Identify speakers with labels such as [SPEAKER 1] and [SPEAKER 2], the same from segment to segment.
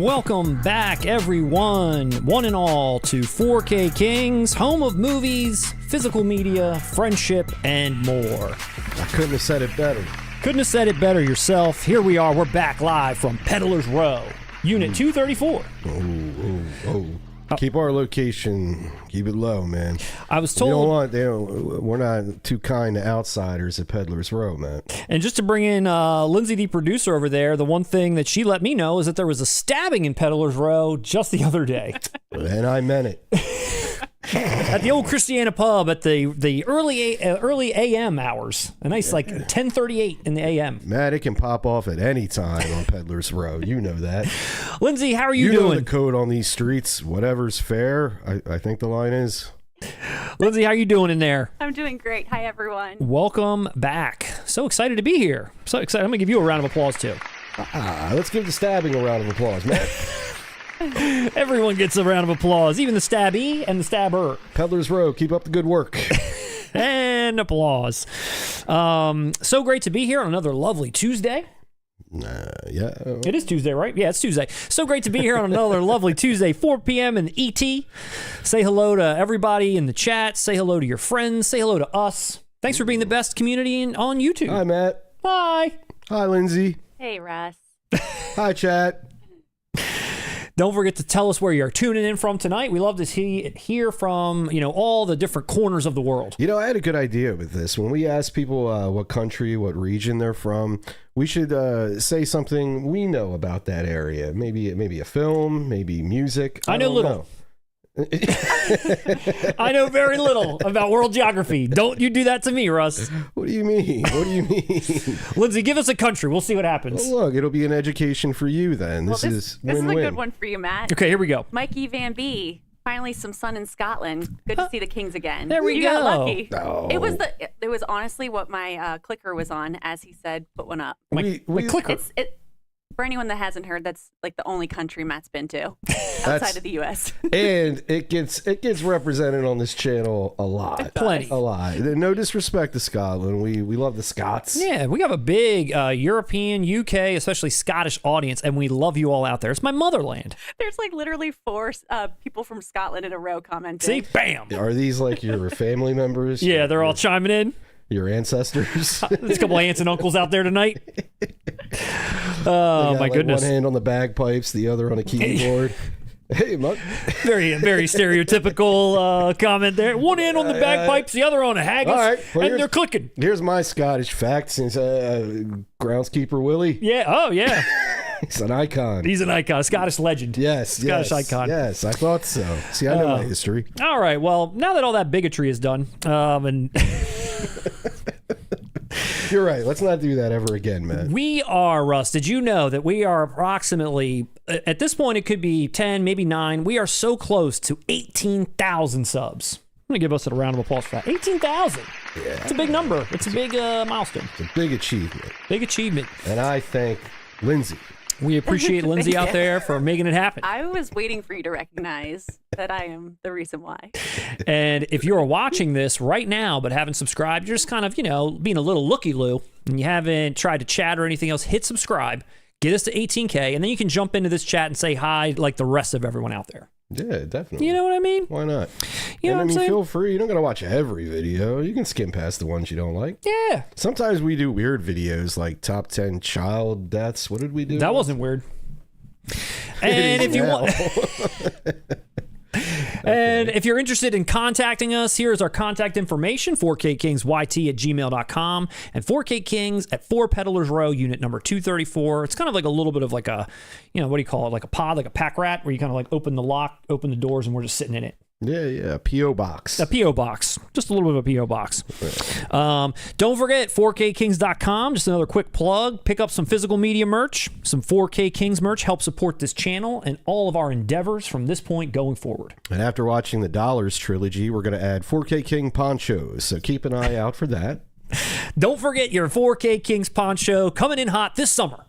[SPEAKER 1] Welcome back, everyone, one and all, to 4K Kings, home of movies, physical media, friendship, and more.
[SPEAKER 2] I couldn't have said it better.
[SPEAKER 1] Couldn't have said it better yourself. Here we are. We're back live from Peddler's Row, Unit 234.
[SPEAKER 2] Keep our location, keep it low, man.
[SPEAKER 1] I was told
[SPEAKER 2] we're not too kind to outsiders at Peddler's Row, man.
[SPEAKER 1] And just to bring in Lindsay, the producer over there, the one thing that she let me know is that there was a stabbing in Peddler's Row just the other day.
[SPEAKER 2] And I meant it.
[SPEAKER 1] At the old Christiana pub at the early AM hours. A nice, like, 10:38 in the AM.
[SPEAKER 2] Matt, it can pop off at any time on Peddler's Row. You know that.
[SPEAKER 1] Lindsay, how are you doing?
[SPEAKER 2] You know the code on these streets. Whatever's fair, I think the line is.
[SPEAKER 1] Lindsay, how are you doing in there?
[SPEAKER 3] I'm doing great. Hi, everyone.
[SPEAKER 1] Welcome back. So excited to be here. So excited. I'm going to give you a round of applause, too.
[SPEAKER 2] Let's give the stabbing a round of applause, Matt.
[SPEAKER 1] Everyone gets a round of applause, even the stabby and the stabber.
[SPEAKER 2] Peddler's Row, keep up the good work.
[SPEAKER 1] And applause. So great to be here on another lovely Tuesday.
[SPEAKER 2] Yeah.
[SPEAKER 1] It is Tuesday, right? Yeah, it's Tuesday. So great to be here on another lovely Tuesday, 4 p.m. in the ET. Say hello to everybody in the chat. Say hello to your friends. Say hello to us. Thanks for being the best community on YouTube.
[SPEAKER 2] Hi, Matt.
[SPEAKER 1] Hi.
[SPEAKER 2] Hi, Lindsay.
[SPEAKER 3] Hey, Russ.
[SPEAKER 2] Hi, chat.
[SPEAKER 1] Don't forget to tell us where you're tuning in from tonight. We love to hear from, all the different corners of the world.
[SPEAKER 2] I had a good idea with this. When we ask people what country, what region they're from, we should say something we know about that area. Maybe a film, maybe music.
[SPEAKER 1] I know little. I know very little about world geography. Don't you do that to me, Russ.
[SPEAKER 2] What do you mean?
[SPEAKER 1] Lindsay, give us a country. We'll see what happens.
[SPEAKER 2] Well, look, it'll be an education for you then. This is win-win.
[SPEAKER 3] This is a good one for you, Matt.
[SPEAKER 1] Okay, here we go.
[SPEAKER 3] Mikey Van B. Finally, some sun in Scotland. Good to see the Kings again.
[SPEAKER 1] There we
[SPEAKER 3] you
[SPEAKER 1] go.
[SPEAKER 3] Got lucky.
[SPEAKER 2] Oh.
[SPEAKER 3] It was honestly what my clicker was on as he said, put one up.
[SPEAKER 1] My clicker.
[SPEAKER 3] For anyone that hasn't heard, that's like the only country Matt's been to outside of the U.S.
[SPEAKER 2] And it gets represented on this channel a lot.
[SPEAKER 1] Plenty.
[SPEAKER 2] A lot. No disrespect to Scotland. We love the Scots.
[SPEAKER 1] Yeah, we have a big European, UK, especially Scottish audience, and we love you all out there. It's my motherland.
[SPEAKER 3] There's like literally 4 people from Scotland in a row commenting.
[SPEAKER 1] See? Bam!
[SPEAKER 2] Are these like your family members?
[SPEAKER 1] Yeah, they're all chiming in.
[SPEAKER 2] Your ancestors?
[SPEAKER 1] There's a couple of aunts and uncles out there tonight. Oh, my goodness.
[SPEAKER 2] One hand on the bagpipes, the other on a keyboard. Hey, Muck.
[SPEAKER 1] Very stereotypical comment there. One hand on the bagpipes, the other on a haggis,
[SPEAKER 2] all right. Well,
[SPEAKER 1] and they're clicking.
[SPEAKER 2] Here's my Scottish fact since groundskeeper Willie.
[SPEAKER 1] Yeah, oh, yeah.
[SPEAKER 2] He's an icon.
[SPEAKER 1] He's an icon, a Scottish legend. Scottish icon.
[SPEAKER 2] Yes, I thought so. See, I know my history.
[SPEAKER 1] All right, well, now that all that bigotry is done, and...
[SPEAKER 2] You're right. Let's not do that ever again, man.
[SPEAKER 1] We are, Russ, did you know that we are approximately, at this point it could be 10, maybe 9, we are so close to 18,000 subs. I'm going to give us a round of applause for that. 18,000. Yeah. It's a big number. It's a big milestone.
[SPEAKER 2] It's a big achievement.
[SPEAKER 1] Big achievement.
[SPEAKER 2] And I thank Lindsay.
[SPEAKER 1] We appreciate Lindsay out there for making it happen.
[SPEAKER 3] I was waiting for you to recognize that I am the reason why.
[SPEAKER 1] And if you're watching this right now but haven't subscribed, you're just kind of, being a little looky-loo, and you haven't tried to chat or anything else, hit subscribe, get us to 18K, and then you can jump into this chat and say hi like the rest of everyone out there.
[SPEAKER 2] Yeah, definitely.
[SPEAKER 1] You know what I mean?
[SPEAKER 2] Why not?
[SPEAKER 1] You know what I'm saying?
[SPEAKER 2] Feel free. You don't got to watch every video. You can skim past the ones you don't like.
[SPEAKER 1] Yeah.
[SPEAKER 2] Sometimes we do weird videos like top 10 child deaths. What did we do?
[SPEAKER 1] That wasn't weird. And if you want... And if you're interested in contacting us, here's our contact information, 4kKingsYT@gmail.com and 4kKings at 4 Peddler's Row, unit number 234. It's kind of like a little bit of like a, what do you call it? Like a pod, like a pack rat, where you kind of like open the lock, open the doors, and we're just sitting in it.
[SPEAKER 2] Yeah, P.O. box.
[SPEAKER 1] A P.O. box. Just a little bit of a P.O. box. Don't forget, 4kKings.com. Just another quick plug. Pick up some physical media merch. Some 4K Kings merch. Help support this channel and all of our endeavors from this point going forward.
[SPEAKER 2] And after watching the Dollars Trilogy, we're going to add 4K King ponchos. So keep an eye out for that.
[SPEAKER 1] Don't forget your 4K Kings poncho coming in hot this summer.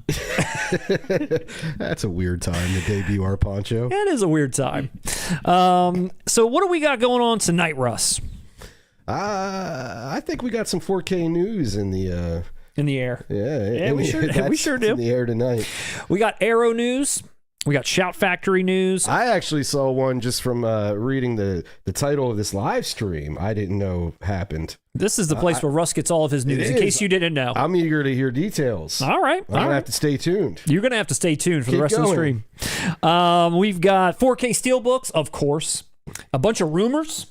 [SPEAKER 2] That's a weird time to debut our poncho.
[SPEAKER 1] It is a weird time. So what do we got going on tonight, Russ?
[SPEAKER 2] I think we got some 4K news in the
[SPEAKER 1] air.
[SPEAKER 2] Yeah,
[SPEAKER 1] we sure do.
[SPEAKER 2] In the air tonight.
[SPEAKER 1] We got Arrow news. We got Shout Factory news.
[SPEAKER 2] I actually saw one just from reading the title of this live stream. I didn't know happened.
[SPEAKER 1] This is the place where Russ gets all of his news, in case you didn't know.
[SPEAKER 2] I'm eager to hear details.
[SPEAKER 1] All right.
[SPEAKER 2] I'm going to have to stay tuned.
[SPEAKER 1] You're going to have to stay tuned for the rest of the stream. We've got 4K Steelbooks, of course. A bunch of rumors.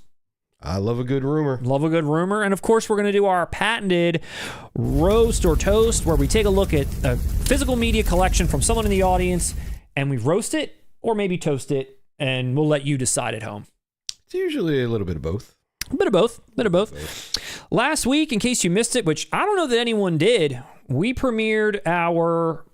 [SPEAKER 2] I love a good rumor.
[SPEAKER 1] Love a good rumor. And of course, we're going to do our patented roast or toast, where we take a look at a physical media collection from someone in the audience, and we roast it or maybe toast it, and we'll let you decide at home.
[SPEAKER 2] It's usually a little bit of both.
[SPEAKER 1] A bit of both. Last week, in case you missed it, which I don't know that anyone did, we premiered our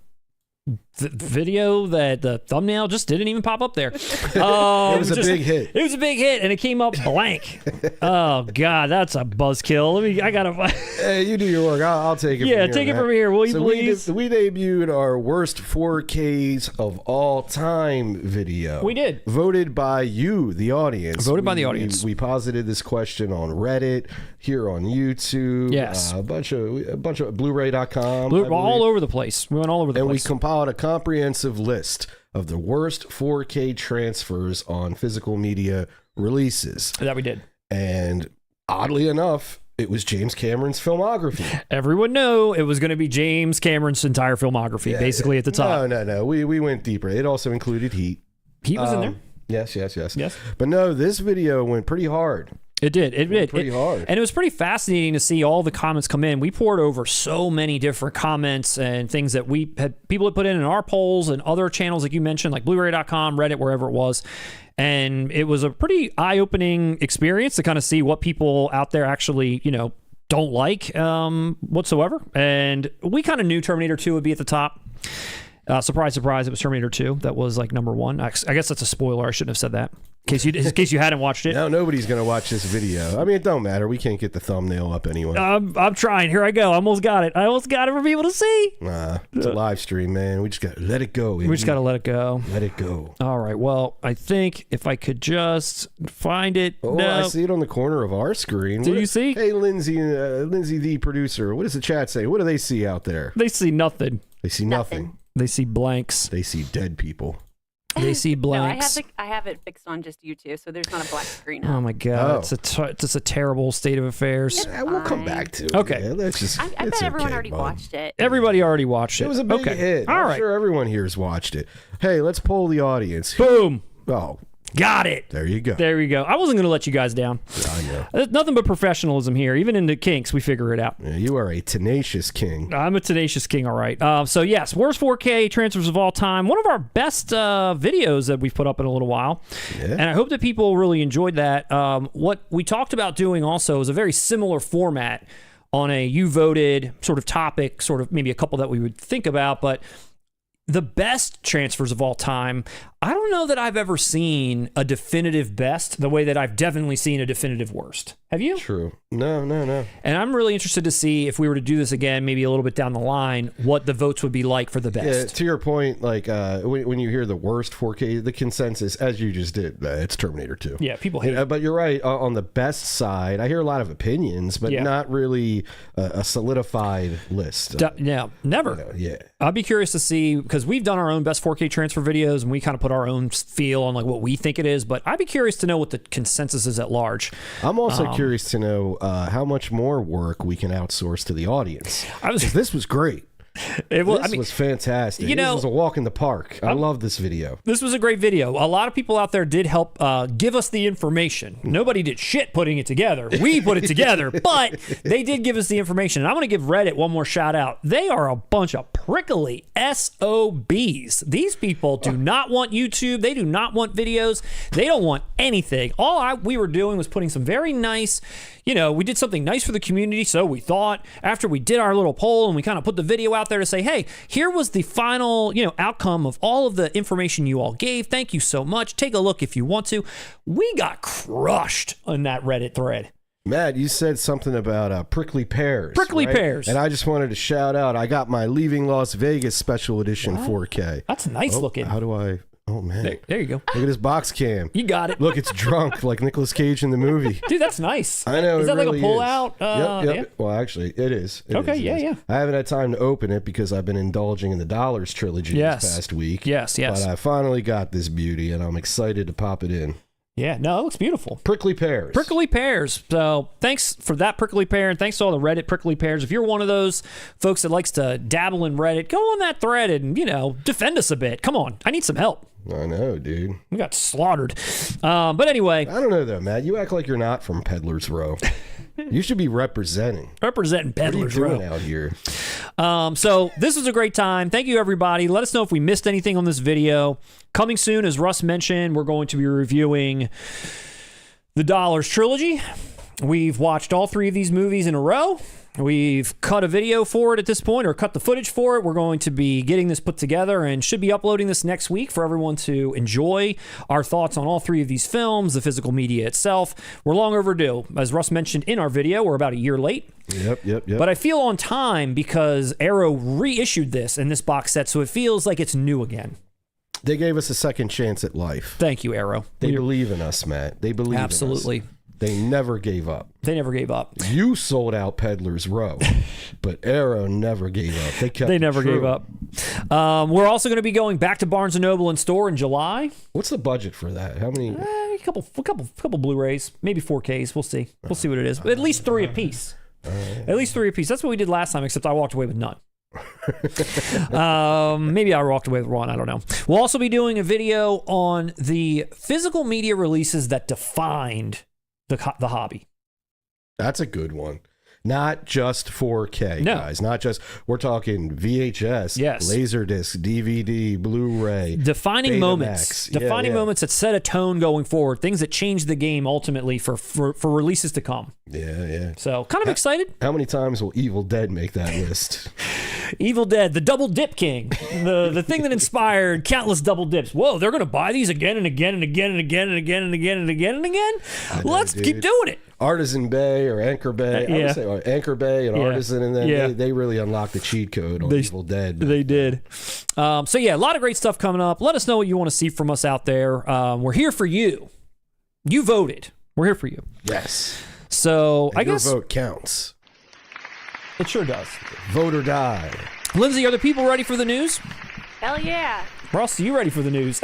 [SPEAKER 1] video that the thumbnail just didn't even pop up there.
[SPEAKER 2] It was a big hit.
[SPEAKER 1] It was a big hit, and it came up blank. Oh God, that's a buzzkill. I gotta.
[SPEAKER 2] Hey, you do your work. I'll take it.
[SPEAKER 1] Yeah,
[SPEAKER 2] from here,
[SPEAKER 1] take it from here, will you please?
[SPEAKER 2] We debuted our worst 4Ks of all time video.
[SPEAKER 1] We did.
[SPEAKER 2] Voted by you, the audience.
[SPEAKER 1] Voted by the audience.
[SPEAKER 2] We posited this question on Reddit, here on YouTube.
[SPEAKER 1] Yes.
[SPEAKER 2] A bunch of Blu-ray.com.
[SPEAKER 1] All over the place. We went all over the place.
[SPEAKER 2] And we compiled a comprehensive list of the worst 4K transfers on physical media releases.
[SPEAKER 1] That we did.
[SPEAKER 2] And oddly enough, it was James Cameron's filmography.
[SPEAKER 1] Everyone knew it was going to be James Cameron's entire filmography, basically at the top.
[SPEAKER 2] No. We went deeper. It also included Heat.
[SPEAKER 1] Heat was in there.
[SPEAKER 2] Yes. But no, this video went pretty hard.
[SPEAKER 1] It did. It did.
[SPEAKER 2] Pretty hard.
[SPEAKER 1] And it was pretty fascinating to see all the comments come in. We poured over so many different comments and things that we had people had put in our polls and other channels, like you mentioned, like Blu-ray.com, Reddit, wherever it was. And it was a pretty eye-opening experience to kind of see what people out there actually, don't like whatsoever. And we kind of knew Terminator 2 would be at the top. Surprise, surprise, it was Terminator 2. That was like number one. I guess that's a spoiler. I shouldn't have said that. In case you hadn't watched it.
[SPEAKER 2] No, nobody's going to watch this video. I mean, it don't matter. We can't get the thumbnail up anyway.
[SPEAKER 1] I'm trying. Here I go. I almost got it for people to see.
[SPEAKER 2] It's a live stream, man. We just got to let it go.
[SPEAKER 1] We just got to let it go.
[SPEAKER 2] Let it go.
[SPEAKER 1] All right. Well, I think if I could just find it.
[SPEAKER 2] Oh, no. I see it on the corner of our screen.
[SPEAKER 1] Do you see?
[SPEAKER 2] Hey, Lindsay, the producer. What does the chat say? What do they see out there?
[SPEAKER 1] They see nothing.
[SPEAKER 2] They see nothing.
[SPEAKER 1] They see blanks.
[SPEAKER 2] They see dead people.
[SPEAKER 1] They see blanks.
[SPEAKER 3] No, I have it fixed on just YouTube, so there's not a black screen.
[SPEAKER 1] Oh my God, it's a terrible state of affairs.
[SPEAKER 2] Yeah, we'll come back to it.
[SPEAKER 1] Okay,
[SPEAKER 3] I bet everyone already watched it.
[SPEAKER 1] Everybody already watched it.
[SPEAKER 2] It was a big hit. I'm sure everyone here's watched it. Hey, let's poll the audience.
[SPEAKER 1] Boom.
[SPEAKER 2] Oh.
[SPEAKER 1] Got it.
[SPEAKER 2] There you go.
[SPEAKER 1] There you go. I wasn't going to let you guys down.
[SPEAKER 2] I know.
[SPEAKER 1] There's nothing but professionalism here. Even in the kinks, we figure it out.
[SPEAKER 2] Yeah, you are a tenacious king.
[SPEAKER 1] I'm a tenacious king, all right. So, yes, worst 4K transfers of all time. One of our best videos that we've put up in a little while. Yeah. And I hope that people really enjoyed that. What we talked about doing also is a very similar format on a you voted sort of topic, sort of maybe a couple that we would think about, but the best transfers of all time. I don't know that I've ever seen a definitive best the way that I've definitely seen a definitive worst. Have you?
[SPEAKER 2] True. No.
[SPEAKER 1] And I'm really interested to see if we were to do this again, maybe a little bit down the line, what the votes would be like for the best.
[SPEAKER 2] Yeah, to your point, like when you hear the worst 4K, the consensus, as you just did, it's Terminator 2.
[SPEAKER 1] Yeah, people hate it.
[SPEAKER 2] But you're right. On the best side, I hear a lot of opinions, but not really a solidified list.
[SPEAKER 1] No, never.
[SPEAKER 2] Yeah.
[SPEAKER 1] I'd be curious to see, because we've done our own best 4K transfer videos, and we kind of put our own feel on like what we think it is, but I'd be curious to know what the consensus is at large.
[SPEAKER 2] I'm also curious to know how much more work we can outsource to the audience. This was great. This was fantastic. This was a walk in the park. I love this video.
[SPEAKER 1] This was a great video. A lot of people out there did help give us the information. Nobody did shit putting it together. We put it together, but they did give us the information. And I'm going to give Reddit one more shout out. They are a bunch of prickly SOBs. These people do not want YouTube. They do not want videos. They don't want anything. All we were doing was putting some very nice, we did something nice for the community. So we thought after we did our little poll and we kind of put the video out there to say, hey, here was the final, outcome of all of the information you all gave. Thank you so much. Take a look if you want to. We got crushed on that Reddit thread.
[SPEAKER 2] Matt, you said something about prickly pears.
[SPEAKER 1] Prickly pears.
[SPEAKER 2] And I just wanted to shout out, I got my Leaving Las Vegas Special Edition 4K.
[SPEAKER 1] That's nice looking.
[SPEAKER 2] How do I Oh, man.
[SPEAKER 1] There you go.
[SPEAKER 2] Look at this box cam.
[SPEAKER 1] You got it.
[SPEAKER 2] Look, it's drunk like Nicolas Cage in the movie.
[SPEAKER 1] Dude, that's nice.
[SPEAKER 2] I know.
[SPEAKER 1] Is that
[SPEAKER 2] really
[SPEAKER 1] like a pull-out?
[SPEAKER 2] Yep.
[SPEAKER 1] Yeah.
[SPEAKER 2] Well, actually, it is. It
[SPEAKER 1] Okay,
[SPEAKER 2] is, it is.
[SPEAKER 1] yeah.
[SPEAKER 2] I haven't had time to open it because I've been indulging in the Dollars Trilogy this past week.
[SPEAKER 1] Yes.
[SPEAKER 2] But I finally got this beauty, and I'm excited to pop it in.
[SPEAKER 1] Yeah, no, it looks beautiful.
[SPEAKER 2] Prickly pears.
[SPEAKER 1] Prickly pears. So thanks for that, prickly pear, and thanks to all the Reddit prickly pears. If you're one of those folks that likes to dabble in Reddit, go on that thread and, defend us a bit. Come on. I need some help.
[SPEAKER 2] I know, dude.
[SPEAKER 1] We got slaughtered. But anyway.
[SPEAKER 2] I don't know, though, Matt. You act like you're not from Peddler's Row. You should be representing
[SPEAKER 1] Peddler's
[SPEAKER 2] Row. What are you
[SPEAKER 1] Row
[SPEAKER 2] doing out here?
[SPEAKER 1] So this was a great time. Thank you, everybody. Let us know if we missed anything on this video. Coming soon, as Russ mentioned, we're going to be reviewing the Dollars Trilogy. We've watched all 3 of these movies in a row. We've cut a video for it at this point, or cut the footage for it. We're going to be getting this put together and should be uploading this next week for everyone to enjoy our thoughts on all 3 of these films, the physical media itself. We're long overdue. As Russ mentioned in our video, we're about a year late.
[SPEAKER 2] Yep.
[SPEAKER 1] But I feel on time because Arrow reissued this in this box set, so it feels like it's new again.
[SPEAKER 2] They gave us a second chance at life.
[SPEAKER 1] Thank you, Arrow.
[SPEAKER 2] They believe in us, Matt. They believe
[SPEAKER 1] Absolutely.
[SPEAKER 2] in us. They never gave up.
[SPEAKER 1] They never gave up.
[SPEAKER 2] You sold out Peddler's Row, but Arrow never gave up.
[SPEAKER 1] They never gave up. We're also going to be going back to Barnes & Noble and store in July.
[SPEAKER 2] What's the budget for that? How many?
[SPEAKER 1] A couple Blu-rays, maybe 4Ks. We'll see. We'll see what it is. But at least 3 apiece. At least 3 apiece. That's what we did last time, except I walked away with none. Maybe I walked away with one. I don't know. We'll also be doing a video on the physical media releases that defined the hobby.
[SPEAKER 2] That's a good one. Not just 4K, guys. Not just, we're talking VHS, Laserdisc, DVD, Blu-ray.
[SPEAKER 1] Defining moments. Defining moments that set a tone going forward. Things that change the game ultimately for releases to come.
[SPEAKER 2] Yeah.
[SPEAKER 1] So, kind of excited.
[SPEAKER 2] How many times will Evil Dead make that list?
[SPEAKER 1] Evil Dead, the double dip king. The thing that inspired countless double dips. Whoa, they're going to buy these again and again and again and again and again and again and again and again? Let's keep doing it.
[SPEAKER 2] Artisan Bay or Anchor Bay. I would say Anchor Bay and Artisan, and then they really unlocked the cheat code on Evil Dead.
[SPEAKER 1] They did. A lot of great stuff coming up. Let us know what you want to see from us out there. We're here for you. You voted. We're here for you.
[SPEAKER 2] Yes.
[SPEAKER 1] So
[SPEAKER 2] and
[SPEAKER 1] I
[SPEAKER 2] your
[SPEAKER 1] guess
[SPEAKER 2] vote counts.
[SPEAKER 1] It sure does.
[SPEAKER 2] Vote or die.
[SPEAKER 1] Lindsay, are the people ready for the news?
[SPEAKER 3] Hell yeah.
[SPEAKER 1] Ross, are you ready for the news?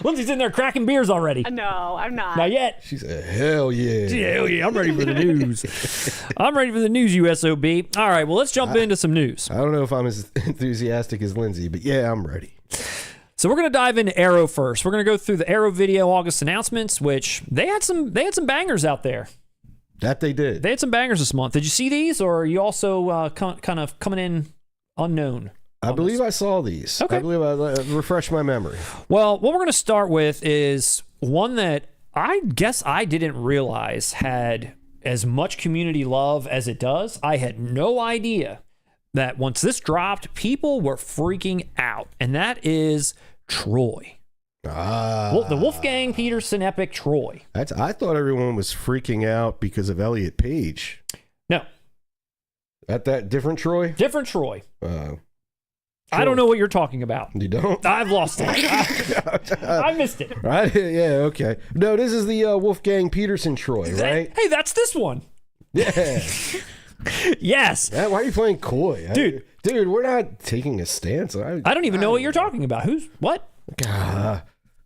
[SPEAKER 1] Lindsay's in there cracking beers already.
[SPEAKER 3] No, I'm not.
[SPEAKER 1] Not yet.
[SPEAKER 2] She said, hell yeah.
[SPEAKER 1] Hell yeah, I'm ready for the news. I'm ready for the news, you SOB. All right, well, let's jump into some news.
[SPEAKER 2] I don't know if I'm as enthusiastic as Lindsay, but yeah, I'm ready.
[SPEAKER 1] So we're going to dive into Arrow first. We're going to go through the Arrow video August announcements, which they had some bangers out there.
[SPEAKER 2] That they did.
[SPEAKER 1] They had some bangers this month. Did you see these, or are you also kind of coming in unknown?
[SPEAKER 2] I believe I saw these.
[SPEAKER 1] Okay.
[SPEAKER 2] I believe I refreshed my memory.
[SPEAKER 1] Well, what we're going to start with is one that I guess I didn't realize had as much community love as it does. I had no idea that once this dropped, people were freaking out, and that is Troy. The Wolfgang Peterson epic Troy.
[SPEAKER 2] I thought everyone was freaking out because of Elliot Page.
[SPEAKER 1] No.
[SPEAKER 2] That different Troy?
[SPEAKER 1] Different Troy.
[SPEAKER 2] Sure.
[SPEAKER 1] I don't know what you're talking about.
[SPEAKER 2] You don't?
[SPEAKER 1] I've lost it. I missed it.
[SPEAKER 2] Right? Yeah, okay. No, this is the Wolfgang Peterson Troy, right?
[SPEAKER 1] Hey, that's this one.
[SPEAKER 2] Yeah.
[SPEAKER 1] Yes.
[SPEAKER 2] Why are you playing coy?
[SPEAKER 1] Dude,
[SPEAKER 2] we're not taking a stance.
[SPEAKER 1] I don't even know what you're talking about. Who's what?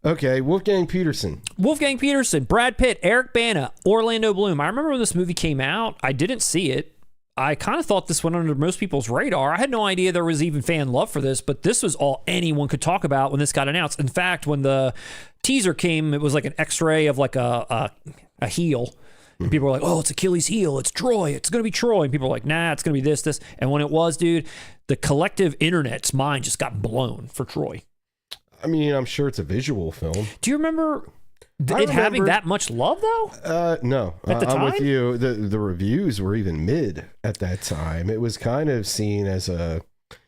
[SPEAKER 2] Okay, Wolfgang Peterson.
[SPEAKER 1] Wolfgang Peterson, Brad Pitt, Eric Bana, Orlando Bloom. I remember when this movie came out. I didn't see it. I kind of thought this went under most people's radar. I had no idea there was even fan love for this, but this was all anyone could talk about when this got announced. In fact, when the teaser came, it was like an X-ray of like a heel. And people were like, oh, it's Achilles' heel. It's Troy. It's going to be Troy. And people were like, nah, it's going to be this. And when it was, dude, the collective internet's mind just got blown for Troy.
[SPEAKER 2] I mean, I'm sure it's a visual film.
[SPEAKER 1] Do you remember having that much love, though?
[SPEAKER 2] No.
[SPEAKER 1] At the time?
[SPEAKER 2] I'm with you. The reviews were even mid at that time. It was kind of seen as a...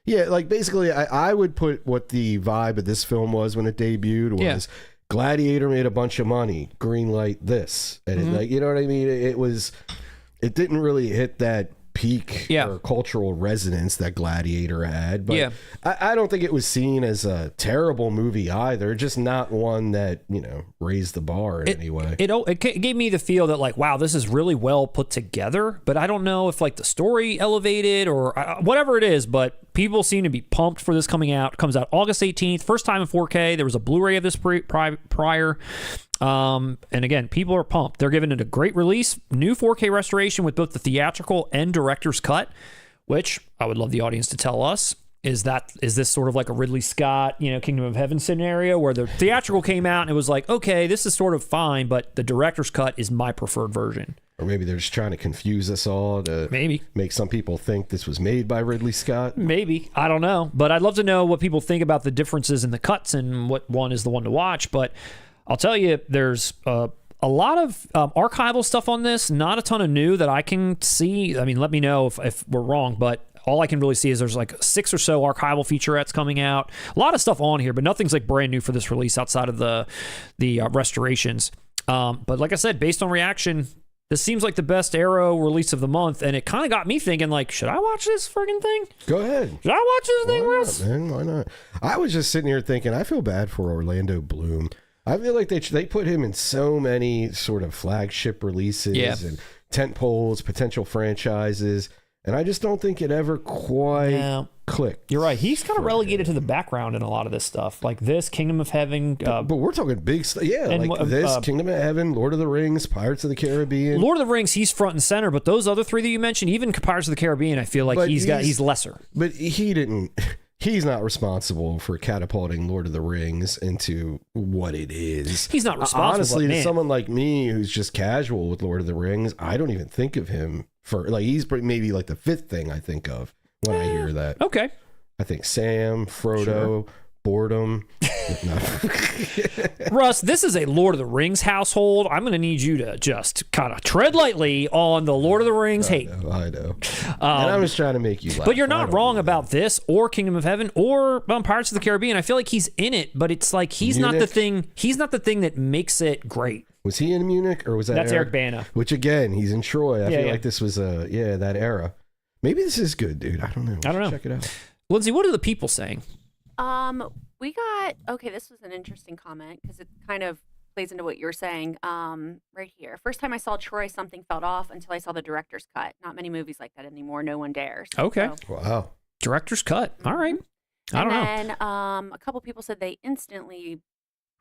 [SPEAKER 2] Yeah, like basically, I would put what the vibe of this film was when it debuted was... Yeah. Gladiator made a bunch of money. Green light this, and it, like, you know what I mean. It didn't really hit that peak or cultural resonance that Gladiator had. But I don't think it was seen as a terrible movie either. Just not one that, you know, raised the bar in any way.
[SPEAKER 1] It gave me the feel that, like, wow, this is really well put together. But I don't know if, like, the story elevated or whatever it is. But people seem to be pumped for this coming out. It comes out August 18th. First time in 4K. There was a Blu-ray of this prior. And again, people are pumped. They're giving it a great release. New 4K restoration with both the theatrical and director's cut, which I would love the audience to tell us. Is this sort of like a Ridley Scott, you know, Kingdom of Heaven scenario where the theatrical came out and it was like, okay, this is sort of fine, but the director's cut is my preferred version.
[SPEAKER 2] Or maybe they're just trying to confuse us all to make some people think this was made by Ridley Scott.
[SPEAKER 1] Maybe. I don't know. But I'd love to know what people think about the differences in the cuts and what one is the one to watch. But I'll tell you, there's a lot of archival stuff on this, not a ton of new that I can see. I mean, let me know if we're wrong, but all I can really see is there's like 6 or so archival featurettes coming out. A lot of stuff on here, but nothing's like brand new for this release outside of the restorations. But like I said, based on reaction, this seems like the best Arrow release of the month, and it kind of got me thinking, like, should I watch this friggin' thing?
[SPEAKER 2] Go ahead.
[SPEAKER 1] Should I watch this thing, Russ?
[SPEAKER 2] Man, why not? I was just sitting here thinking, I feel bad for Orlando Bloom. I feel like they put him in so many sort of flagship releases and tent poles, potential franchises, and I just don't think it ever quite clicked.
[SPEAKER 1] You're right. He's kind of relegated to the background in a lot of this stuff, like this Kingdom of Heaven.
[SPEAKER 2] But we're talking big stuff. Yeah, like this Kingdom of Heaven, Lord of the Rings, Pirates of the Caribbean.
[SPEAKER 1] Lord of the Rings, he's front and center, but those other 3 that you mentioned, even Pirates of the Caribbean, I feel like he's lesser.
[SPEAKER 2] But he's not responsible for catapulting Lord of the Rings into what it is.
[SPEAKER 1] He's not responsible.
[SPEAKER 2] Honestly, to someone like me who's just casual with Lord of the Rings, I don't even think of him for, like, he's maybe like the 5th thing I think of when I hear that.
[SPEAKER 1] Okay.
[SPEAKER 2] I think Sam, Frodo, boredom.
[SPEAKER 1] Russ, this is a Lord of the Rings household. I'm going to need you to just kind of tread lightly on the Lord of the Rings hate.
[SPEAKER 2] I know. And I'm just trying to make you laugh.
[SPEAKER 1] But you're not wrong about this or Kingdom of Heaven or Pirates of the Caribbean. I feel like he's in it, but it's like he's not the thing. He's not the thing that makes it great.
[SPEAKER 2] Was he in Munich or was that
[SPEAKER 1] That's Eric Bana.
[SPEAKER 2] Which again, he's in Troy. I feel like this was that era. Maybe this is good, dude. I don't know. Check it out.
[SPEAKER 1] Lindsay, what are the people saying?
[SPEAKER 3] We got, this was an interesting comment because it kind of plays into what you're saying right here. First time I saw Troy, something felt off until I saw the director's cut. Not many movies like that anymore. No one dares.
[SPEAKER 1] Okay.
[SPEAKER 3] So.
[SPEAKER 2] Wow.
[SPEAKER 1] Director's cut. All right. I don't know.
[SPEAKER 3] And then a couple people said they instantly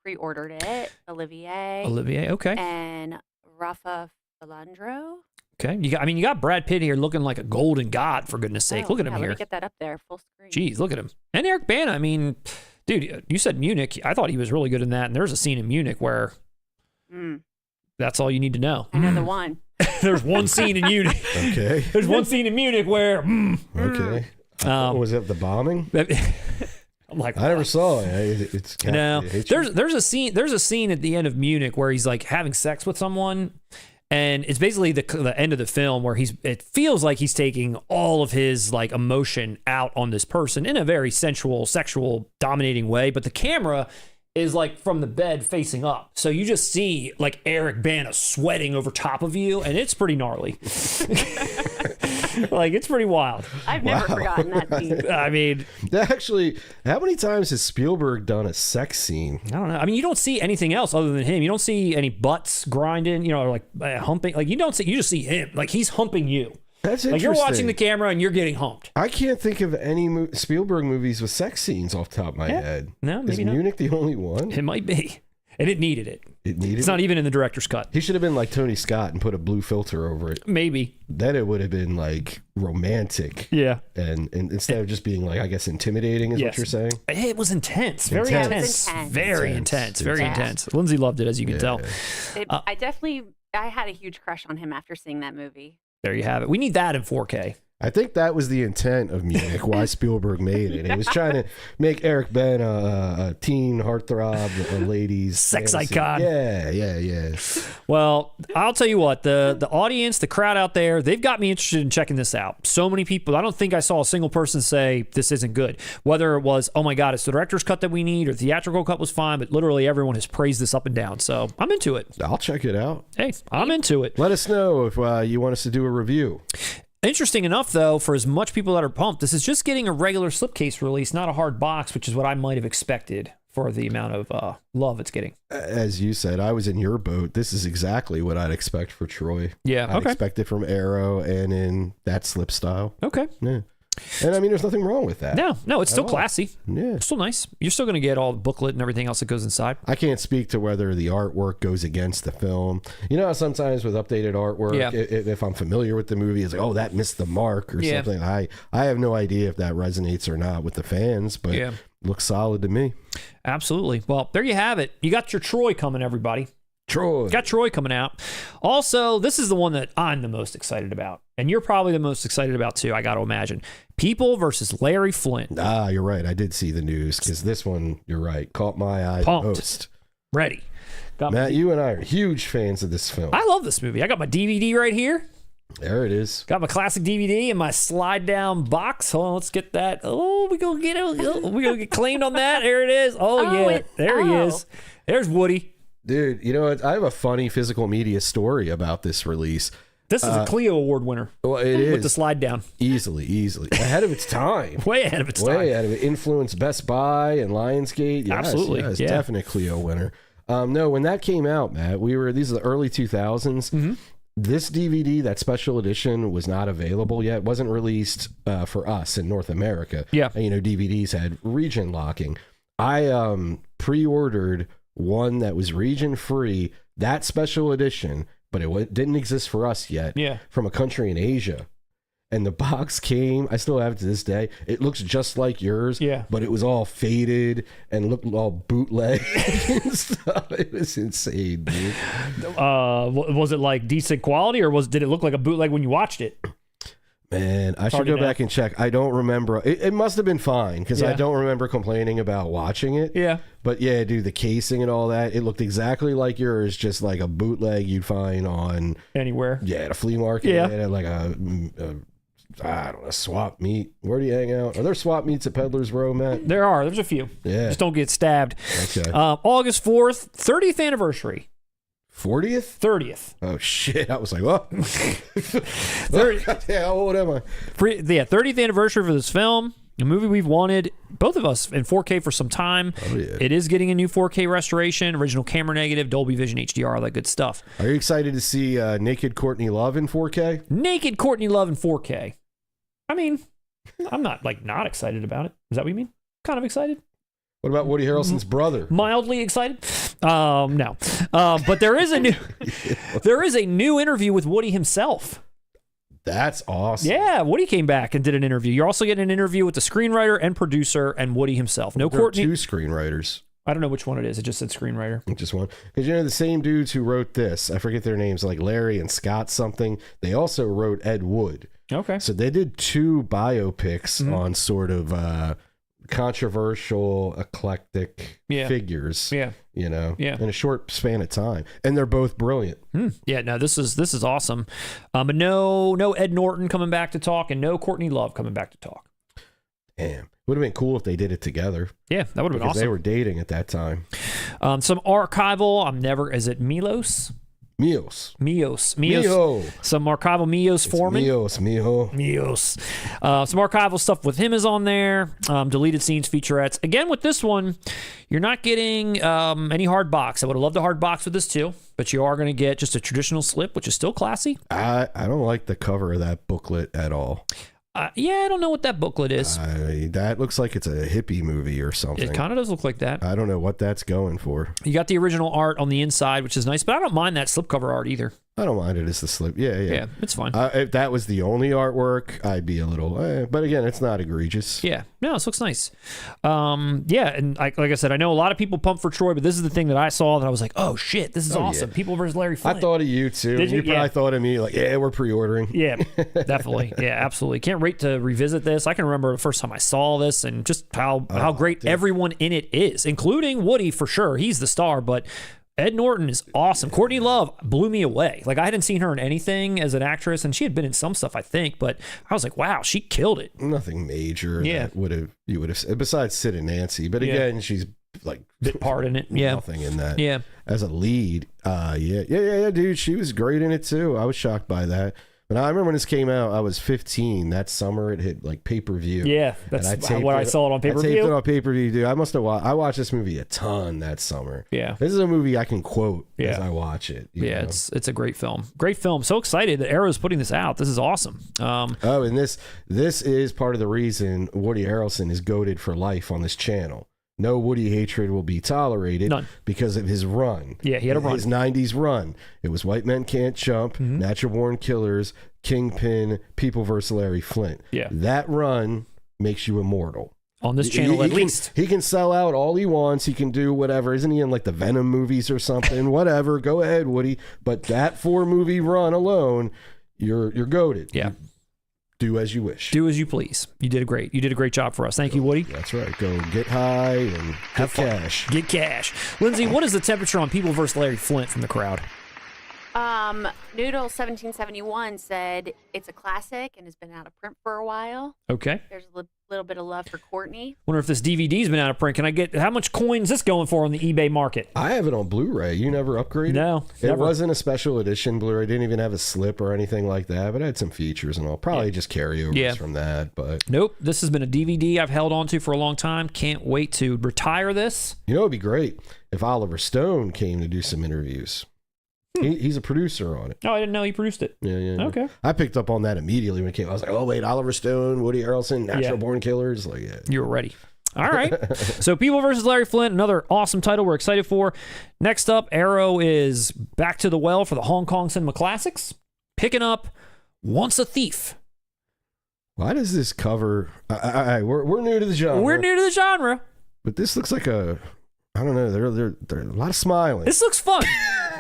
[SPEAKER 3] pre-ordered it. Olivier,
[SPEAKER 1] okay.
[SPEAKER 3] And Rafa Falandro.
[SPEAKER 1] Okay. You got Brad Pitt here looking like a golden god, for goodness sake. Look at him here.
[SPEAKER 3] Let me get that up there, full screen.
[SPEAKER 1] Jeez, look at him. And Eric Bana, I mean, dude, you said Munich. I thought he was really good in that. And there's a scene in Munich where that's all you need to know.
[SPEAKER 3] I know the one.
[SPEAKER 1] There's one scene in Munich.
[SPEAKER 2] Okay.
[SPEAKER 1] There's one scene in Munich where...
[SPEAKER 2] Okay. Was it the bombing?
[SPEAKER 1] I'm like,
[SPEAKER 2] I never saw it. It's
[SPEAKER 1] there's a scene at the end of Munich where he's like having sex with someone, and it's basically the end of the film where it feels like he's taking all of his like emotion out on this person in a very sensual, sexual, dominating way, but the camera is like from the bed facing up, so you just see like Eric Bana sweating over top of you, and it's pretty gnarly. Like, it's pretty wild.
[SPEAKER 3] I've never forgotten that scene.
[SPEAKER 1] I mean,
[SPEAKER 2] actually, how many times has Spielberg done a sex scene?
[SPEAKER 1] I don't know. I mean, you don't see anything else other than him. You don't see any butts grinding, or like humping. Like, you just see him. Like, he's humping you.
[SPEAKER 2] That's interesting.
[SPEAKER 1] Like, you're watching the camera and you're getting humped.
[SPEAKER 2] I can't think of any Spielberg movies with sex scenes off the top of my head.
[SPEAKER 1] No, maybe not.
[SPEAKER 2] Is Munich the only one?
[SPEAKER 1] It might be. And it needed it.
[SPEAKER 2] It's
[SPEAKER 1] not even in the director's cut.
[SPEAKER 2] He should have been like Tony Scott and put a blue filter over it.
[SPEAKER 1] Maybe.
[SPEAKER 2] Then it would have been like romantic.
[SPEAKER 1] Yeah.
[SPEAKER 2] And instead of just being like, I guess, intimidating is what you're saying?
[SPEAKER 1] It was intense. Very intense. Very intense. Very intense. Lindsay loved it, as you can tell.
[SPEAKER 3] I had a huge crush on him after seeing that movie.
[SPEAKER 1] There you have it. We need that in 4K.
[SPEAKER 2] I think that was the intent of Munich, why Spielberg made it. It was trying to make Eric Bana a teen heartthrob, a ladies'
[SPEAKER 1] sex
[SPEAKER 2] fantasy.
[SPEAKER 1] icon.
[SPEAKER 2] Yeah.
[SPEAKER 1] Well, I'll tell you what, the audience, the crowd out there, they've got me interested in checking this out. So many people, I don't think I saw a single person say this isn't good. Whether it was, oh my God, it's the director's cut that we need, or the theatrical cut was fine, but literally everyone has praised this up and down. So I'm into it.
[SPEAKER 2] I'll check it out.
[SPEAKER 1] Hey, I'm into it.
[SPEAKER 2] Let us know if you want us to do a review.
[SPEAKER 1] Interesting enough, though, for as much people that are pumped, this is just getting a regular slipcase release, not a hard box, which is what I might have expected for the amount of love it's getting.
[SPEAKER 2] As you said, I was in your boat. This is exactly what I'd expect for Troy.
[SPEAKER 1] Yeah,
[SPEAKER 2] I'd expect it from Arrow and in that slip style.
[SPEAKER 1] Okay.
[SPEAKER 2] Yeah. And I mean, there's nothing wrong with that.
[SPEAKER 1] No, it's still classy.
[SPEAKER 2] Yeah.
[SPEAKER 1] It's still nice. You're still going to get all the booklet and everything else that goes inside.
[SPEAKER 2] I can't speak to whether the artwork goes against the film. You know, sometimes with updated artwork, if I'm familiar with the movie, it's like, oh, that missed the mark or something. I have no idea if that resonates or not with the fans, but it looks solid to me.
[SPEAKER 1] Absolutely. Well, there you have it. You got your Troy coming, everybody. Got Troy coming out. Also, this is the one that I'm the most excited about. And you're probably the most excited about, too, I got to imagine. People versus Larry Flynt.
[SPEAKER 2] Ah, you're right. I did see the news because this one, you're right, caught my eye
[SPEAKER 1] Pumped.
[SPEAKER 2] most.
[SPEAKER 1] Ready.
[SPEAKER 2] Matt, you and I are huge fans of this film.
[SPEAKER 1] I love this movie. I got my DVD right here.
[SPEAKER 2] There it is.
[SPEAKER 1] Got my classic DVD in my slide down box. Hold on, let's get that. Oh, we gonna get it. We gonna get claimed on that. There it is. There he is. There's Woody.
[SPEAKER 2] Dude, you know what? I have a funny physical media story about this release.
[SPEAKER 1] This is a Clio Award winner.
[SPEAKER 2] Well, it is.
[SPEAKER 1] With the slide down.
[SPEAKER 2] Easily. Ahead of its time.
[SPEAKER 1] Way ahead of its time.
[SPEAKER 2] Way ahead of it. Influenced Best Buy and Lionsgate. Yes,
[SPEAKER 1] absolutely.
[SPEAKER 2] Yes, definite Clio winner. No, when that came out, Matt, these are the early 2000s. Mm-hmm. This DVD, that special edition, was not available yet. It wasn't released for us in North America.
[SPEAKER 1] Yeah.
[SPEAKER 2] And, DVDs had region locking. I pre-ordered one that was region free, that special edition, but it didn't exist for us yet.
[SPEAKER 1] Yeah.
[SPEAKER 2] From a country in Asia. And the box came, I still have it to this day. It looks just like yours, but it was all faded and looked all bootleg and stuff. It was insane, dude.
[SPEAKER 1] Was it like decent quality, or did it look like a bootleg when you watched it?
[SPEAKER 2] Man, I should go back and check. I don't remember. It must have been fine because I don't remember complaining about watching it.
[SPEAKER 1] Yeah.
[SPEAKER 2] But yeah, dude, the casing and all that, it looked exactly like yours, just like a bootleg you'd find on
[SPEAKER 1] anywhere.
[SPEAKER 2] Yeah, at a flea market.
[SPEAKER 1] Yeah.
[SPEAKER 2] At like a I don't know, swap meet. Where do you hang out? Are there swap meets at Peddler's Row, Matt?
[SPEAKER 1] There are. There's a few.
[SPEAKER 2] Yeah.
[SPEAKER 1] Just don't get stabbed.
[SPEAKER 2] Okay.
[SPEAKER 1] August 4th, 30th anniversary.
[SPEAKER 2] 40th?
[SPEAKER 1] 30th.
[SPEAKER 2] Oh, shit. I was like, what?
[SPEAKER 1] 30th.
[SPEAKER 2] How old am I?
[SPEAKER 1] 30th anniversary for this film. A movie we've wanted, both of us, in 4K for some time.
[SPEAKER 2] Oh, yeah.
[SPEAKER 1] It is getting a new 4K restoration, original camera negative, Dolby Vision, HDR, all that good stuff.
[SPEAKER 2] Are you excited to see Naked Courtney Love in 4K?
[SPEAKER 1] Naked Courtney Love in 4K. I mean, I'm not not excited about it. Is that what you mean? Kind of excited.
[SPEAKER 2] What about Woody Harrelson's brother?
[SPEAKER 1] Mildly excited. No. But there is a new interview with Woody himself.
[SPEAKER 2] That's awesome.
[SPEAKER 1] Yeah, Woody came back and did an interview. You're also getting an interview with the screenwriter and producer and Woody himself. No Courtney.
[SPEAKER 2] Two screenwriters.
[SPEAKER 1] I don't know which one it is. It just said screenwriter.
[SPEAKER 2] Just one. Because the same dudes who wrote this, I forget their names, like Larry and Scott something, they also wrote Ed Wood.
[SPEAKER 1] Okay.
[SPEAKER 2] So they did two biopics on sort of controversial, eclectic figures.
[SPEAKER 1] Yeah.
[SPEAKER 2] In a short span of time. And they're both brilliant.
[SPEAKER 1] Yeah, no, this is awesome. But no Ed Norton coming back to talk and no Courtney Love coming back to talk.
[SPEAKER 2] Damn. Would have been cool if they did it together.
[SPEAKER 1] Yeah, that would have been awesome.
[SPEAKER 2] They were dating at that time.
[SPEAKER 1] Some archival, is it Milos?
[SPEAKER 2] Mios.
[SPEAKER 1] Some archival Mios forming.
[SPEAKER 2] Mios.
[SPEAKER 1] Some archival stuff with him is on there. Deleted scenes, featurettes. Again, with this one, you're not getting any hard box. I would have loved a hard box with this too, but you are going to get just a traditional slip, which is still classy.
[SPEAKER 2] I don't like the cover of that booklet at all.
[SPEAKER 1] I don't know what that booklet is.
[SPEAKER 2] That looks like it's a hippie movie or something.
[SPEAKER 1] It kind of does look like that.
[SPEAKER 2] I don't know what that's going for.
[SPEAKER 1] You got the original art on the inside, which is nice, but I don't mind that slipcover art either.
[SPEAKER 2] I don't mind it as the slip. Yeah,
[SPEAKER 1] it's fine.
[SPEAKER 2] If that was the only artwork, I'd be a little, but again, it's not egregious.
[SPEAKER 1] Yeah, no, this looks nice. And like I said, I know a lot of people pump for Troy, but this is the thing that I saw that I was like, oh shit, this is awesome. Yeah. People versus Larry Flynt.
[SPEAKER 2] I thought of you too.
[SPEAKER 1] Did you?
[SPEAKER 2] Probably thought of me like, we're pre-ordering.
[SPEAKER 1] Yeah, definitely. Yeah, absolutely. Can't wait to revisit this. I can remember the first time I saw this and just how great everyone in it is, including Woody for sure. He's the star, but Ed Norton is awesome. Courtney Love blew me away. Like, I hadn't seen her in anything as an actress, and she had been in some stuff, I think, but I was like, wow, she killed it.
[SPEAKER 2] Nothing major. Yeah. You would have, besides Sid and Nancy, but again, she's like
[SPEAKER 1] bit part in it. Yeah.
[SPEAKER 2] Nothing in that.
[SPEAKER 1] Yeah.
[SPEAKER 2] As a lead. Yeah, dude, she was great in it too. I was shocked by that. But I remember when this came out, I was 15. That summer, it hit like pay-per-view.
[SPEAKER 1] Yeah, that's what I saw it on
[SPEAKER 2] I taped it
[SPEAKER 1] pay-per-view.
[SPEAKER 2] on pay-per-view, dude. I must have I watched this movie a ton that summer.
[SPEAKER 1] Yeah.
[SPEAKER 2] This is a movie I can quote as I watch it. You know?
[SPEAKER 1] It's a great film. Great film. So excited that Arrow's putting this out. This is awesome.
[SPEAKER 2] And this is part of the reason Woody Harrelson is goated for life on this channel. No Woody hatred will be tolerated.
[SPEAKER 1] None.
[SPEAKER 2] Because of his run.
[SPEAKER 1] Yeah, he had a run.
[SPEAKER 2] His 90s run. It was White Men Can't Jump, Natural Born Killers, Kingpin, People vs. Larry Flint.
[SPEAKER 1] Yeah.
[SPEAKER 2] That run makes you immortal.
[SPEAKER 1] On this channel, at least.
[SPEAKER 2] He can sell out all he wants. He can do whatever. Isn't he in like the Venom movies or something? Whatever. Go ahead, Woody. But that 4-movie run alone, you're goated.
[SPEAKER 1] Yeah.
[SPEAKER 2] Do as you wish.
[SPEAKER 1] Do as you please. You did a great job for us. Thank you, Woody.
[SPEAKER 2] That's right. Go get high and have cash.
[SPEAKER 1] Get cash. Lindsay, what is the temperature on People vs. Larry Flint from the crowd?
[SPEAKER 3] Noodle1771 said it's a classic and has been out of print for a while.
[SPEAKER 1] Okay.
[SPEAKER 3] There's a little bit of love for Courtney.
[SPEAKER 1] Wonder if this DVD's been out of print. Can I get, how much coins is this going for on the eBay market?
[SPEAKER 2] I have it on Blu-ray. You never upgraded?
[SPEAKER 1] No.
[SPEAKER 2] It
[SPEAKER 1] never.
[SPEAKER 2] wasn't a special edition Blu-ray. Didn't even have a slip or anything like that, but it had some features and all. Probably just carryovers from that, but...
[SPEAKER 1] Nope. This has been a DVD I've held on to for a long time. Can't wait to retire this.
[SPEAKER 2] You know, it'd be great if Oliver Stone came to do some interviews. He's a producer on it.
[SPEAKER 1] Oh, I didn't know he produced it.
[SPEAKER 2] Yeah.
[SPEAKER 1] Okay.
[SPEAKER 2] I picked up on that immediately when it came. I was like, oh, wait, Oliver Stone, Woody Harrelson, Natural Born Killers. Like, yeah.
[SPEAKER 1] You were ready. All right. So People vs. Larry Flint, another awesome title we're excited for. Next up, Arrow is back to the well for the Hong Kong Cinema Classics, picking up Once a Thief.
[SPEAKER 2] Why does this cover... we're new to the genre.
[SPEAKER 1] We're new to the genre.
[SPEAKER 2] But this looks like a... I don't know. There a lot of smiling.
[SPEAKER 1] This looks fun.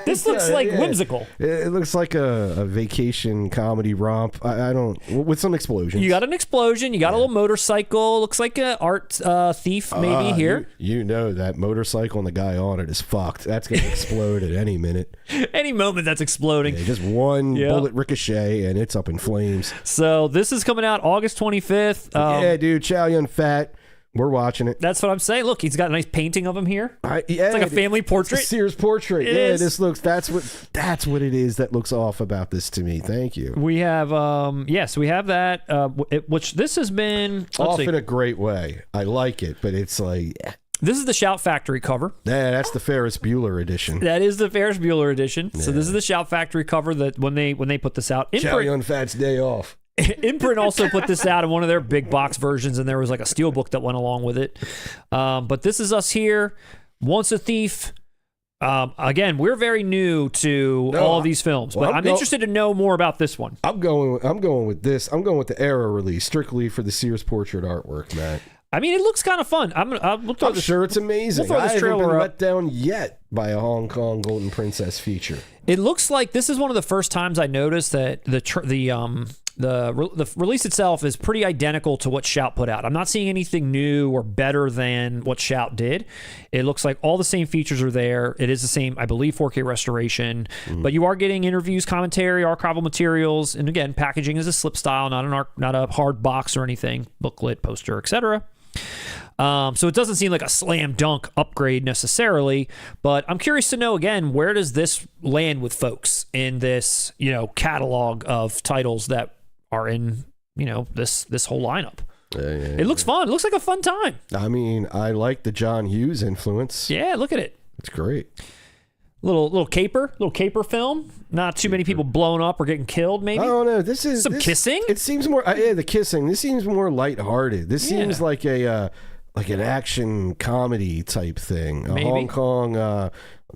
[SPEAKER 1] This looks whimsical.
[SPEAKER 2] It looks like a vacation comedy romp. I don't... With some explosions.
[SPEAKER 1] You got an explosion. You got a little motorcycle. Looks like an art thief maybe here.
[SPEAKER 2] You know that motorcycle and the guy on it is fucked. That's going to explode at any minute.
[SPEAKER 1] Any moment that's exploding.
[SPEAKER 2] Yeah, just one bullet ricochet and it's up in flames.
[SPEAKER 1] So this is coming out August 25th.
[SPEAKER 2] Yeah, dude. Chow Yun Fat. We're watching it.
[SPEAKER 1] That's what I'm saying. Look, he's got a nice painting of him here.
[SPEAKER 2] It's
[SPEAKER 1] like a family portrait.
[SPEAKER 2] It's a Sears portrait.
[SPEAKER 1] It is.
[SPEAKER 2] This looks. That's what it is. That looks off about this to me. Thank you.
[SPEAKER 1] We have yes, we have that. Which this has been
[SPEAKER 2] off in a great way. I like it, but it's like.
[SPEAKER 1] This is the Shout Factory cover.
[SPEAKER 2] Yeah, that's the Ferris Bueller edition.
[SPEAKER 1] That is the Ferris Bueller edition. Yeah. So this is the Shout Factory cover that when they put this out.
[SPEAKER 2] Chow Yun Fat's day off.
[SPEAKER 1] Imprint also put this out in one of their big box versions, and there was like a steelbook that went along with it. But this is us here. Once a Thief. Again, we're very new to all of these films, but I'm interested to know more about this one.
[SPEAKER 2] I'm going with this. I'm going with the Arrow release strictly for the Sears portrait artwork, Matt.
[SPEAKER 1] I mean, it looks kind of fun. I'm
[SPEAKER 2] sure it's amazing.
[SPEAKER 1] We'll throw this trailer
[SPEAKER 2] I haven't been
[SPEAKER 1] up.
[SPEAKER 2] let down yet by a Hong Kong Golden Princess feature.
[SPEAKER 1] It looks like this is one of the first times I noticed that the release itself is pretty identical to what Shout put out. I'm not seeing anything new or better than what Shout did. It looks like all the same features are there. It is the same, I believe, 4K restoration, but you are getting interviews, commentary, archival materials, and again, packaging is a slip style, not a hard box or anything, booklet, poster, etc. So it doesn't seem like a slam dunk upgrade necessarily, but I'm curious to know again, where does this land with folks in this, catalog of titles that are in, this whole lineup? It looks fun. It looks like a fun time.
[SPEAKER 2] I mean, I like the John Hughes influence.
[SPEAKER 1] Yeah, look at it.
[SPEAKER 2] It's great.
[SPEAKER 1] Little caper film. Not too many people blowing up or getting killed, maybe.
[SPEAKER 2] I don't know. This is
[SPEAKER 1] some kissing.
[SPEAKER 2] It seems more. The kissing. This seems more lighthearted. This seems like an action comedy type thing. A Hong Kong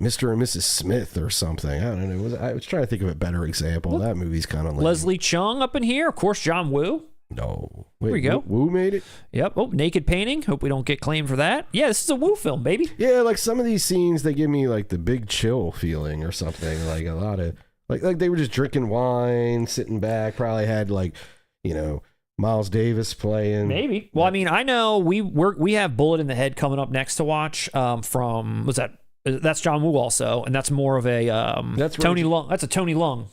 [SPEAKER 2] Mr. and Mrs. Smith or something. I don't know. I was trying to think of a better example. That movie's kind of lame.
[SPEAKER 1] Leslie Chung up in here. Of course, John Woo.
[SPEAKER 2] No.
[SPEAKER 1] Wait, here we go.
[SPEAKER 2] Wu made it?
[SPEAKER 1] Yep. Oh, Naked Painting. Hope we don't get claimed for that. Yeah, this is a Woo film, baby.
[SPEAKER 2] Yeah, like some of these scenes, they give me like the Big Chill feeling or something. Like a lot of, like they were just drinking wine, sitting back, probably had Miles Davis playing.
[SPEAKER 1] Maybe. Well, I mean, I know we have Bullet in the Head coming up next to watch from, what's that? That's John Woo also, and that's more of a Tony Lung. That's a Tony Lung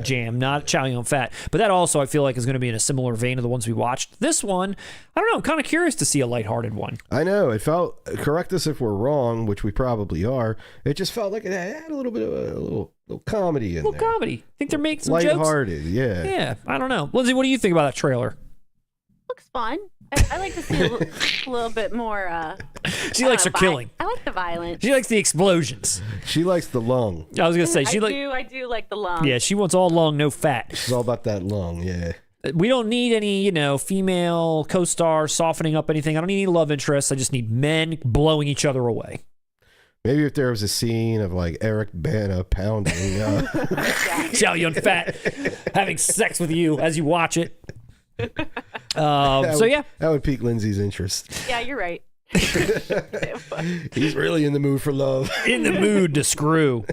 [SPEAKER 1] jam, not Chow Yun Fat. But that also I feel like is going to be in a similar vein of the ones we watched. This one, I don't know. I'm kind of curious to see a lighthearted one.
[SPEAKER 2] I know. It felt, correct us if we're wrong, which we probably are. It just felt like it had a little bit of a little comedy in there.
[SPEAKER 1] Comedy. Think they're making some
[SPEAKER 2] lighthearted,
[SPEAKER 1] jokes?
[SPEAKER 2] yeah.
[SPEAKER 1] Yeah, I don't know. Lindsay, what do you think about that trailer?
[SPEAKER 3] Looks fun. I like to see a little bit more.
[SPEAKER 1] She likes her killing.
[SPEAKER 3] I like the violence.
[SPEAKER 1] She likes the explosions.
[SPEAKER 2] She likes the lung.
[SPEAKER 1] I was gonna say
[SPEAKER 3] I do like the lung.
[SPEAKER 1] Yeah, she wants all lung, no fat.
[SPEAKER 2] She's all about that lung, yeah.
[SPEAKER 1] We don't need any, female co-stars softening up anything. I don't need any love interests. I just need men blowing each other away.
[SPEAKER 2] Maybe if there was a scene of like Eric Bana pounding
[SPEAKER 1] Chow Yun Fat having sex with you as you watch it. That
[SPEAKER 2] would pique Lindsay's interest.
[SPEAKER 3] Yeah, you're right.
[SPEAKER 2] He's really in the mood for love.
[SPEAKER 1] In the mood to screw.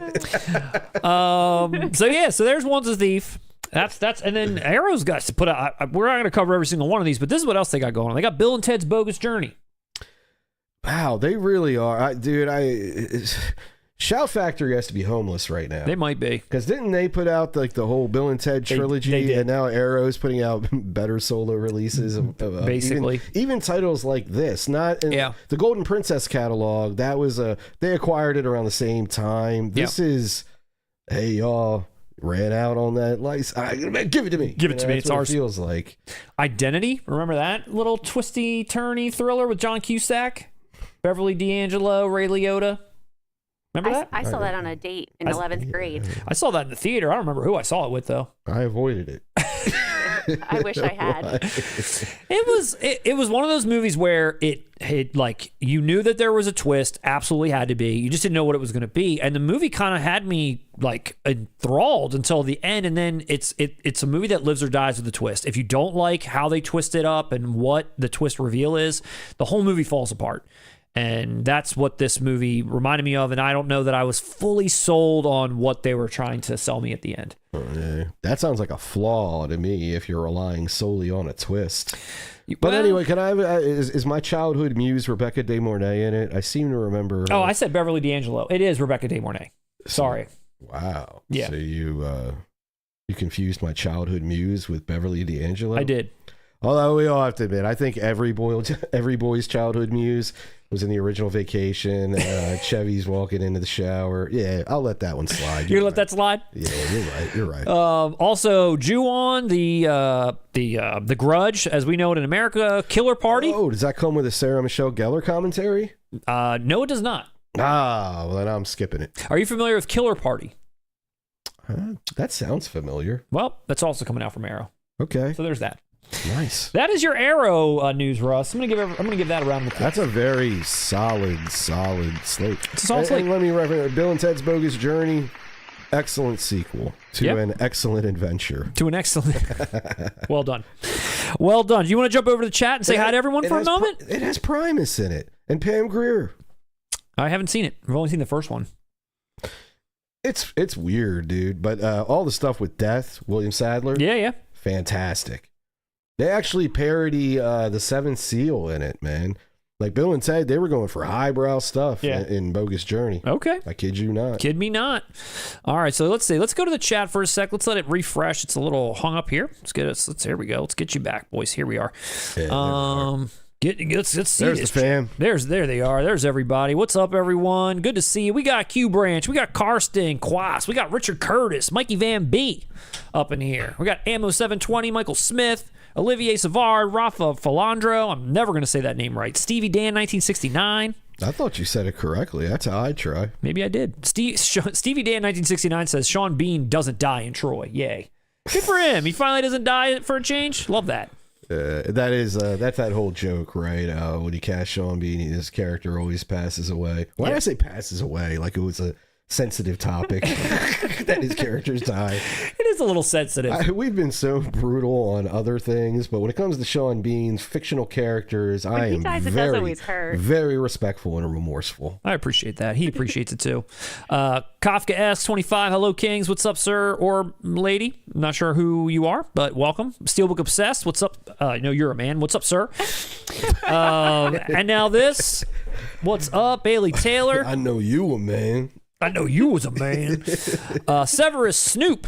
[SPEAKER 1] So there's One's a Thief. That's and then Arrow's got to put out. We're not going to cover every single one of these, but this is what else they got going on. They got Bill and Ted's Bogus Journey.
[SPEAKER 2] Wow, they really are. Shout Factory has to be homeless right now.
[SPEAKER 1] They might be.
[SPEAKER 2] Because didn't they put out like the whole Bill and Ted trilogy,
[SPEAKER 1] they did.
[SPEAKER 2] And now Arrow's putting out better solo releases of
[SPEAKER 1] basically
[SPEAKER 2] even titles like this. Not in the Golden Princess catalog. That was they acquired it around the same time. This is, hey y'all, ran out on that license. Give it to me.
[SPEAKER 1] Give it to me. It's ours.
[SPEAKER 2] It feels like
[SPEAKER 1] Identity. Remember that little twisty turny thriller with John Cusack, Beverly D'Angelo, Ray Liotta. Remember that?
[SPEAKER 3] I saw that on a date in 11th grade.
[SPEAKER 1] I saw that in the theater. I don't remember who I saw it with, though.
[SPEAKER 2] I avoided it.
[SPEAKER 3] I wish I had.
[SPEAKER 1] It was one of those movies where it like you knew that there was a twist, absolutely had to be. You just didn't know what it was going to be, and the movie kind of had me like enthralled until the end. And then it's a movie that lives or dies with the twist. If you don't like how they twist it up and what the twist reveal is, the whole movie falls apart. And that's what this movie reminded me of, and I don't know that I was fully sold on what they were trying to sell me at the end.
[SPEAKER 2] That sounds like a flaw to me if you're relying solely on a twist. But anyway, can I have, is my childhood muse Rebecca De Mornay in it? I seem to remember.
[SPEAKER 1] Oh, I said Beverly D'Angelo. It is Rebecca De Mornay. Sorry.
[SPEAKER 2] Wow.
[SPEAKER 1] Yeah.
[SPEAKER 2] So you confused my childhood muse with Beverly D'Angelo?
[SPEAKER 1] I did.
[SPEAKER 2] Although we all have to admit, I think every boy's childhood muse was in the original Vacation. Chevy's walking into the shower. Yeah, I'll let that one slide.
[SPEAKER 1] You're gonna let that slide?
[SPEAKER 2] Yeah, you're right.
[SPEAKER 1] Also, Ju-on, the Grudge, as we know it in America, Killer Party.
[SPEAKER 2] Oh, does that come with a Sarah Michelle Gellar commentary?
[SPEAKER 1] No, it does not.
[SPEAKER 2] Well, then I'm skipping it.
[SPEAKER 1] Are you familiar with Killer Party?
[SPEAKER 2] That sounds familiar.
[SPEAKER 1] Well, that's also coming out from Arrow.
[SPEAKER 2] Okay.
[SPEAKER 1] So there's that.
[SPEAKER 2] Nice.
[SPEAKER 1] That is your Arrow news, Russ. I'm gonna give that a round of applause.
[SPEAKER 2] That's a very solid slate.
[SPEAKER 1] It's a solid slate.
[SPEAKER 2] And let me reference Bill and Ted's Bogus Journey. Excellent sequel to an excellent adventure.
[SPEAKER 1] To an excellent. Well done. Well done. Do you want to jump over to the chat and say hi to everyone for a moment?
[SPEAKER 2] It has Primus in it and Pam Grier.
[SPEAKER 1] I haven't seen it. I've only seen the first one.
[SPEAKER 2] It's weird, dude. But all the stuff with Death, William Sadler.
[SPEAKER 1] Yeah.
[SPEAKER 2] Fantastic. They actually parody the Seventh Seal in it, man. Like Bill and Ted, they were going for highbrow stuff in Bogus Journey.
[SPEAKER 1] Okay.
[SPEAKER 2] I kid you not.
[SPEAKER 1] Kid me not. All right, so let's see. Let's go to the chat for a sec. Let's let it refresh. It's a little hung up here. Here we go. Let's get you back, boys. Here we are.
[SPEAKER 2] Yeah,
[SPEAKER 1] let's see.
[SPEAKER 2] There's the fam.
[SPEAKER 1] There they are. There's everybody. What's up, everyone? Good to see you. We got Q Branch. We got Karsten, Quas. We got Richard Curtis, Mikey Van B up in here. We got Ammo 720, Michael Smith, Olivier Savard, Rafa Falandro. I'm never going to say that name right. Stevie Dan 1969.
[SPEAKER 2] I thought you said it correctly. That's how I try.
[SPEAKER 1] Maybe I did. Stevie Dan 1969 says Sean Bean doesn't die in Troy. Yay. Good for him. He finally doesn't die for a change. Love that.
[SPEAKER 2] That's that whole joke, right? When you cast Sean Bean, his character always passes away. Why did I say passes away? Like it was a sensitive topic that his characters die.
[SPEAKER 1] It is a little sensitive.
[SPEAKER 2] We've been so brutal on other things, but when it comes to Sean Bean's fictional characters, I am very respectful and remorseful.
[SPEAKER 1] I appreciate that. He appreciates it too. Kafka asks 25. Hello, Kings. What's up, sir or lady? I'm not sure who you are, but welcome. Steelbook Obsessed. What's up? No, you're a man. What's up, sir? And now this. What's up, Bailey Taylor?
[SPEAKER 2] I know you a man.
[SPEAKER 1] I know you was a man. Severus Snoop.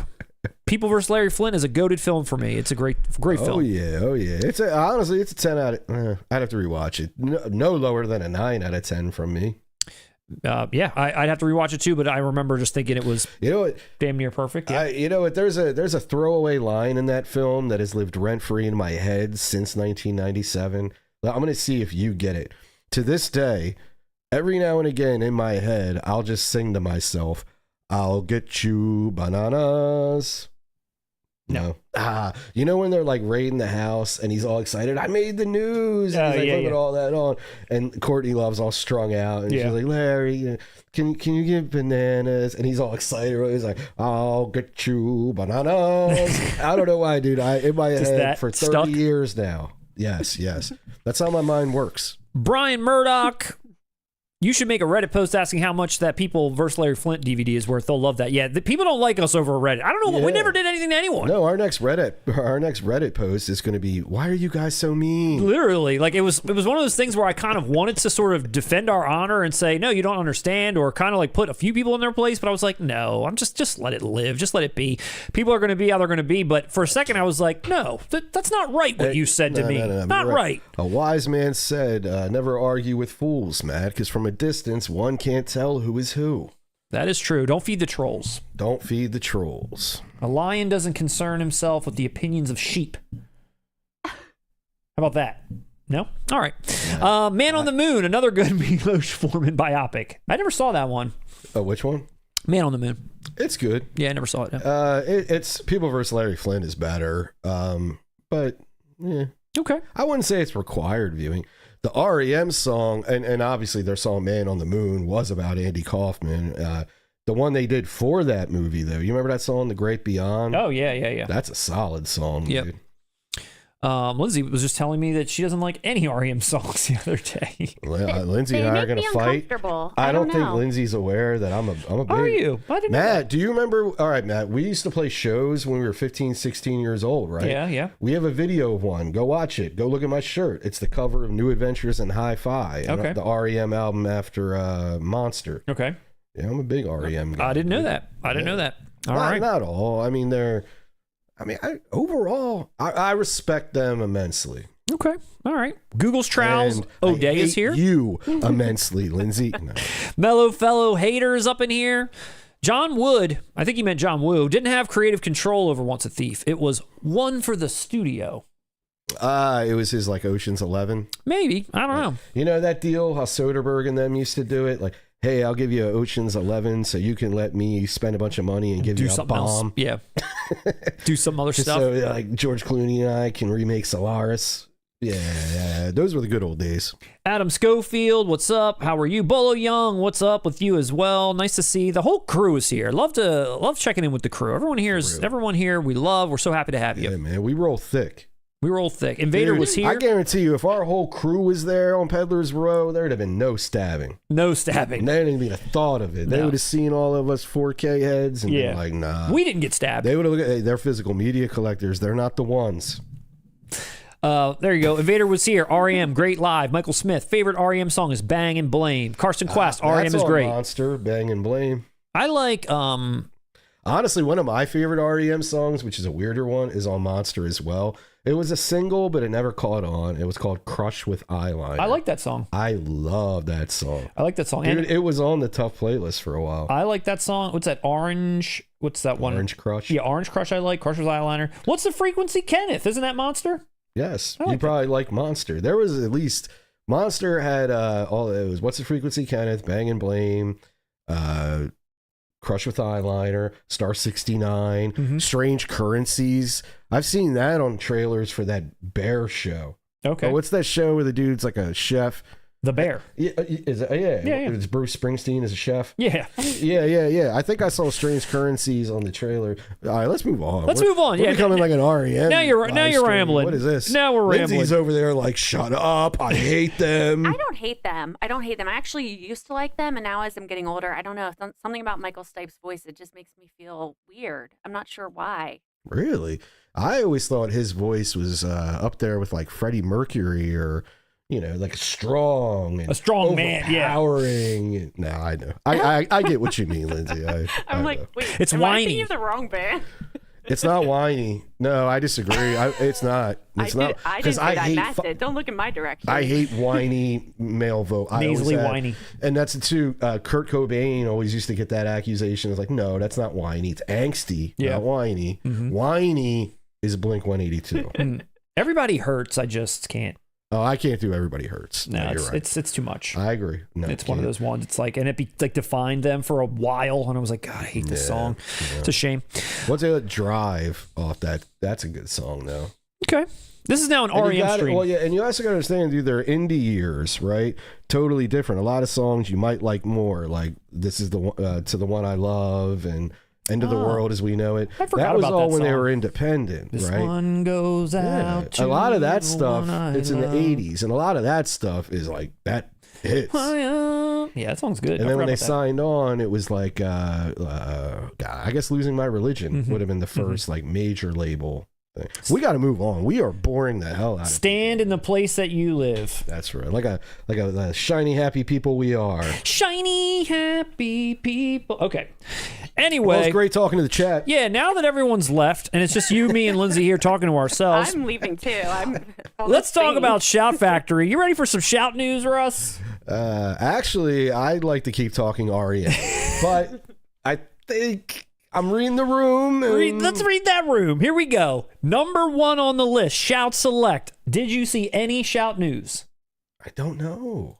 [SPEAKER 1] People vs. Larry Flint is a goated film for me. It's a great film.
[SPEAKER 2] Oh yeah. Honestly, it's a 10 out of. I'd have to rewatch it. No lower than a 9 out of 10 from me.
[SPEAKER 1] Yeah, I'd have to rewatch it too, but I remember just thinking it was damn near perfect. Yeah.
[SPEAKER 2] You know what? There's a throwaway line in that film that has lived rent free in my head since 1997. I'm going to see if you get it. To this day, every now and again in my head, I'll just sing to myself, "I'll get you bananas." No. You know when they're like raiding the house and he's all excited, "I made the news," and he's like, put all that on, and Courtney Love's all strung out, and she's like, "Larry, can you give bananas?" And he's all excited. He's like, "I'll get you bananas." I don't know why, dude. In my head for 30 years now. Yes. That's how my mind works.
[SPEAKER 1] Brian Murdoch. You should make a Reddit post asking how much that People vs. Larry Flint DVD is worth. They'll love that. Yeah, the people don't like us over Reddit. I don't know. We never did anything to anyone.
[SPEAKER 2] No, our next Reddit post is going to be, "Why are you guys so mean?"
[SPEAKER 1] Literally, like it was one of those things where I kind of wanted to sort of defend our honor and say, "No, you don't understand," or kind of like put a few people in their place. But I was like, "No, I'm just let it live. Just let it be. People are going to be how they're going to be." But for a second, I was like, "No, that's not right. What you said to me, not right."
[SPEAKER 2] A wise man said, "Never argue with fools, Matt, because from a distance, one can't tell who is who."
[SPEAKER 1] That is true. Don't feed the trolls.
[SPEAKER 2] Don't feed the trolls.
[SPEAKER 1] A lion doesn't concern himself with the opinions of sheep. How about that? No? All right. Man on the Moon, another good Milos Forman biopic. I never saw that one.
[SPEAKER 2] Oh, which one?
[SPEAKER 1] Man on the Moon.
[SPEAKER 2] It's good.
[SPEAKER 1] Yeah, I never saw it. No.
[SPEAKER 2] It's People vs. Larry Flint is better. But yeah.
[SPEAKER 1] Okay.
[SPEAKER 2] I wouldn't say it's required viewing. The R.E.M. song, and obviously their song "Man on the Moon" was about Andy Kaufman. The one they did for that movie, though, you remember that song, "The Great Beyond"?
[SPEAKER 1] Oh, yeah.
[SPEAKER 2] That's a solid song, dude.
[SPEAKER 1] Lindsay was just telling me that she doesn't like any R.E.M. songs the other day.
[SPEAKER 2] Lindsay and I are going to fight. I don't think Lindsay's aware that I'm a big...
[SPEAKER 1] Are you? I didn't know
[SPEAKER 2] Matt,
[SPEAKER 1] that.
[SPEAKER 2] do you remember... All right, Matt, we used to play shows when we were 15, 16 years old, right?
[SPEAKER 1] Yeah.
[SPEAKER 2] We have a video of one. Go watch it. Go look at my shirt. It's the cover of New Adventures in Hi-Fi.
[SPEAKER 1] Okay.
[SPEAKER 2] The R.E.M. album after Monster.
[SPEAKER 1] Okay.
[SPEAKER 2] Yeah, I'm a big R.E.M. guy.
[SPEAKER 1] I didn't know that. All right.
[SPEAKER 2] Not all. I mean, overall, I respect them immensely.
[SPEAKER 1] Okay. All right. Google's Trowels. O'Day is here.
[SPEAKER 2] You immensely, Lindsay. No.
[SPEAKER 1] Mellow fellow haters up in here. John Wood, I think he meant John Woo, didn't have creative control over Once a Thief. It was one for the studio.
[SPEAKER 2] It was his like Ocean's 11.
[SPEAKER 1] Maybe. I don't know.
[SPEAKER 2] You know that deal, how Soderbergh and them used to do it? Like, hey, I'll give you Ocean's 11 so you can let me spend a bunch of money and give you a bomb.
[SPEAKER 1] Else. Yeah. Do some other stuff.
[SPEAKER 2] So like George Clooney and I can remake Solaris. Yeah, those were the good old days.
[SPEAKER 1] Adam Schofield, what's up? How are you? Bolo Young, what's up with you as well? Nice to see the whole crew is here. Love checking in with the crew. Everyone here we love. We're so happy to have you.
[SPEAKER 2] Yeah, man, we roll thick.
[SPEAKER 1] Invader was here.
[SPEAKER 2] I guarantee you, if our whole crew was there on Peddler's Row, there'd have been no stabbing.
[SPEAKER 1] They didn't
[SPEAKER 2] even have thought of it. They would have seen all of us 4K heads and been like, nah.
[SPEAKER 1] We didn't get stabbed.
[SPEAKER 2] They would have looked at they're physical media collectors. They're not the ones.
[SPEAKER 1] There you go. Invader was here. R.E.M. great live. Michael Smith, favorite R.E.M. song is Bang and Blame. Karsten Quest, R.E.M. is great.
[SPEAKER 2] Monster, Bang and Blame.
[SPEAKER 1] I like
[SPEAKER 2] honestly, one of my favorite R.E.M. songs, which is a weirder one, is on Monster as well. It was a single, but it never caught on. It was called Crush with Eyeliner.
[SPEAKER 1] I like that song.
[SPEAKER 2] I love that song.
[SPEAKER 1] I like that song.
[SPEAKER 2] Dude, it was on the Tough playlist for a while.
[SPEAKER 1] I like that song. What's that? What's that one?
[SPEAKER 2] Orange Crush.
[SPEAKER 1] Yeah, Orange Crush I like. Crush with Eyeliner. What's the Frequency, Kenneth? Isn't that Monster?
[SPEAKER 2] Yes. You probably like Monster. There was at least... Monster had all... It was What's the Frequency, Kenneth, Bang and Blame, Crush with Eyeliner, Star 69, Strange Currencies. I've seen that on trailers for that Bear show.
[SPEAKER 1] Okay.
[SPEAKER 2] Oh, what's that show where the dude's like a chef?
[SPEAKER 1] The Bear.
[SPEAKER 2] Yeah. It's Bruce Springsteen as a chef.
[SPEAKER 1] Yeah.
[SPEAKER 2] Yeah. I think I saw Strange Currencies on the trailer. All right, let's move on. We're becoming like an R.E.M.
[SPEAKER 1] Now you're rambling.
[SPEAKER 2] What is this?
[SPEAKER 1] Now we're rambling.
[SPEAKER 2] Lindsay's over there like, shut up. I hate them.
[SPEAKER 3] I don't hate them. I actually used to like them, and now as I'm getting older, I don't know. Something about Michael Stipe's voice, it just makes me feel weird. I'm not sure why.
[SPEAKER 2] Really? I always thought his voice was up there with like Freddie Mercury or... like a strong man, overpowering. No, I know. I get what you mean, Lindsay.
[SPEAKER 3] I'm like, wait,
[SPEAKER 1] it's
[SPEAKER 3] am
[SPEAKER 1] whiny.
[SPEAKER 3] I thinking of the wrong band?
[SPEAKER 2] It's not whiny. No, I disagree. It's not. It's not.
[SPEAKER 3] I didn't say that. Matt did. Don't look in my direction.
[SPEAKER 2] I hate whiny male vote.
[SPEAKER 1] Nasally whiny.
[SPEAKER 2] And that's it too. Kurt Cobain always used to get that accusation. It's like, no, that's not whiny. It's angsty, not whiny. Whiny is Blink-182.
[SPEAKER 1] Everybody hurts. I just can't.
[SPEAKER 2] Oh, I can't do Everybody Hurts.
[SPEAKER 1] No,
[SPEAKER 2] you're right.
[SPEAKER 1] it's too much.
[SPEAKER 2] I agree. No,
[SPEAKER 1] it's one of those ones. It's like, and it like defined them for a while, and I was like, God, I hate this song. Yeah. It's a shame.
[SPEAKER 2] What's the Drive off that? That's a good song, though.
[SPEAKER 1] Okay, this is now an R.E.M. stream.
[SPEAKER 2] Well, yeah, and you also got to understand, dude, they're indie years, right? Totally different. A lot of songs you might like more, like this is the To the One I Love and End of the World as We Know It. That was all when they were independent,
[SPEAKER 1] this
[SPEAKER 2] right?
[SPEAKER 1] One goes out to
[SPEAKER 2] a lot of that
[SPEAKER 1] the
[SPEAKER 2] stuff,
[SPEAKER 1] it's
[SPEAKER 2] in the 80s, and a lot of that stuff is like that hits.
[SPEAKER 1] Yeah, that song's good.
[SPEAKER 2] And then when they signed on, it was like, God, I guess Losing My Religion would have been the first like major label thing. We got to move on. We are boring the hell out of
[SPEAKER 1] Stand in the place that you live.
[SPEAKER 2] That's right. Like a shiny, happy people we are.
[SPEAKER 1] Shiny, happy people. Okay. Anyway.
[SPEAKER 2] Well, it's great talking to the chat.
[SPEAKER 1] Yeah, now that everyone's left, and it's just you, me, and Lindsay here talking to ourselves.
[SPEAKER 3] I'm leaving too.
[SPEAKER 1] Let's talk about Shout Factory. You ready for some Shout news, Russ?
[SPEAKER 2] Actually, I'd like to keep talking R.E.M. but I think I'm reading the room.
[SPEAKER 1] Let's read that room. Here we go. Number 1 on the list, Shout Select. Did you see any Shout news?
[SPEAKER 2] I don't know.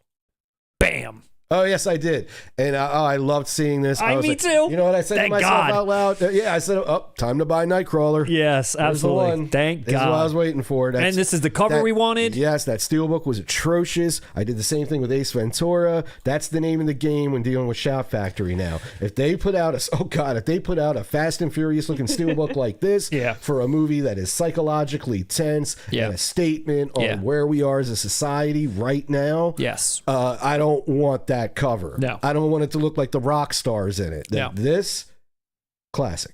[SPEAKER 1] Bam.
[SPEAKER 2] Oh, yes, I did. And I loved seeing this.
[SPEAKER 1] Me too.
[SPEAKER 2] You know what I said to myself out loud? Yeah, I said, time to buy Nightcrawler.
[SPEAKER 1] Yes, absolutely. Thank God.
[SPEAKER 2] This is what I was waiting for.
[SPEAKER 1] And this is the cover we wanted?
[SPEAKER 2] Yes, that Steelbook was atrocious. I did the same thing with Ace Ventura. That's the name of the game when dealing with Shout Factory now. If they put out a Fast and Furious looking Steelbook like this for a movie that is psychologically tense and a statement on where we are as a society right now, I don't want that cover.
[SPEAKER 1] No.
[SPEAKER 2] I don't want it to look like the rock stars in it. This classy.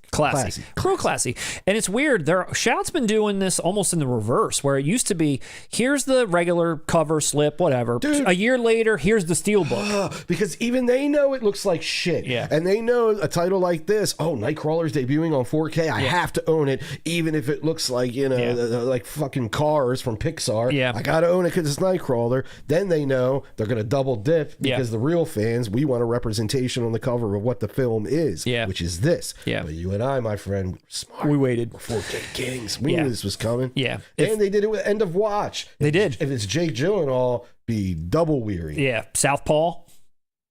[SPEAKER 1] Real classy. And it's weird. Shout's been doing this almost in the reverse, where it used to be, here's the regular cover slip, whatever. Dude, a year later, here's the Steelbook.
[SPEAKER 2] Because even they know it looks like shit.
[SPEAKER 1] Yeah.
[SPEAKER 2] And they know a title like this, Nightcrawler's debuting on 4K. I have to own it, even if it looks like, like fucking Cars from Pixar.
[SPEAKER 1] Yeah.
[SPEAKER 2] I got to own it because it's Nightcrawler. Then they know they're going to double dip because the real fans, we want a representation on the cover of what the film is, which is this.
[SPEAKER 1] Yeah.
[SPEAKER 2] But you and I, my friend, smart.
[SPEAKER 1] We waited.
[SPEAKER 2] We're 4K kings. We knew this was coming.
[SPEAKER 1] Yeah.
[SPEAKER 2] And they did it with End of Watch.
[SPEAKER 1] They did.
[SPEAKER 2] If it's Jake Gyllenhaal, be double weary.
[SPEAKER 1] Yeah. Southpaw.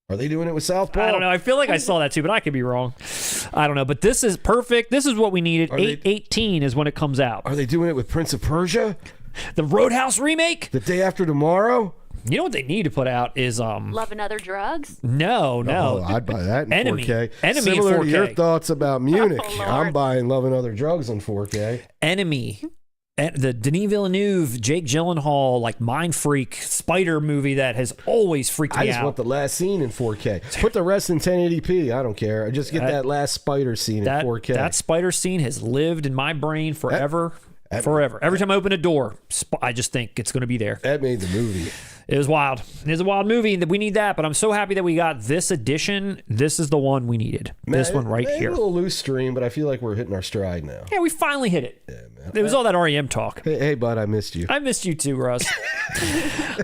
[SPEAKER 2] Are they doing it with Southpaw?
[SPEAKER 1] I don't know. I feel like I saw that too, but I could be wrong. I don't know. But this is perfect. This is what we needed. 8/18 is when it comes out.
[SPEAKER 2] Are they doing it with Prince of Persia?
[SPEAKER 1] The Roadhouse remake?
[SPEAKER 2] The Day After Tomorrow?
[SPEAKER 1] You know what they need to put out is
[SPEAKER 3] Love and Other Drugs?
[SPEAKER 1] No.
[SPEAKER 2] Oh, I'd buy that in
[SPEAKER 1] Enemy.
[SPEAKER 2] 4K.
[SPEAKER 1] Enemy
[SPEAKER 2] Similar
[SPEAKER 1] in 4K.
[SPEAKER 2] to your thoughts about Munich,
[SPEAKER 3] Oh,
[SPEAKER 2] I'm buying Love and Other Drugs on 4K.
[SPEAKER 1] Enemy. The Denis Villeneuve, Jake Gyllenhaal, like mind freak spider movie that has always freaked me out.
[SPEAKER 2] I just want the last scene in 4K. Put the rest in 1080p. I don't care. I just get that last spider scene in 4K.
[SPEAKER 1] That spider scene has lived in my brain forever. Forever. Every time I open a door, I just think it's going to be there.
[SPEAKER 2] That made the movie.
[SPEAKER 1] It was wild. It was a wild movie. We need that, but I'm so happy that we got this edition. This is the one we needed. This one right here.
[SPEAKER 2] A little loose stream, but I feel like we're hitting our stride now.
[SPEAKER 1] Yeah, we finally hit it.
[SPEAKER 2] Yeah, man.
[SPEAKER 1] It was all that R.E.M. talk.
[SPEAKER 2] Hey, bud, I missed you.
[SPEAKER 1] I missed you too, Russ.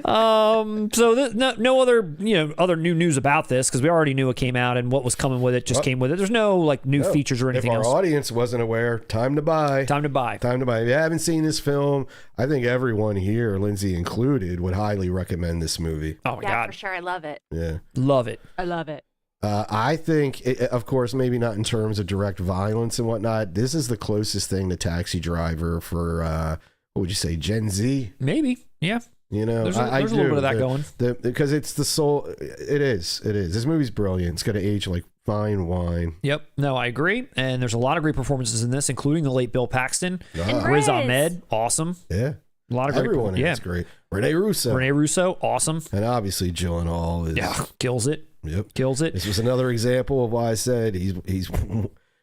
[SPEAKER 1] So no other other new news about this, because we already knew it came out and what was coming with it just came with it. There's no like new features or anything else.
[SPEAKER 2] If our audience wasn't aware, time to buy.
[SPEAKER 1] Time to buy.
[SPEAKER 2] If you haven't seen this film, I think everyone here, Lindsay included, would highly recommend this movie.
[SPEAKER 1] Oh my God.
[SPEAKER 3] Yeah, for sure. I love it.
[SPEAKER 2] Yeah.
[SPEAKER 1] Love it.
[SPEAKER 3] I love it.
[SPEAKER 2] I think, of course, maybe not in terms of direct violence and whatnot. This is the closest thing to Taxi Driver for, what would you say, Gen Z?
[SPEAKER 1] Maybe. Yeah.
[SPEAKER 2] You know,
[SPEAKER 1] there's a little bit of that going.
[SPEAKER 2] Because it's the soul. It is. This movie's brilliant. It's going to age like fine wine.
[SPEAKER 1] Yep. No, I agree. And there's a lot of great performances in this, including the late Bill Paxton. Riz Ahmed. Awesome.
[SPEAKER 2] Yeah.
[SPEAKER 1] A lot of great.
[SPEAKER 2] Everyone is great. Renee Russo. Awesome. And obviously Gyllenhaal is
[SPEAKER 1] kills it.
[SPEAKER 2] Yep.
[SPEAKER 1] Kills it.
[SPEAKER 2] This was another example of why I said he's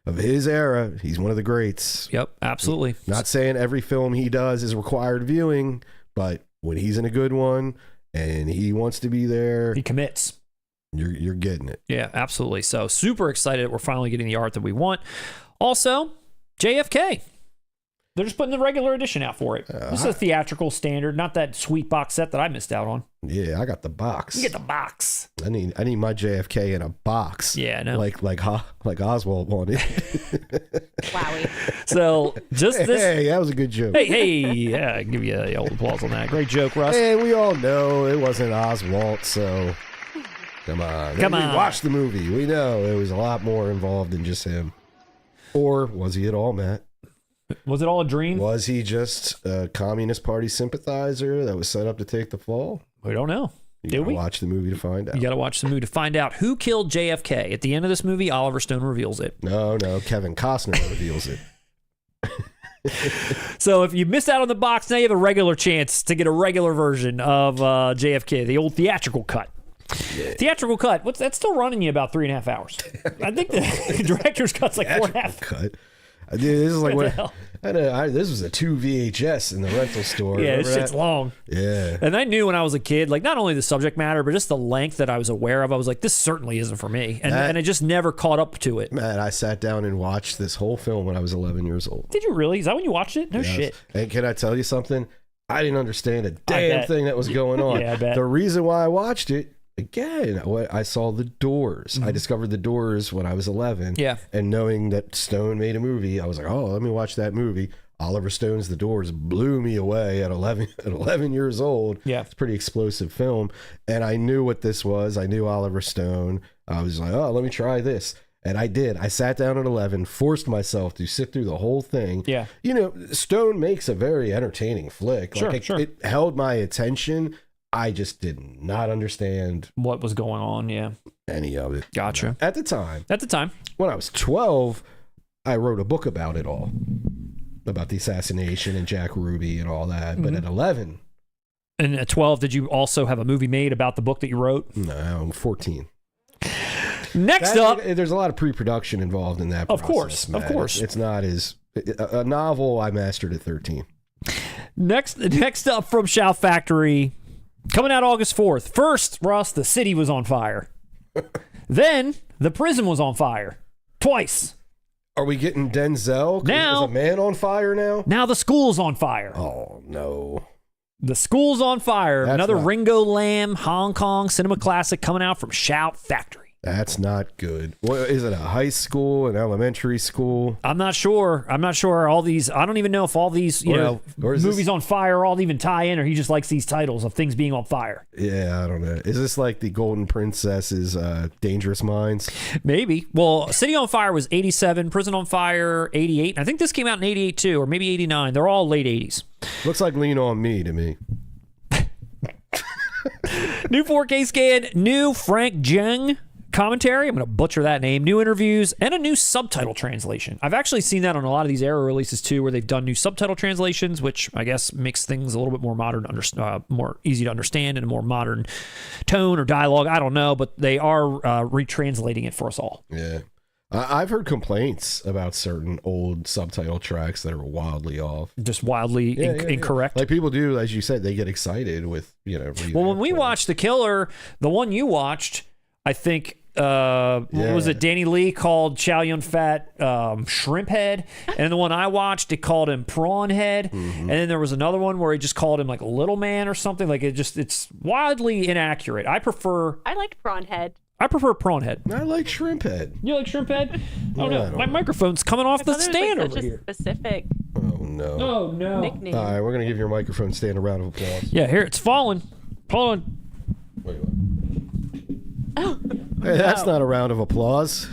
[SPEAKER 2] of his era. He's one of the greats.
[SPEAKER 1] Yep. Absolutely.
[SPEAKER 2] Not saying every film he does is required viewing, but when he's in a good one and he wants to be there,
[SPEAKER 1] he commits.
[SPEAKER 2] You're getting it.
[SPEAKER 1] Yeah, absolutely. So super excited that we're finally getting the art that we want. Also, JFK. They're just putting the regular edition out for it. This is a theatrical standard, not that sweet box set that I missed out on.
[SPEAKER 2] Yeah, I got the box.
[SPEAKER 1] You get the box.
[SPEAKER 2] I need my JFK in a box.
[SPEAKER 1] Yeah, I know.
[SPEAKER 2] Like Oswald wanted.
[SPEAKER 3] Wowie.
[SPEAKER 1] So just this.
[SPEAKER 2] Hey, that was a good joke.
[SPEAKER 1] Hey, yeah, I give you the old applause on that. Great joke, Russ.
[SPEAKER 2] Hey, we all know it wasn't Oswald, so come on.
[SPEAKER 1] Come
[SPEAKER 2] We
[SPEAKER 1] on.
[SPEAKER 2] watched the movie. We know it was a lot more involved than just him. Or was he at all, Matt?
[SPEAKER 1] Was it all a dream?
[SPEAKER 2] Was he just a Communist Party sympathizer that was set up to take the fall?
[SPEAKER 1] We don't know.
[SPEAKER 2] You
[SPEAKER 1] Did
[SPEAKER 2] gotta
[SPEAKER 1] we?
[SPEAKER 2] watch the movie to find out.
[SPEAKER 1] You got to watch the movie to find out who killed JFK. At the end of this movie, Oliver Stone reveals it.
[SPEAKER 2] No, Kevin Costner reveals it.
[SPEAKER 1] So if you missed out on the box, now you have a regular chance to get a regular version of JFK, the old theatrical cut. Yeah. Theatrical cut. That's still running you about 3.5 hours. I think the director's cut's like 4.5.
[SPEAKER 2] Cut. Dude, this is like
[SPEAKER 1] What
[SPEAKER 2] what
[SPEAKER 1] the hell?
[SPEAKER 2] this was a 2 VHS in the rental store.
[SPEAKER 1] Yeah,
[SPEAKER 2] Remember
[SPEAKER 1] this shit's
[SPEAKER 2] that?
[SPEAKER 1] long.
[SPEAKER 2] Yeah.
[SPEAKER 1] And I knew when I was a kid, like not only the subject matter, but just the length that I was aware of. I was like, this certainly isn't for me. And I just never caught up to it.
[SPEAKER 2] Man, I sat down and watched this whole film when I was 11 years old.
[SPEAKER 1] Did you really? Is that when you watched it? No shit.
[SPEAKER 2] And can I tell you something? I didn't understand a
[SPEAKER 1] bet.
[SPEAKER 2] damn thing that was going on.
[SPEAKER 1] Yeah, I bet.
[SPEAKER 2] The reason why I watched it, again, I saw The Doors. I discovered The Doors when I was 11.
[SPEAKER 1] Yeah.
[SPEAKER 2] And knowing that Stone made a movie, I was like, oh, let me watch that movie. Oliver Stone's The Doors blew me away at 11 years old.
[SPEAKER 1] Yeah.
[SPEAKER 2] It's a pretty explosive film. And I knew what this was. I knew Oliver Stone. I was like, oh, let me try this. And I did. I sat down at 11, forced myself to sit through the whole thing.
[SPEAKER 1] Yeah.
[SPEAKER 2] You know, Stone makes a very entertaining flick.
[SPEAKER 1] Sure,
[SPEAKER 2] Like
[SPEAKER 1] sure.
[SPEAKER 2] It held my attention. I just did not understand
[SPEAKER 1] What was going on? Yeah.
[SPEAKER 2] any of it.
[SPEAKER 1] Gotcha.
[SPEAKER 2] At the time, when I was 12, I wrote a book about it all. About the assassination and Jack Ruby and all that. But at 11...
[SPEAKER 1] And at 12, did you also have a movie made about the book that you wrote?
[SPEAKER 2] No, I'm 14.
[SPEAKER 1] Next up...
[SPEAKER 2] There's a lot of pre-production involved in that
[SPEAKER 1] Of
[SPEAKER 2] process,
[SPEAKER 1] course,
[SPEAKER 2] Matt.
[SPEAKER 1] of course.
[SPEAKER 2] It's not as... A novel I mastered at 13.
[SPEAKER 1] Next up from Shout Factory, coming out August 4th. First, Russ, the city was on fire. Then, the prison was on fire. Twice.
[SPEAKER 2] Are we getting Denzel?
[SPEAKER 1] Now-
[SPEAKER 2] Is a man on fire now?
[SPEAKER 1] Now the school's on fire.
[SPEAKER 2] Oh, no.
[SPEAKER 1] The school's on fire.
[SPEAKER 2] That's
[SPEAKER 1] Another
[SPEAKER 2] not-
[SPEAKER 1] Ringo Lamb Hong Kong cinema classic coming out from Shout Factory.
[SPEAKER 2] That's not good. What is it? A high school, an elementary school?
[SPEAKER 1] I'm not sure. All these, I don't even know if all these,
[SPEAKER 2] or is
[SPEAKER 1] movies
[SPEAKER 2] this-
[SPEAKER 1] on fire all even tie in, or he just likes these titles of things being on fire.
[SPEAKER 2] Yeah, I don't know. Is this like the Golden Princess's Dangerous Minds?
[SPEAKER 1] Maybe. Well, City on Fire was 87, Prison on Fire 88. I think this came out in 88 too, or maybe 89. They're all late 80s.
[SPEAKER 2] Looks like Lean on Me to me.
[SPEAKER 1] New 4K scan, new Frank Jung commentary. I'm going to butcher that name. New interviews and a new subtitle translation. I've actually seen that on a lot of these era releases too, where they've done new subtitle translations, which I guess makes things a little bit more modern, more easy to understand, and a more modern tone or dialogue. I don't know, but they are retranslating it for us all.
[SPEAKER 2] Yeah. I've heard complaints about certain old subtitle tracks that are wildly off.
[SPEAKER 1] Just wildly incorrect.
[SPEAKER 2] Like people do, as you said, they get excited with,
[SPEAKER 1] Well, when we watched The Killer, the one you watched, I think, what was it? Danny Lee called Chow Yun Fat Shrimp Head, and the one I watched, it called him Prawn Head, and then there was another one where he just called him like Little Man or something. Like it's wildly inaccurate. I
[SPEAKER 3] liked Prawn Head.
[SPEAKER 1] prefer Prawn Head.
[SPEAKER 2] I like Shrimp Head.
[SPEAKER 1] You like Shrimp Head? Oh
[SPEAKER 2] Yeah, I
[SPEAKER 1] no,
[SPEAKER 2] don't
[SPEAKER 1] my
[SPEAKER 2] know.
[SPEAKER 1] microphone's coming off the
[SPEAKER 3] Thought there was,
[SPEAKER 1] stand
[SPEAKER 3] like,
[SPEAKER 1] over
[SPEAKER 3] such a
[SPEAKER 1] here.
[SPEAKER 3] specific
[SPEAKER 2] Oh, no.
[SPEAKER 1] Oh no.
[SPEAKER 3] nickname.
[SPEAKER 2] All right, we're going to give your microphone stand a round of applause.
[SPEAKER 1] Yeah, here it's falling. Hold on.
[SPEAKER 2] Wait, what? Hey, that's not a round of applause.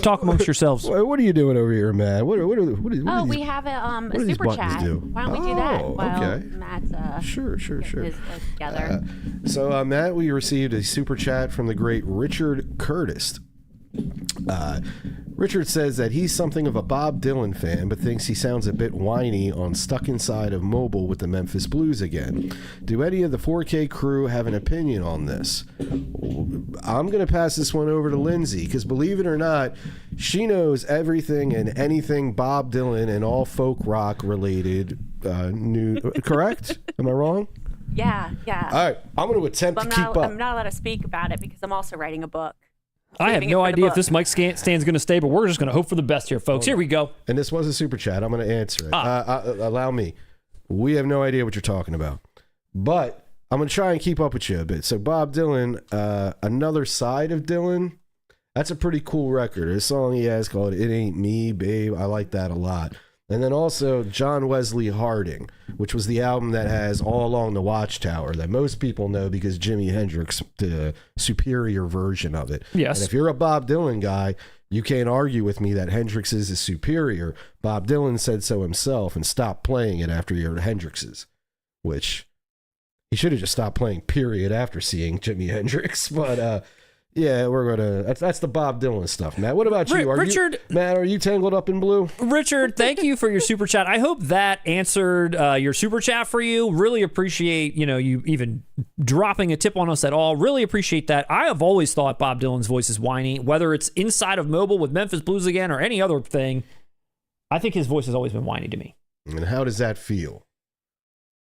[SPEAKER 1] Talk amongst yourselves.
[SPEAKER 2] What are you doing over here, Matt? What are
[SPEAKER 3] We have a
[SPEAKER 2] do these
[SPEAKER 3] super
[SPEAKER 2] buttons
[SPEAKER 3] chat.
[SPEAKER 2] do?
[SPEAKER 3] Why don't we do that
[SPEAKER 2] Oh,
[SPEAKER 3] while
[SPEAKER 2] okay.
[SPEAKER 3] Matt's
[SPEAKER 2] Sure.
[SPEAKER 3] getting his list together?
[SPEAKER 2] So, Matt, we received a super chat from the great Richard Curtis. Richard says that he's something of a Bob Dylan fan, but thinks he sounds a bit whiny on Stuck Inside of Mobile with the Memphis Blues again. Do any of the 4K crew have an opinion on this? I'm going to pass this one over to Lindsay, because believe it or not, she knows everything and anything Bob Dylan and all folk rock related. Correct? Am I wrong?
[SPEAKER 3] Yeah.
[SPEAKER 2] All right, I'm going to attempt
[SPEAKER 3] But
[SPEAKER 2] to keep up.
[SPEAKER 3] I'm not allowed to speak about it because I'm also writing a book.
[SPEAKER 1] I have
[SPEAKER 3] Saving it
[SPEAKER 1] no
[SPEAKER 3] for the
[SPEAKER 1] idea if
[SPEAKER 3] book.
[SPEAKER 1] this mic stand's going to stay, but we're just going to hope for the best here, folks. Here we go.
[SPEAKER 2] And this was a super chat. I'm going to answer it. Allow me. We have no idea what you're talking about, but I'm going to try and keep up with you a bit. So Bob Dylan, Another Side of Dylan, that's a pretty cool record. A song he has called It Ain't Me, Babe. I like that a lot. And then also John Wesley Harding, which was the album that has All Along the Watchtower that most people know because Jimi Hendrix did a superior version of it.
[SPEAKER 1] Yes.
[SPEAKER 2] And if you're a Bob Dylan guy, you can't argue with me that Hendrix's is superior. Bob Dylan said so himself and stopped playing it after he heard Hendrix's, which he should have just stopped playing, period, after seeing Jimi Hendrix. But yeah, we're gonna. That's the Bob Dylan stuff, Matt. What about you?
[SPEAKER 1] Richard,
[SPEAKER 2] Matt, are you tangled up in blue?
[SPEAKER 1] Richard, thank you for your super chat. I hope that answered your super chat for you. Really appreciate you even dropping a tip on us at all. Really appreciate that. I have always thought Bob Dylan's voice is whiny, whether it's Inside of Mobile with Memphis Blues Again or any other thing. I think his voice has always been whiny to me.
[SPEAKER 2] And how does that feel?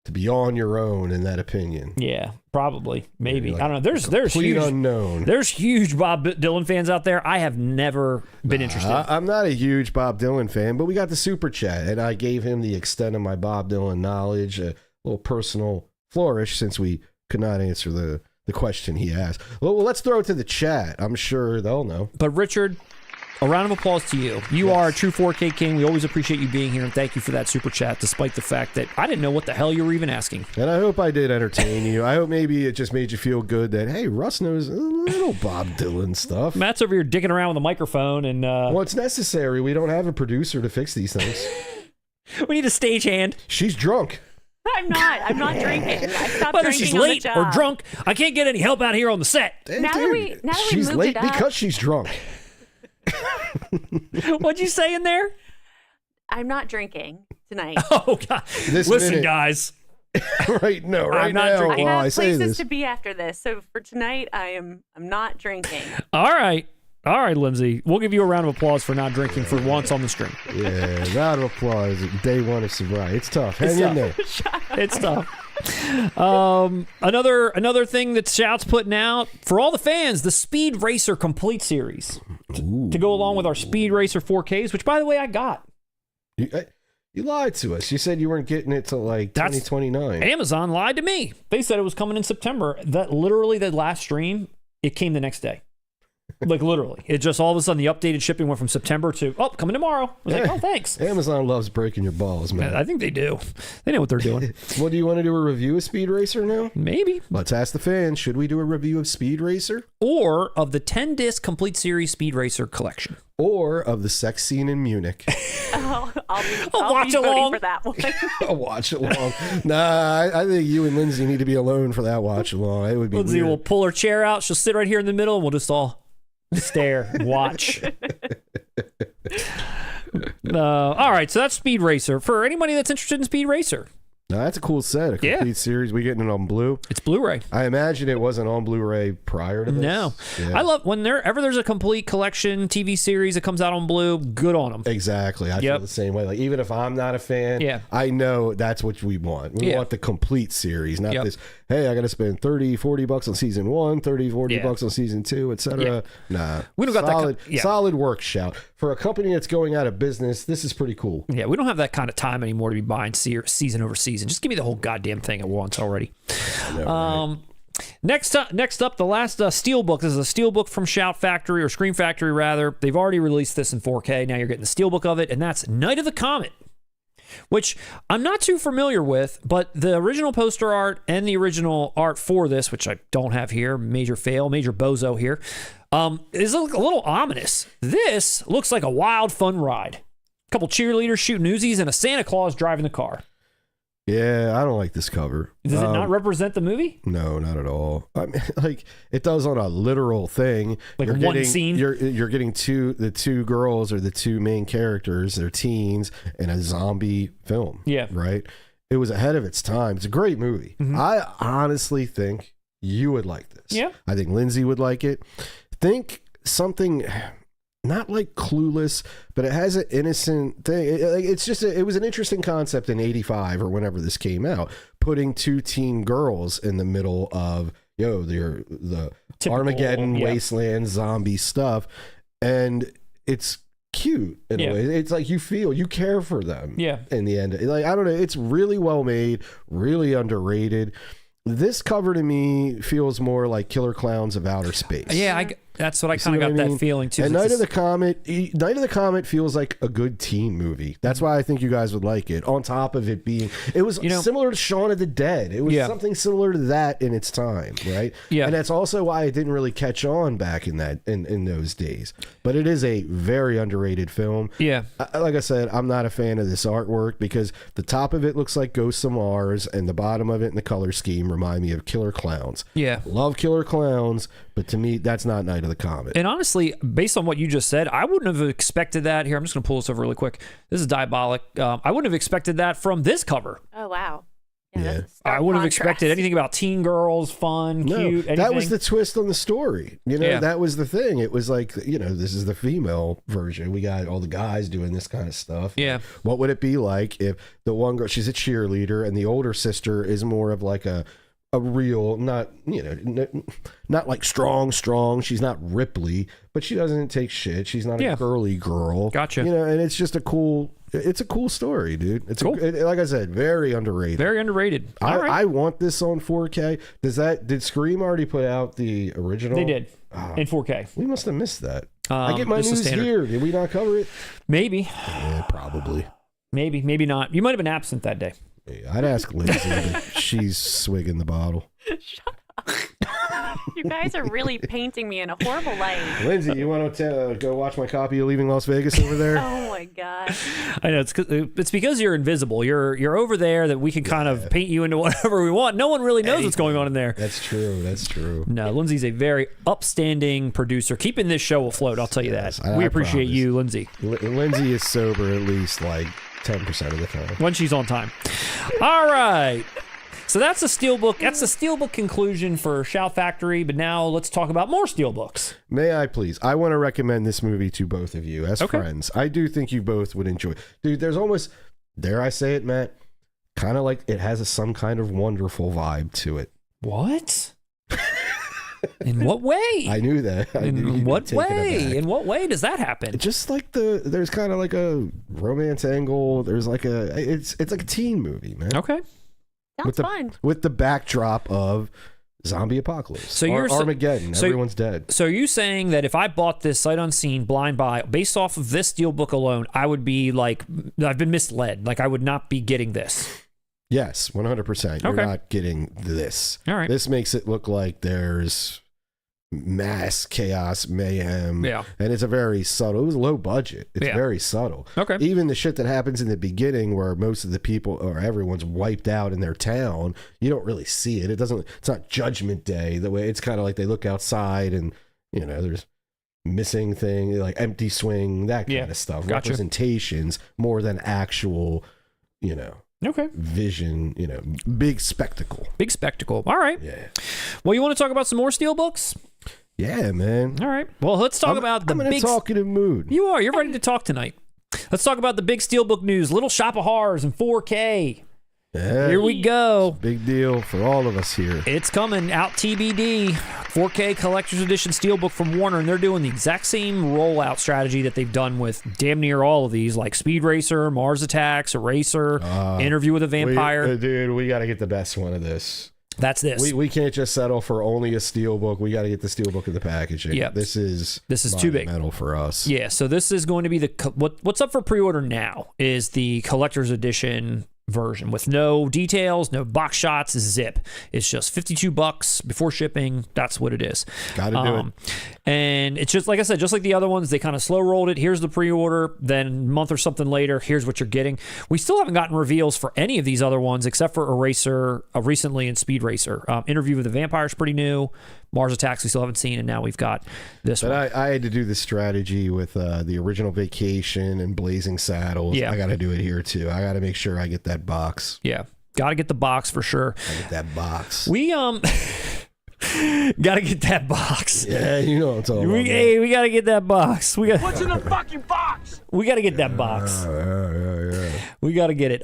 [SPEAKER 2] To be on your own in that opinion.
[SPEAKER 1] Yeah, probably, maybe.
[SPEAKER 2] Like
[SPEAKER 1] I don't know. There's
[SPEAKER 2] complete
[SPEAKER 1] huge
[SPEAKER 2] unknown.
[SPEAKER 1] There's huge Bob Dylan fans out there. I have never been interested.
[SPEAKER 2] I'm not a huge Bob Dylan fan, but we got the super chat, and I gave him the extent of my Bob Dylan knowledge, a little personal flourish, since we could not answer the question he asked. Well, let's throw it to the chat. I'm sure they'll know.
[SPEAKER 1] But Richard, a round of applause to you. You are a true 4K king. We always appreciate you being here, and thank you for that super chat, despite the fact that I didn't know what the hell you were even asking.
[SPEAKER 2] And I hope I did entertain you. I hope maybe it just made you feel good that, hey, Russ knows a little Bob Dylan stuff.
[SPEAKER 1] Matt's over here dicking around with a microphone, and
[SPEAKER 2] well, it's necessary. We don't have a producer to fix these things.
[SPEAKER 1] we need a stagehand.
[SPEAKER 2] She's drunk.
[SPEAKER 3] I'm not drinking. I stopped
[SPEAKER 1] Whether
[SPEAKER 3] drinking
[SPEAKER 1] she's
[SPEAKER 3] on the
[SPEAKER 1] late
[SPEAKER 3] job.
[SPEAKER 1] or drunk, I can't get any help out here on the set.
[SPEAKER 3] Now that we
[SPEAKER 2] she's
[SPEAKER 3] moved
[SPEAKER 2] late
[SPEAKER 3] it up,
[SPEAKER 2] because she's drunk.
[SPEAKER 1] What'd you say in there?
[SPEAKER 3] I'm not drinking tonight.
[SPEAKER 1] Oh, God. Listen, guys.
[SPEAKER 2] right
[SPEAKER 1] I'm
[SPEAKER 2] now,
[SPEAKER 1] not drinking.
[SPEAKER 3] I
[SPEAKER 2] while
[SPEAKER 3] have
[SPEAKER 2] I say
[SPEAKER 3] places
[SPEAKER 2] this.
[SPEAKER 3] to be after this, so for tonight, I'm not drinking.
[SPEAKER 1] All right, Lindsay. We'll give you a round of applause for not drinking for once on the stream.
[SPEAKER 2] Yeah, round of applause. Day one of sobriety. It's tough. Hang in there.
[SPEAKER 1] It's tough. Another thing that Shout's putting out for all the fans, the Speed Racer Complete Series to go along with our Speed Racer 4Ks, which, by the way, I got.
[SPEAKER 2] You lied to us. You said you weren't getting it till like 2029.
[SPEAKER 1] Amazon lied to me. They said it was coming in September. That literally, the last stream, it came the next day. Like, literally. It just all of a sudden, the updated shipping went from September to, coming tomorrow. I was like, oh, thanks.
[SPEAKER 2] Amazon loves breaking your balls, man.
[SPEAKER 1] I think they do. They know what they're doing.
[SPEAKER 2] Well, do you want to do a review of Speed Racer now?
[SPEAKER 1] Maybe.
[SPEAKER 2] Let's ask the fans. Should we do a review of Speed Racer?
[SPEAKER 1] Or of the 10-disc Complete Series Speed Racer collection.
[SPEAKER 2] Or of the sex scene in Munich?
[SPEAKER 3] I'll
[SPEAKER 1] watch
[SPEAKER 3] be voting
[SPEAKER 1] along.
[SPEAKER 3] for that one.
[SPEAKER 2] A watch along. Nah, I think you and Lindsay need to be alone for that watch along. It would be
[SPEAKER 1] Lindsay
[SPEAKER 2] weird.
[SPEAKER 1] will pull her chair out. She'll sit right here in the middle, and we'll just all stare, watch. All right, so that's Speed Racer. For anybody that's interested in Speed Racer,
[SPEAKER 2] Now, that's a cool set, a complete series. We getting it on Blue.
[SPEAKER 1] it's Blu-ray.
[SPEAKER 2] I imagine it wasn't on Blu-ray prior to this.
[SPEAKER 1] No.
[SPEAKER 2] Yeah.
[SPEAKER 1] I love when there's a complete collection TV series that comes out on Blue, good on them.
[SPEAKER 2] Exactly. I feel the same way. Like, even if I'm not a fan, I know that's what we want. We want the complete series, not this, hey, I got to spend $30-$40 on season 1, $30-$40 on season 2, etc. Nah.
[SPEAKER 1] We don't
[SPEAKER 2] solid,
[SPEAKER 1] got that
[SPEAKER 2] solid work, Shout. For a company that's going out of business, this is pretty cool.
[SPEAKER 1] Yeah, we don't have that kind of time anymore to be buying season over season. Just give me the whole goddamn thing at once already.
[SPEAKER 2] Know, right?
[SPEAKER 1] Next up, the last Steelbook. This is a Steelbook from Shout Factory, or Screen Factory, rather. They've already released this in 4K. Now you're getting the Steelbook of it, and that's Night of the Comet, which I'm not too familiar with, but the original poster art and the original art for this, which I don't have here, major fail, major bozo here, is a little ominous. This looks like a wild, fun ride. A couple cheerleaders shooting Uzis and a Santa Claus driving the car.
[SPEAKER 2] Yeah, I don't like this cover.
[SPEAKER 1] Does it not represent the movie?
[SPEAKER 2] No, not at all. I mean, like, it does on a literal thing.
[SPEAKER 1] Like one scene?
[SPEAKER 2] You're getting the two girls, or the two main characters, they're teens, in a zombie film. Yeah. Right? It was ahead of its time. It's a great movie. Mm-hmm. I honestly think you would like this. Yeah. I think Lindsay would like it. Think something... not like Clueless, but it has an innocent thing. It's just it was an interesting concept in '85 or whenever this came out, putting two teen girls in the middle of, yo, they're the
[SPEAKER 1] Typical,
[SPEAKER 2] Armageddon wasteland zombie stuff, and it's cute in a way. It's like you care for them. Yeah. In the end, like I don't know, it's really well made, really underrated. This cover to me feels more like Killer Clowns of Outer Space. Yeah, that's what I kind of got that feeling too. And Night of the Comet feels like a good teen movie. That's why I think you guys would like it. On top of it being, it was similar to Shaun of the Dead. It was something similar to that in its time, right? Yeah. And that's also why it didn't really catch on back in those days. But it is a very underrated film. Yeah. Like I said, I'm not a fan of this artwork because the top of it looks like Ghosts of Mars, and the bottom of it and the color scheme remind me of Killer Clowns. Yeah. Love Killer Clowns, but to me, that's not Night of the Comet. And honestly, based on what you just said, I wouldn't have expected that. Here, I'm just going to pull this over really quick. This is Diabolic. I wouldn't have expected that from this cover.
[SPEAKER 3] Oh, wow.
[SPEAKER 2] Yeah.
[SPEAKER 1] I wouldn't have expected anything about teen girls, fun, cute, anything.
[SPEAKER 2] That was the twist on the story. That was the thing. It was like, this is the female version. We got all the guys doing this kind of stuff. Yeah. What would it be like if the one girl, she's a cheerleader, and the older sister is more of like a real, not like strong. She's not Ripley, but she doesn't take shit. She's not a girly girl. Gotcha. And it's just a cool story, dude. It's cool. Like I said, very underrated. Very underrated. I want this on 4K. Did Scream already put out the original?
[SPEAKER 1] They did. In 4K.
[SPEAKER 2] We must have missed that. I get my news here. Did we not cover it?
[SPEAKER 1] Maybe.
[SPEAKER 2] Yeah, probably.
[SPEAKER 1] Maybe not. You might have been absent that day.
[SPEAKER 2] I'd ask Lindsay, but she's swigging the bottle.
[SPEAKER 3] Shut up. You guys are really painting me in a horrible light.
[SPEAKER 2] Lindsay, you want to go watch my copy of Leaving Las Vegas over there?
[SPEAKER 3] Oh my god!
[SPEAKER 1] I know it's because you're invisible. You're over there that we can kind of paint you into whatever we want. No one really knows what's going on in there.
[SPEAKER 2] That's true. No,
[SPEAKER 1] Lindsay's a very upstanding producer, keeping this show afloat. I'll tell you that. We appreciate you, Lindsay.
[SPEAKER 2] Lindsay is sober at least like 10% of the time
[SPEAKER 1] when she's on time. All right. So that's the Steelbook. That's the Steelbook conclusion for Shout Factory. But now let's talk about more Steelbooks.
[SPEAKER 2] May I please? I want to recommend this movie to both of you as friends. I do think you both would enjoy it. Dude, there's almost, dare I say it, Matt, kind of like it has some kind of wonderful vibe to it.
[SPEAKER 1] What? In what way?
[SPEAKER 2] I knew that.
[SPEAKER 1] In what way? In what way does that happen?
[SPEAKER 2] Just like there's kind of like a romance angle. There's like it's like a teen movie, man.
[SPEAKER 1] Okay.
[SPEAKER 3] Sounds fun.
[SPEAKER 2] With the backdrop of zombie apocalypse. So you're Armageddon. Everyone's dead.
[SPEAKER 1] So are you saying that if I bought this sight unseen, blind buy, based off of this Steelbook alone, I would be like, I've been misled. Like I would not be getting this.
[SPEAKER 2] Yes, 100%. You're not getting this.
[SPEAKER 1] All right.
[SPEAKER 2] This makes it look like there's mass chaos, mayhem. Yeah. And it's a very subtle, it was low budget. It's very subtle. Okay. Even the shit that happens in the beginning where most of the people or everyone's wiped out in their town, you don't really see it. It's not Judgment Day the way it's kind of like they look outside and, there's missing thing, like empty swing, that kind of stuff. Gotcha. Representations more than actual, vision, big spectacle.
[SPEAKER 1] Big spectacle. All right. Yeah. Well, you want to talk about some more Steelbooks?
[SPEAKER 2] Yeah, man.
[SPEAKER 1] All right. Well, let's talk about the big...
[SPEAKER 2] I'm in a talkative mood.
[SPEAKER 1] You are. You're ready to talk tonight. Let's talk about the big Steelbook news. Little Shop of Horrors in 4K.
[SPEAKER 2] Yeah.
[SPEAKER 1] Here we go.
[SPEAKER 2] Big deal for all of us here.
[SPEAKER 1] It's coming out TBD. 4K Collector's Edition Steelbook from Warner, and they're doing the exact same rollout strategy that they've done with damn near all of these, like Speed Racer, Mars Attacks, Eraser, Interview with a Vampire.
[SPEAKER 2] Dude, we got to get the best one of this.
[SPEAKER 1] That's this.
[SPEAKER 2] We can't just settle for only a Steelbook. We got to get the Steelbook in the packaging. Yeah, this is
[SPEAKER 1] too big
[SPEAKER 2] metal for us.
[SPEAKER 1] Yeah, so this is going to be what's up for pre-order now is the Collector's Edition version with no details, no box shots, zip. It's just $52 before shipping. That's what it is.
[SPEAKER 2] Gotta do it.
[SPEAKER 1] And it's just like I said, just like the other ones, they kind of slow rolled it. Here's the pre-order, then a month or something later, here's what you're getting. We still haven't gotten reveals for any of these other ones except for Eraser recently and Speed Racer. Interview with the Vampire is pretty new. Mars Attacks we still haven't seen, and now we've got this one.
[SPEAKER 2] But I had to do the strategy with the original Vacation and Blazing Saddles. Yeah. I got to do it here too. I got to make sure I get that box.
[SPEAKER 1] Yeah, got to get the box for sure.
[SPEAKER 2] I get that box.
[SPEAKER 1] We Gotta get that box.
[SPEAKER 2] Yeah, you know what I'm talking about.
[SPEAKER 1] Hey, we gotta get that box.
[SPEAKER 4] What's in the fucking box?
[SPEAKER 1] We gotta get that box.
[SPEAKER 2] Yeah.
[SPEAKER 1] We gotta get it.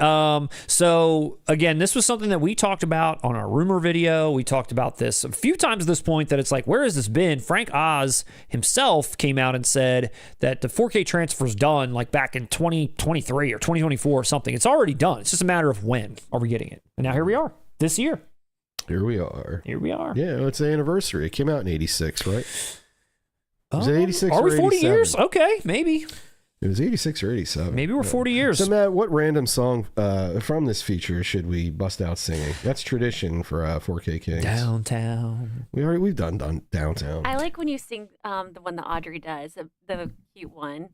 [SPEAKER 1] So again, this was something that we talked about on our rumor video. We talked about this a few times at this point, that it's like, where has this been? Frank Oz himself came out and said that the 4K transfer's done like back in 2023 or 2024 or something. It's already done. It's just a matter of when are we getting it. And now here we are this year.
[SPEAKER 2] Here we are. Yeah, it's the anniversary. It came out in 86, right? Was it 86
[SPEAKER 1] Are
[SPEAKER 2] or
[SPEAKER 1] we 40
[SPEAKER 2] 87?
[SPEAKER 1] years? Okay, maybe.
[SPEAKER 2] It was 86 or 87.
[SPEAKER 1] Maybe we're 40 years.
[SPEAKER 2] So, Matt, what random song from this feature should we bust out singing? That's tradition for 4K Kings.
[SPEAKER 1] Downtown.
[SPEAKER 2] We've done Downtown.
[SPEAKER 3] I like when you sing the one that Audrey does, the cute one.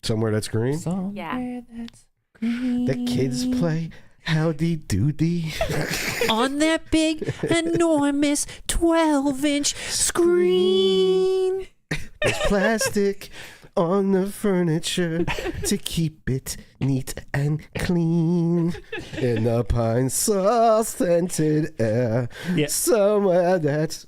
[SPEAKER 2] Somewhere That's Green?
[SPEAKER 3] Yeah.
[SPEAKER 1] That's green.
[SPEAKER 2] The kids play Howdy Doody
[SPEAKER 1] On that big, enormous 12-inch screen.
[SPEAKER 2] There's plastic on the furniture to keep it neat and clean. In the pine sauce scented air.
[SPEAKER 1] Yeah.
[SPEAKER 2] Somewhere that's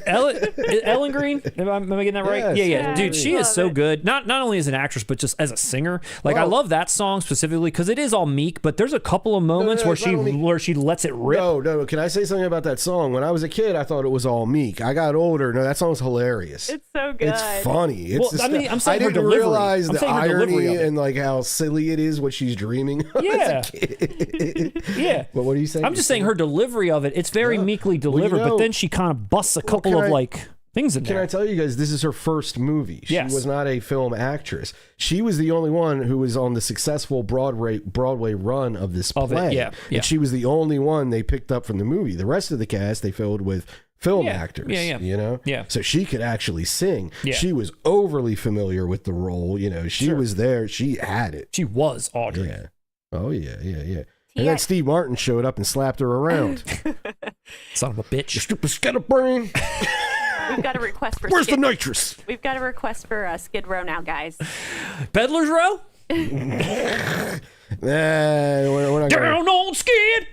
[SPEAKER 1] Ellen Green? Am I getting that right?
[SPEAKER 2] Yes.
[SPEAKER 1] Yeah. Dude, she is
[SPEAKER 3] Love
[SPEAKER 1] so
[SPEAKER 3] it.
[SPEAKER 1] good. Not only as an actress, but just as a singer. Like, I
[SPEAKER 2] Well-
[SPEAKER 1] love that song specifically because it is all meek, but there's a couple of moments
[SPEAKER 2] no,
[SPEAKER 1] where
[SPEAKER 2] it's not all meek.
[SPEAKER 1] where she lets it rip.
[SPEAKER 2] No. Can I say something about that song? When I was a kid, I thought it was all meek. I got older. No, that song's hilarious.
[SPEAKER 3] It's so good.
[SPEAKER 2] It's funny. It's
[SPEAKER 1] Well,
[SPEAKER 2] just,
[SPEAKER 1] I mean, I'm saying
[SPEAKER 2] I
[SPEAKER 1] her
[SPEAKER 2] didn't
[SPEAKER 1] delivery.
[SPEAKER 2] realize
[SPEAKER 1] I'm
[SPEAKER 2] the
[SPEAKER 1] saying her delivery
[SPEAKER 2] irony
[SPEAKER 1] of it.
[SPEAKER 2] and like how silly it is what she's dreaming of
[SPEAKER 1] Yeah.
[SPEAKER 2] as a kid.
[SPEAKER 1] Yeah.
[SPEAKER 2] But what are you saying?
[SPEAKER 1] I'm just saying her delivery of it, it's very
[SPEAKER 2] Yeah.
[SPEAKER 1] meekly
[SPEAKER 2] Well, you
[SPEAKER 1] delivered, but
[SPEAKER 2] know-
[SPEAKER 1] then she kind of busts a couple
[SPEAKER 2] can
[SPEAKER 1] of
[SPEAKER 2] I-
[SPEAKER 1] like things in
[SPEAKER 2] Can
[SPEAKER 1] there.
[SPEAKER 2] I tell you guys, this is her first movie. She
[SPEAKER 1] Yes.
[SPEAKER 2] was not a film actress. She was the only one who was on the successful Broadway run of this
[SPEAKER 1] Of it,
[SPEAKER 2] play.
[SPEAKER 1] yeah.
[SPEAKER 2] And she was the only one they picked up from the movie. The rest of the cast they filled with film
[SPEAKER 1] Yeah.
[SPEAKER 2] actors.
[SPEAKER 1] Yeah.
[SPEAKER 2] You know?
[SPEAKER 1] Yeah.
[SPEAKER 2] So she could actually sing.
[SPEAKER 1] Yeah.
[SPEAKER 2] She was overly familiar with the role. You know, she
[SPEAKER 1] Sure.
[SPEAKER 2] was there. She had it.
[SPEAKER 1] She was Audrey.
[SPEAKER 2] Yeah. Oh, yeah. And then Steve Martin showed up and slapped her around.
[SPEAKER 1] Son of a
[SPEAKER 2] You
[SPEAKER 1] bitch.
[SPEAKER 2] stupid scatterbrain.
[SPEAKER 3] We've got a request for
[SPEAKER 2] Where's the
[SPEAKER 3] Skid.
[SPEAKER 2] nitrous?
[SPEAKER 3] We've got a request for Skid Row now, guys.
[SPEAKER 1] Peddler's Row?
[SPEAKER 2] Nah, we're not gonna...
[SPEAKER 1] Down on Skid!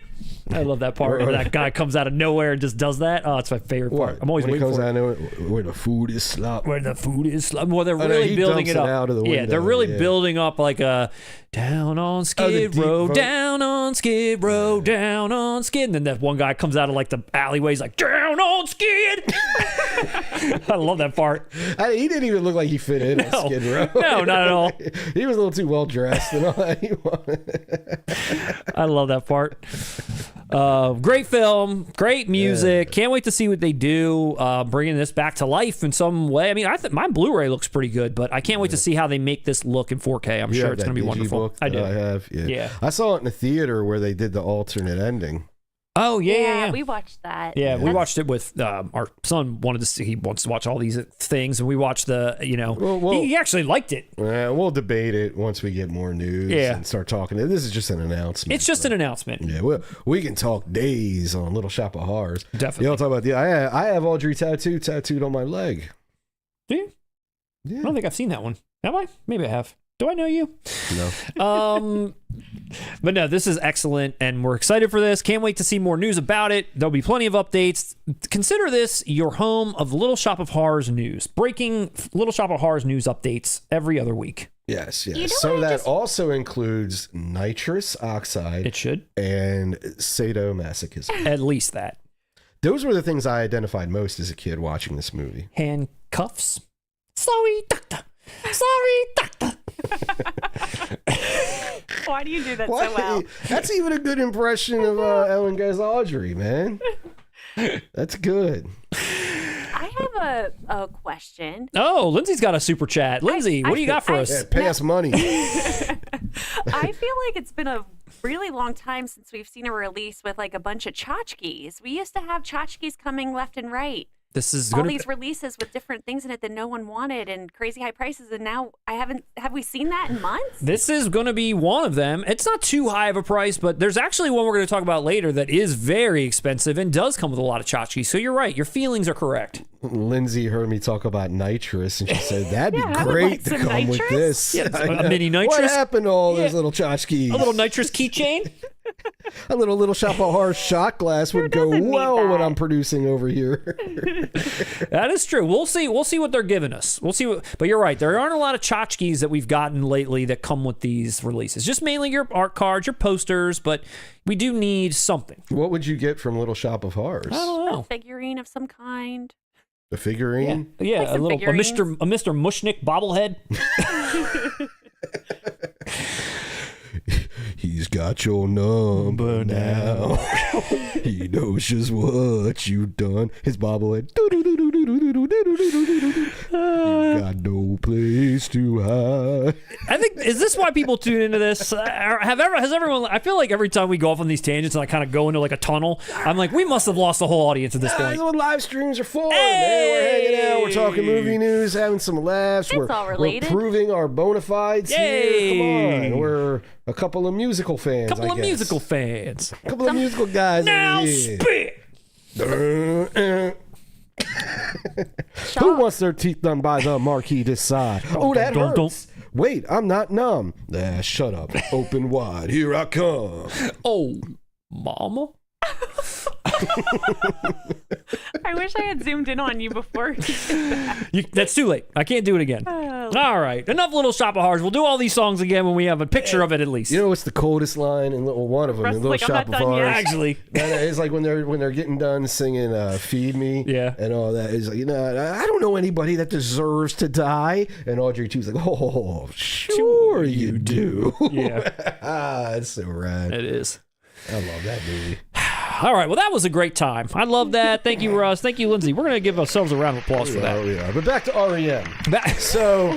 [SPEAKER 1] I love that part where that guy comes out of nowhere and just does that. Oh, it's my favorite part. I'm always
[SPEAKER 2] when
[SPEAKER 1] waiting
[SPEAKER 2] he comes
[SPEAKER 1] for it.
[SPEAKER 2] out of nowhere, where the food is slop.
[SPEAKER 1] Where the food is. Well, they're
[SPEAKER 2] no,
[SPEAKER 1] really
[SPEAKER 2] he
[SPEAKER 1] building
[SPEAKER 2] dumps
[SPEAKER 1] it up.
[SPEAKER 2] it out of the
[SPEAKER 1] Yeah, they're
[SPEAKER 2] window,
[SPEAKER 1] really
[SPEAKER 2] yeah.
[SPEAKER 1] building up like a down on Skid
[SPEAKER 2] deep
[SPEAKER 1] Row,
[SPEAKER 2] vote.
[SPEAKER 1] down on Skid Row, down on Skid. And then that one guy comes out of like the alleyways like, down on Skid. I love that part.
[SPEAKER 2] He didn't even look like he fit in on Skid Row.
[SPEAKER 1] No, not at all.
[SPEAKER 2] He was a little too well dressed and all that. He wanted.
[SPEAKER 1] I love that part. Great film, great music. Can't wait to see what they do, bringing this back to life in some way. I mean, I think my Blu-ray looks pretty good, but I can't wait to see how they make this look in 4K. I'm
[SPEAKER 2] You
[SPEAKER 1] sure
[SPEAKER 2] have
[SPEAKER 1] it's going to
[SPEAKER 2] that
[SPEAKER 1] be wonderful.
[SPEAKER 2] digibook
[SPEAKER 1] I
[SPEAKER 2] that
[SPEAKER 1] do.
[SPEAKER 2] I have. Yeah.
[SPEAKER 1] Yeah.
[SPEAKER 2] I saw it in the theater where they did the alternate ending.
[SPEAKER 1] Oh yeah.
[SPEAKER 3] We watched that.
[SPEAKER 1] Yeah, we
[SPEAKER 3] That's-
[SPEAKER 1] watched it with our son. He wants to watch all these things, and we watched the.
[SPEAKER 2] Well,
[SPEAKER 1] he actually liked it.
[SPEAKER 2] We'll debate it once we get more news
[SPEAKER 1] Yeah.
[SPEAKER 2] and start talking. This is just an announcement.
[SPEAKER 1] It's just an announcement.
[SPEAKER 2] Yeah, we can talk days on Little Shop of Horrors.
[SPEAKER 1] Definitely.
[SPEAKER 2] Y'all talk about I have Audrey tattooed on my leg.
[SPEAKER 1] Do you?
[SPEAKER 2] Yeah.
[SPEAKER 1] I don't think I've seen that one. Have I? Maybe I have. Do I know you?
[SPEAKER 2] No.
[SPEAKER 1] But no, this is excellent, and we're excited for this. Can't wait to see more news about it. There'll be plenty of updates. Consider this your home of Little Shop of Horrors news. Breaking Little Shop of Horrors news updates every other week.
[SPEAKER 2] Yes.
[SPEAKER 3] You know
[SPEAKER 2] So
[SPEAKER 3] what I
[SPEAKER 2] that
[SPEAKER 3] just-
[SPEAKER 2] also includes nitrous oxide
[SPEAKER 1] It should.
[SPEAKER 2] and sadomasochism.
[SPEAKER 1] At least that.
[SPEAKER 2] Those were the things I identified most as a kid watching this movie.
[SPEAKER 1] Handcuffs. Sorry, doctor. Sorry, doctor.
[SPEAKER 3] Why do you do that
[SPEAKER 2] Why?
[SPEAKER 3] so well?
[SPEAKER 2] That's even a good impression of Ellen Guys Audrey, man. That's good.
[SPEAKER 3] I have a question.
[SPEAKER 1] Oh, Lindsay's got a super chat. Lindsay, what do you got for us?
[SPEAKER 2] Yeah, pay us money.
[SPEAKER 3] I feel like it's been a really long time since we've seen a release with like a bunch of tchotchkes. We used to have tchotchkes coming left and right.
[SPEAKER 1] This is
[SPEAKER 3] All
[SPEAKER 1] going
[SPEAKER 3] these releases with different things in it that no one wanted and crazy high prices, and now have we seen that in months?
[SPEAKER 1] This is going to be one of them. It's not too high of a price, but there's actually one we're going to talk about later that is very expensive and does come with a lot of tchotchkes. So you're right. Your feelings are correct.
[SPEAKER 2] Lindsay heard me talk about nitrous, and she said, that'd be
[SPEAKER 3] I would
[SPEAKER 2] great
[SPEAKER 3] like
[SPEAKER 2] to
[SPEAKER 3] some
[SPEAKER 2] come with
[SPEAKER 3] nitrous.
[SPEAKER 2] this.
[SPEAKER 1] Yeah,
[SPEAKER 2] I
[SPEAKER 1] a
[SPEAKER 2] know.
[SPEAKER 1] mini nitrous.
[SPEAKER 2] What happened to all those
[SPEAKER 1] Yeah.
[SPEAKER 2] little tchotchkes?
[SPEAKER 1] A little nitrous keychain.
[SPEAKER 2] A little shop of horror shot glass would go
[SPEAKER 3] doesn't need
[SPEAKER 2] well when
[SPEAKER 3] that?
[SPEAKER 2] I'm producing over here.
[SPEAKER 1] That is true. We'll see what they're giving us. We'll see but you're right. There aren't a lot of tchotchkes that we've gotten lately that come with these releases. Just mainly your art cards, your posters, but we do need something.
[SPEAKER 2] What would you get from Little Shop of Horrors?
[SPEAKER 1] I don't
[SPEAKER 3] A
[SPEAKER 1] know.
[SPEAKER 3] figurine of some kind.
[SPEAKER 2] A figurine?
[SPEAKER 1] Yeah,
[SPEAKER 3] Like some
[SPEAKER 1] a
[SPEAKER 3] figurines.
[SPEAKER 1] Mr. Mushnick bobblehead.
[SPEAKER 2] He's got your number now. He knows just what you've done. His bobblehead. You got no place to hide.
[SPEAKER 1] I think, is this why people tune into this? Has everyone, I feel like every time we go off on these tangents and I kind of go into like a tunnel, I'm like, we must have lost the whole audience at this
[SPEAKER 2] That's
[SPEAKER 1] point.
[SPEAKER 2] what live streams are for.
[SPEAKER 1] Hey!
[SPEAKER 2] Man, we're hanging out. We're talking movie news, having some laughs.
[SPEAKER 3] It's all related.
[SPEAKER 2] We're proving our bona fides
[SPEAKER 1] Yay!
[SPEAKER 2] here. Come on. We're a couple of musical fans,
[SPEAKER 1] Couple
[SPEAKER 2] I
[SPEAKER 1] of
[SPEAKER 2] guess.
[SPEAKER 1] musical fans.
[SPEAKER 2] A couple of musical guys
[SPEAKER 1] Now
[SPEAKER 2] over here.
[SPEAKER 1] spit!
[SPEAKER 2] Who wants their teeth done by the marquee this side? Oh, that
[SPEAKER 1] dun, dun.
[SPEAKER 2] hurts. Wait, I'm not numb. Shut up. Open wide. Here I come.
[SPEAKER 1] Oh, mama.
[SPEAKER 3] I wish I had zoomed in on you before.
[SPEAKER 1] That's too late. I can't do it again. All right. Enough Little Shop of Horrors. We'll do all these songs again when we have a picture of it at least.
[SPEAKER 2] You know what's the coldest line in one of them
[SPEAKER 3] Russ
[SPEAKER 2] in
[SPEAKER 3] is
[SPEAKER 2] Little
[SPEAKER 3] like, I'm
[SPEAKER 2] Shop
[SPEAKER 3] not
[SPEAKER 2] of
[SPEAKER 3] done yet.
[SPEAKER 2] Horrors?
[SPEAKER 1] Actually.
[SPEAKER 2] It's like when they're getting done singing "Feed Me,"
[SPEAKER 1] Yeah.
[SPEAKER 2] and all that. It's like, I don't know anybody that deserves to die. And Audrey too's like, oh, sure you do.
[SPEAKER 1] Yeah.
[SPEAKER 2] It's so rad.
[SPEAKER 1] It is.
[SPEAKER 2] I love that movie.
[SPEAKER 1] All right. Well, that was a great time. I love that. Thank you, Russ. Thank you, Lindsay. We're going to give ourselves a round of applause for that.
[SPEAKER 2] Oh yeah. But back to R.E.M. So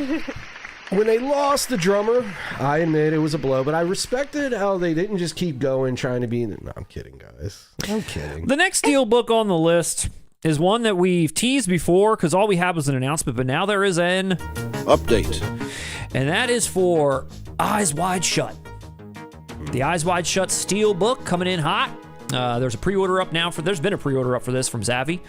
[SPEAKER 2] when they lost the drummer, I admit it was a blow, but I respected how they didn't just keep going trying to be. No, I'm kidding, guys. I'm kidding.
[SPEAKER 1] The next Steelbook on the list is one that we've teased before because all we had was an announcement, but now there is an
[SPEAKER 5] Update.
[SPEAKER 1] and that is for Eyes Wide Shut. The Eyes Wide Shut Steelbook coming in hot. There's a pre-order up now there's been a pre-order up for this from Zaavi.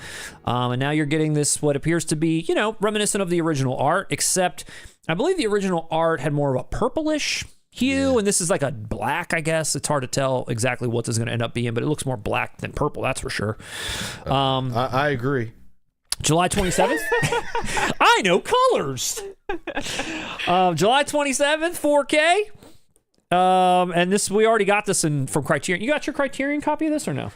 [SPEAKER 1] And now you're getting this, what appears to be, reminiscent of the original art, except I believe the original art had more of a purplish hue, and this is like a black, I guess. It's hard to tell exactly what this is going to end up being, but it looks more black than purple, that's for sure.
[SPEAKER 2] I agree.
[SPEAKER 1] July 27th? I know colors! July 27th, 4K. And this, we already got this from Criterion. You got your Criterion copy of this or no?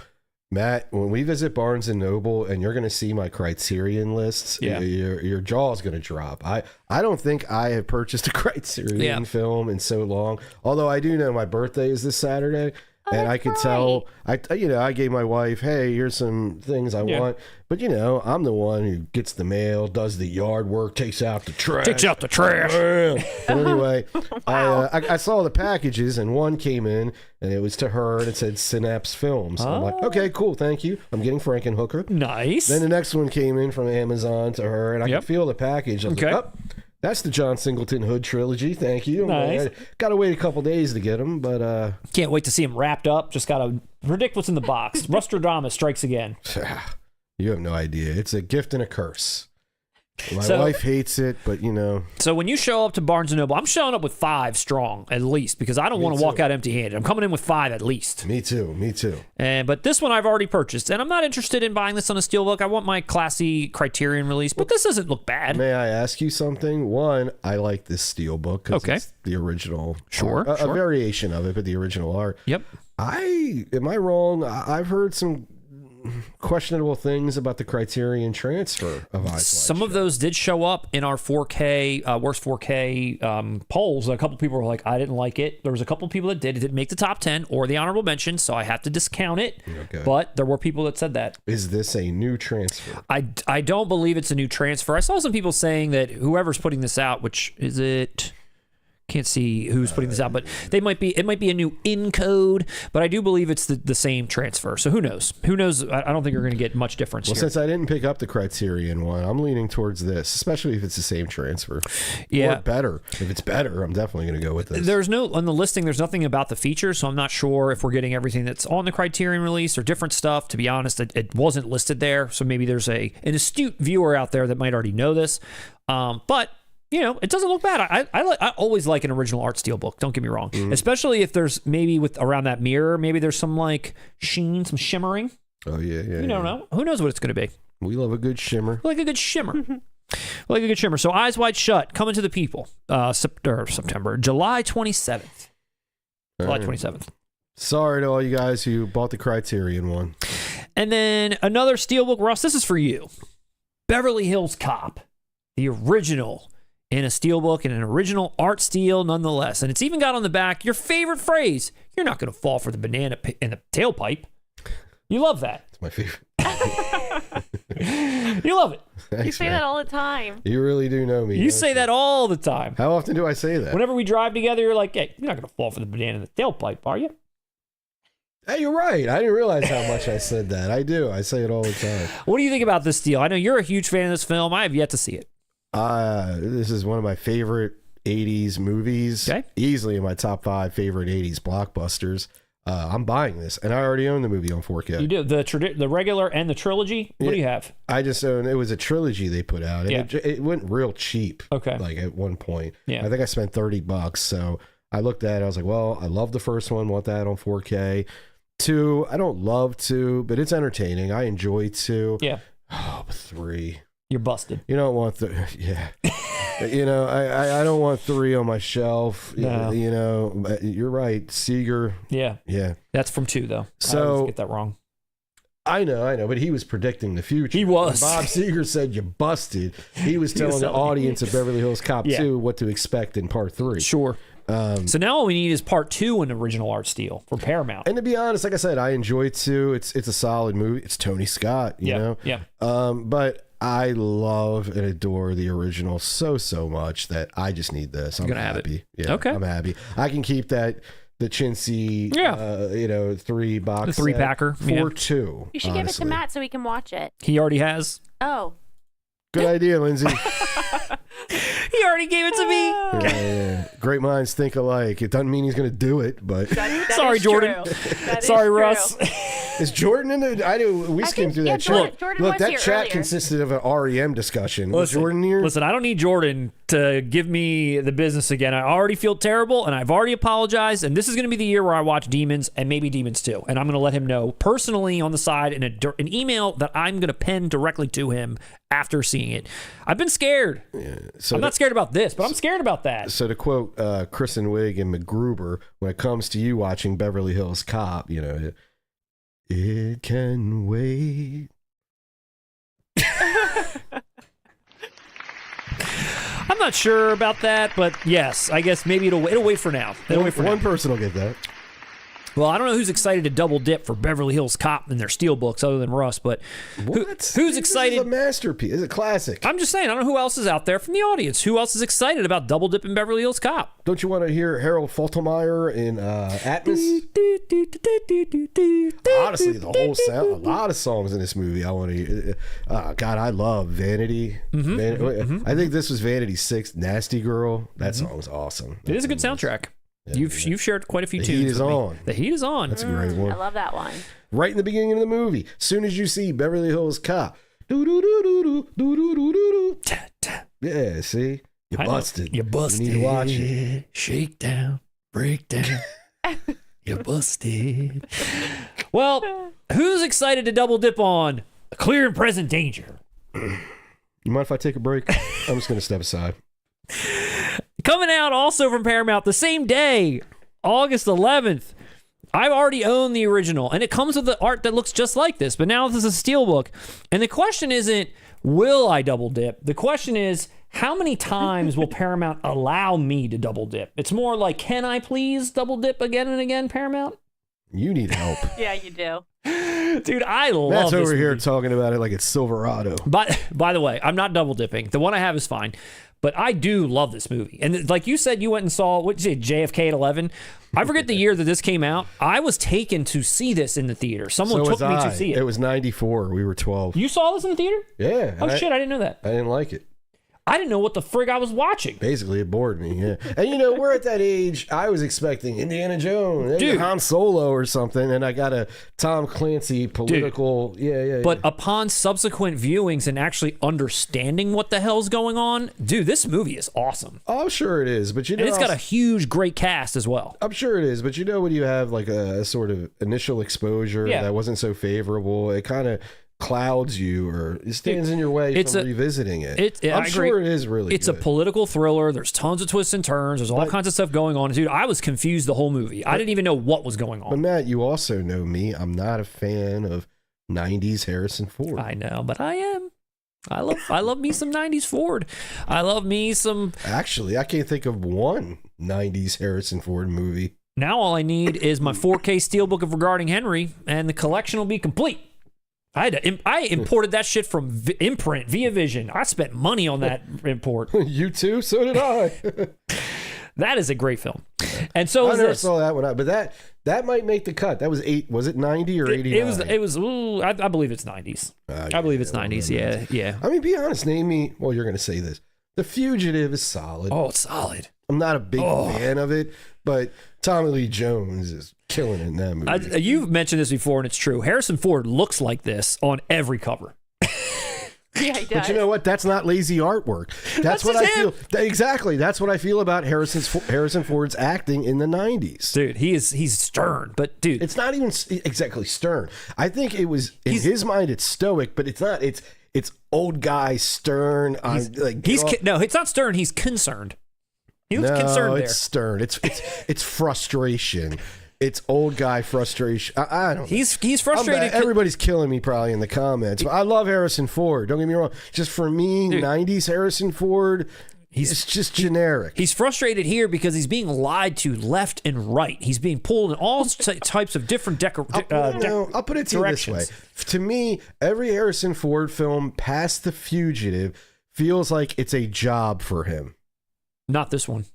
[SPEAKER 2] Matt, when we visit Barnes and Noble and you're going to see my Criterion lists,
[SPEAKER 1] Yeah.
[SPEAKER 2] your jaw is going to drop. I don't think I have purchased a Criterion film in so long. Although I do know my birthday is this Saturday, and I could tell. I gave my wife, hey, here's some things I want. But I'm the one who gets the mail, does the yard work, takes out the trash. But anyway, I saw the packages, and one came in, and it was to her, and it said Synapse Films. I'm like, okay, cool, thank you. I'm getting Frankenhooker.
[SPEAKER 1] Nice.
[SPEAKER 2] Then the next one came in from Amazon to her, and I could feel the package. I was like, oh, that's the John Singleton Hood trilogy. Thank you.
[SPEAKER 1] Nice.
[SPEAKER 2] Got to wait a couple days to get them, but
[SPEAKER 1] Can't wait to see them wrapped up. Just got to predict what's in the box. Rustradamus strikes again.
[SPEAKER 2] you have no idea. It's a gift and a curse. My
[SPEAKER 1] So-
[SPEAKER 2] wife hates it, but
[SPEAKER 1] So when you show up to Barnes & Noble, I'm showing up with 5 strong at least because I don't want to walk out empty-handed. I'm coming in with 5 at least.
[SPEAKER 2] Me too.
[SPEAKER 1] But this one I've already purchased, and I'm not interested in buying this on a Steelbook. I want my classy Criterion release, but this doesn't look bad.
[SPEAKER 2] May I ask you something? One, I like this Steelbook because it's the original.
[SPEAKER 1] Sure,
[SPEAKER 2] art. A
[SPEAKER 1] sure.
[SPEAKER 2] variation of it, but the original art.
[SPEAKER 1] Yep.
[SPEAKER 2] Am I wrong? I've heard some questionable things about the Criterion transfer of Eyes Wide
[SPEAKER 1] Some of
[SPEAKER 2] Shut.
[SPEAKER 1] those did show up in our 4K, worst 4K polls. A couple people were like, I didn't like it. There was a couple people that did. It didn't make the top 10 or the honorable mention, so I have to discount it.
[SPEAKER 2] Okay.
[SPEAKER 1] But there were people that said that.
[SPEAKER 2] Is this a new transfer?
[SPEAKER 1] I don't believe it's a new transfer. I saw some people saying that whoever's putting this out, which is it... Can't see who's putting this out, but it might be a new encode, but I do believe it's the same transfer. So who knows? I don't think you're going to get much difference
[SPEAKER 2] Well,
[SPEAKER 1] here.
[SPEAKER 2] since I didn't pick up the Criterion one, I'm leaning towards this, especially if it's the same transfer.
[SPEAKER 1] Yeah.
[SPEAKER 2] Or better. If it's better, I'm definitely going to go with this.
[SPEAKER 1] On the listing, there's nothing about the features, so I'm not sure if we're getting everything that's on the Criterion release or different stuff. To be honest, it wasn't listed there, so maybe there's an astute viewer out there that might already know this. But you know, it doesn't look bad. I always like an original art steelbook. Don't get me wrong, especially if there's maybe with around that mirror, maybe there's some like sheen, some shimmering.
[SPEAKER 2] Oh yeah.
[SPEAKER 1] You don't know. Who knows what it's going to be?
[SPEAKER 2] We love a good shimmer.
[SPEAKER 1] We like a good shimmer. We like a good shimmer. So Eyes Wide Shut, coming to the people. September, July 27th. July 27th.
[SPEAKER 2] Sorry to all you guys who bought the Criterion one.
[SPEAKER 1] And then another steelbook, Russ. This is for you. Beverly Hills Cop, the original in a steelbook and an original art steel nonetheless. And it's even got on the back your favorite phrase. You're not going to fall for the banana in the tailpipe. You love that.
[SPEAKER 2] It's my favorite.
[SPEAKER 1] You love it.
[SPEAKER 2] Thanks,
[SPEAKER 3] You say
[SPEAKER 2] man.
[SPEAKER 3] that all the time.
[SPEAKER 2] You really do know me.
[SPEAKER 1] You say that all the time.
[SPEAKER 2] How often do I say that?
[SPEAKER 1] Whenever we drive together, you're like, hey, you're not going to fall for the banana in the tailpipe, are you?
[SPEAKER 2] Hey, you're right. I didn't realize how much I said that. I do. I say it all the time.
[SPEAKER 1] What do you think about this steel? I know you're a huge fan of this film. I have yet to see it.
[SPEAKER 2] This is one of my favorite 80s movies.
[SPEAKER 1] Okay.
[SPEAKER 2] Easily in my top 5 favorite 80s blockbusters. I'm buying this, and I already own the movie on 4K.
[SPEAKER 1] You do the regular and the trilogy. What do you have?
[SPEAKER 2] I just own. It was a trilogy they put out, and it went real cheap.
[SPEAKER 1] Okay.
[SPEAKER 2] Like at one point,
[SPEAKER 1] Yeah.
[SPEAKER 2] I think I spent $30. So I looked at it. I was like, well, I love the first one. Want that on 4K. 2, I don't love 2, but it's entertaining. I enjoy 2.
[SPEAKER 1] Yeah.
[SPEAKER 2] Oh, but 3.
[SPEAKER 1] You're busted.
[SPEAKER 2] You don't want yeah. You know, I don't want 3 on my shelf.
[SPEAKER 1] No.
[SPEAKER 2] You know, you're right. Seeger.
[SPEAKER 1] Yeah.
[SPEAKER 2] Yeah.
[SPEAKER 1] That's from 2, though. I
[SPEAKER 2] So
[SPEAKER 1] always get that wrong.
[SPEAKER 2] I know, but he was predicting the future.
[SPEAKER 1] He was.
[SPEAKER 2] When Bob Seger said you busted. He was telling the audience of Beverly Hills Cop 2 what to expect in part 3.
[SPEAKER 1] Sure. So now all we need is part 2 in original art steel for Paramount.
[SPEAKER 2] And to be honest, like I said, I enjoy 2. It's a solid movie. It's Tony Scott, you know?
[SPEAKER 1] Yeah.
[SPEAKER 2] But I love and adore the original so much that I just need this. I'm
[SPEAKER 1] gonna have it.
[SPEAKER 2] happy. Yeah,
[SPEAKER 1] Okay.
[SPEAKER 2] I'm happy. I can keep the chintzy, 3 box,
[SPEAKER 1] The 3-packer,
[SPEAKER 2] for 2.
[SPEAKER 3] You should give it to Matt so he can watch it.
[SPEAKER 1] He already has.
[SPEAKER 3] Oh.
[SPEAKER 2] Good idea, Lindsay.
[SPEAKER 1] He already gave it to me.
[SPEAKER 2] Yeah. Great minds think alike. It doesn't mean he's going to do it, but
[SPEAKER 3] That
[SPEAKER 1] Sorry,
[SPEAKER 3] is
[SPEAKER 1] Jordan.
[SPEAKER 3] true. That is
[SPEAKER 1] Sorry,
[SPEAKER 3] true.
[SPEAKER 1] Russ.
[SPEAKER 2] is Jordan in the? I do. We skimmed through that
[SPEAKER 3] Jordan-
[SPEAKER 2] chat.
[SPEAKER 3] Jordan
[SPEAKER 2] Look,
[SPEAKER 3] was
[SPEAKER 2] that
[SPEAKER 3] here
[SPEAKER 2] chat
[SPEAKER 3] earlier.
[SPEAKER 2] consisted of an R.E.M. discussion. Was Jordan here?
[SPEAKER 1] Listen, I don't need Jordan to give me the business again. I already feel terrible, and I've already apologized, and this is going to be the year where I watch Demons and maybe Demons 2, and I'm going to let him know personally on the side in an email that I'm going to pen directly to him after seeing it. I've been scared.
[SPEAKER 2] So
[SPEAKER 1] I'm not scared about this, but I'm scared about that.
[SPEAKER 2] So to quote Kristen Wiig and McGruber, when it comes to you watching Beverly Hills Cop, you know, it can wait.
[SPEAKER 1] I'm not sure about that, but yes, I guess maybe it'll wait for now. It'll wait for
[SPEAKER 2] One
[SPEAKER 1] now.
[SPEAKER 2] person will get that.
[SPEAKER 1] Well, I don't know who's excited to double dip for Beverly Hills Cop and their steelbooks other than Russ, but
[SPEAKER 2] What?
[SPEAKER 1] who's
[SPEAKER 2] This
[SPEAKER 1] excited?
[SPEAKER 2] is a masterpiece. It's a classic.
[SPEAKER 1] I'm just saying, I don't know who else is out there from the audience. Who else is excited about double dipping Beverly Hills Cop?
[SPEAKER 2] Don't you want to hear Harold Faltermeyer in Atmos? Honestly, the whole sound, a lot of songs in this movie I want to hear. God, I love Vanity. I think this was Vanity 6, Nasty Girl. That song's awesome.
[SPEAKER 1] It is a good soundtrack. You've shared quite a few
[SPEAKER 2] The
[SPEAKER 1] tunes.
[SPEAKER 2] heat is
[SPEAKER 1] with me.
[SPEAKER 2] on.
[SPEAKER 1] The heat is on.
[SPEAKER 2] That's a great one.
[SPEAKER 3] I love that one.
[SPEAKER 2] Right in the beginning of the movie, soon as you see Beverly Hills Cop, do-do-do-do-do-do-do-do-do. Yeah, see? You
[SPEAKER 1] I know.
[SPEAKER 2] busted.
[SPEAKER 1] You busted.
[SPEAKER 2] You need to watch it.
[SPEAKER 1] Shake down, break down. You busted. Well, who's excited to double dip on Clear and Present Danger?
[SPEAKER 2] You mind if I take a break? I'm just going to step aside.
[SPEAKER 1] Coming out also from Paramount the same day, August 11th. I've already owned the original, and it comes with the art that looks just like this, but now this is a steelbook. And the question isn't, will I double dip? The question is, how many times will Paramount allow me to double dip? It's more like, can I please double dip again and again, Paramount?
[SPEAKER 2] You need help.
[SPEAKER 3] Yeah, you do.
[SPEAKER 1] Dude, I love
[SPEAKER 2] Matt's
[SPEAKER 1] this
[SPEAKER 2] over here
[SPEAKER 1] movie.
[SPEAKER 2] talking about it like it's Silverado.
[SPEAKER 1] By the way, I'm not double dipping. The one I have is fine. But I do love this movie. And like you said, you went and saw, what did you say, JFK at 11? I forget the year that this came out. I was taken to see this in the theater. Someone
[SPEAKER 2] So
[SPEAKER 1] took
[SPEAKER 2] was
[SPEAKER 1] me
[SPEAKER 2] I.
[SPEAKER 1] to see it.
[SPEAKER 2] It was 94. We were 12.
[SPEAKER 1] You saw this in the theater?
[SPEAKER 2] Yeah.
[SPEAKER 1] Oh, shit, I didn't know that.
[SPEAKER 2] I didn't like it.
[SPEAKER 1] I didn't know what the frig I was watching.
[SPEAKER 2] Basically, it bored me. Yeah, and we're at that age. I was expecting Indiana Jones,
[SPEAKER 1] Dude.
[SPEAKER 2] Han Solo, or something, and I got a Tom Clancy political. Yeah.
[SPEAKER 1] But upon subsequent viewings and actually understanding what the hell's going on, dude, this movie is awesome.
[SPEAKER 2] Oh, I'm sure it is. But
[SPEAKER 1] And it's got a huge, great cast as well.
[SPEAKER 2] I'm sure it is. But when you have like a sort of initial exposure that wasn't so favorable, it kind of clouds you or it stands in your way from revisiting it. I'm sure it is really
[SPEAKER 1] It's
[SPEAKER 2] good.
[SPEAKER 1] a political thriller. There's tons of twists and turns. There's all kinds of stuff going on. Dude, I was confused the whole movie. I didn't even know what was going on.
[SPEAKER 2] But Matt, you also know me. I'm not a fan of 90s Harrison Ford.
[SPEAKER 1] I know, but I am. I love me some 90s Ford. I love me some...
[SPEAKER 2] Actually, I can't think of one 90s Harrison Ford movie.
[SPEAKER 1] Now all I need is my 4K Steelbook of Regarding Henry, and the collection will be complete. I imported that shit from Imprint via Vision. I spent money on that import.
[SPEAKER 2] You too? So did I.
[SPEAKER 1] That is a great film. And so
[SPEAKER 2] I
[SPEAKER 1] is
[SPEAKER 2] never
[SPEAKER 1] this.
[SPEAKER 2] saw that one, but that might make the cut. That was was it 90 or 89?
[SPEAKER 1] It was. Ooh, I believe it's 90s. I believe it's 90s. Yeah.
[SPEAKER 2] I mean, be honest. Name me. Well, you're going to say this. The Fugitive is solid.
[SPEAKER 1] Oh, it's solid.
[SPEAKER 2] I'm not a big fan of it, but Tommy Lee Jones is killing it in that movie.
[SPEAKER 1] You've mentioned this before, and it's true. Harrison Ford looks like this on every cover.
[SPEAKER 3] Yeah, he does.
[SPEAKER 2] But you know what? That's not lazy artwork. That's what I feel. Exactly. That's what I feel about Harrison Ford's acting in the 90s.
[SPEAKER 1] Dude, he's stern, but dude,
[SPEAKER 2] it's not even exactly stern. I think it was in his mind. It's stoic, but it's not. It's old guy stern.
[SPEAKER 1] No, it's not stern. He's concerned. He was concerned there.
[SPEAKER 2] It's stern. It's frustration. It's old guy frustration. I don't know.
[SPEAKER 1] He's frustrated.
[SPEAKER 2] Everybody's killing me probably in the comments. But I love Harrison Ford. Don't get me wrong. Just for me, dude, 90s Harrison Ford, it's just generic.
[SPEAKER 1] He's frustrated here because he's being lied to left and right. He's being pulled in all types of different
[SPEAKER 2] I'll put it to you this way. To me, every Harrison Ford film past The Fugitive feels like it's a job for him.
[SPEAKER 1] Not this one.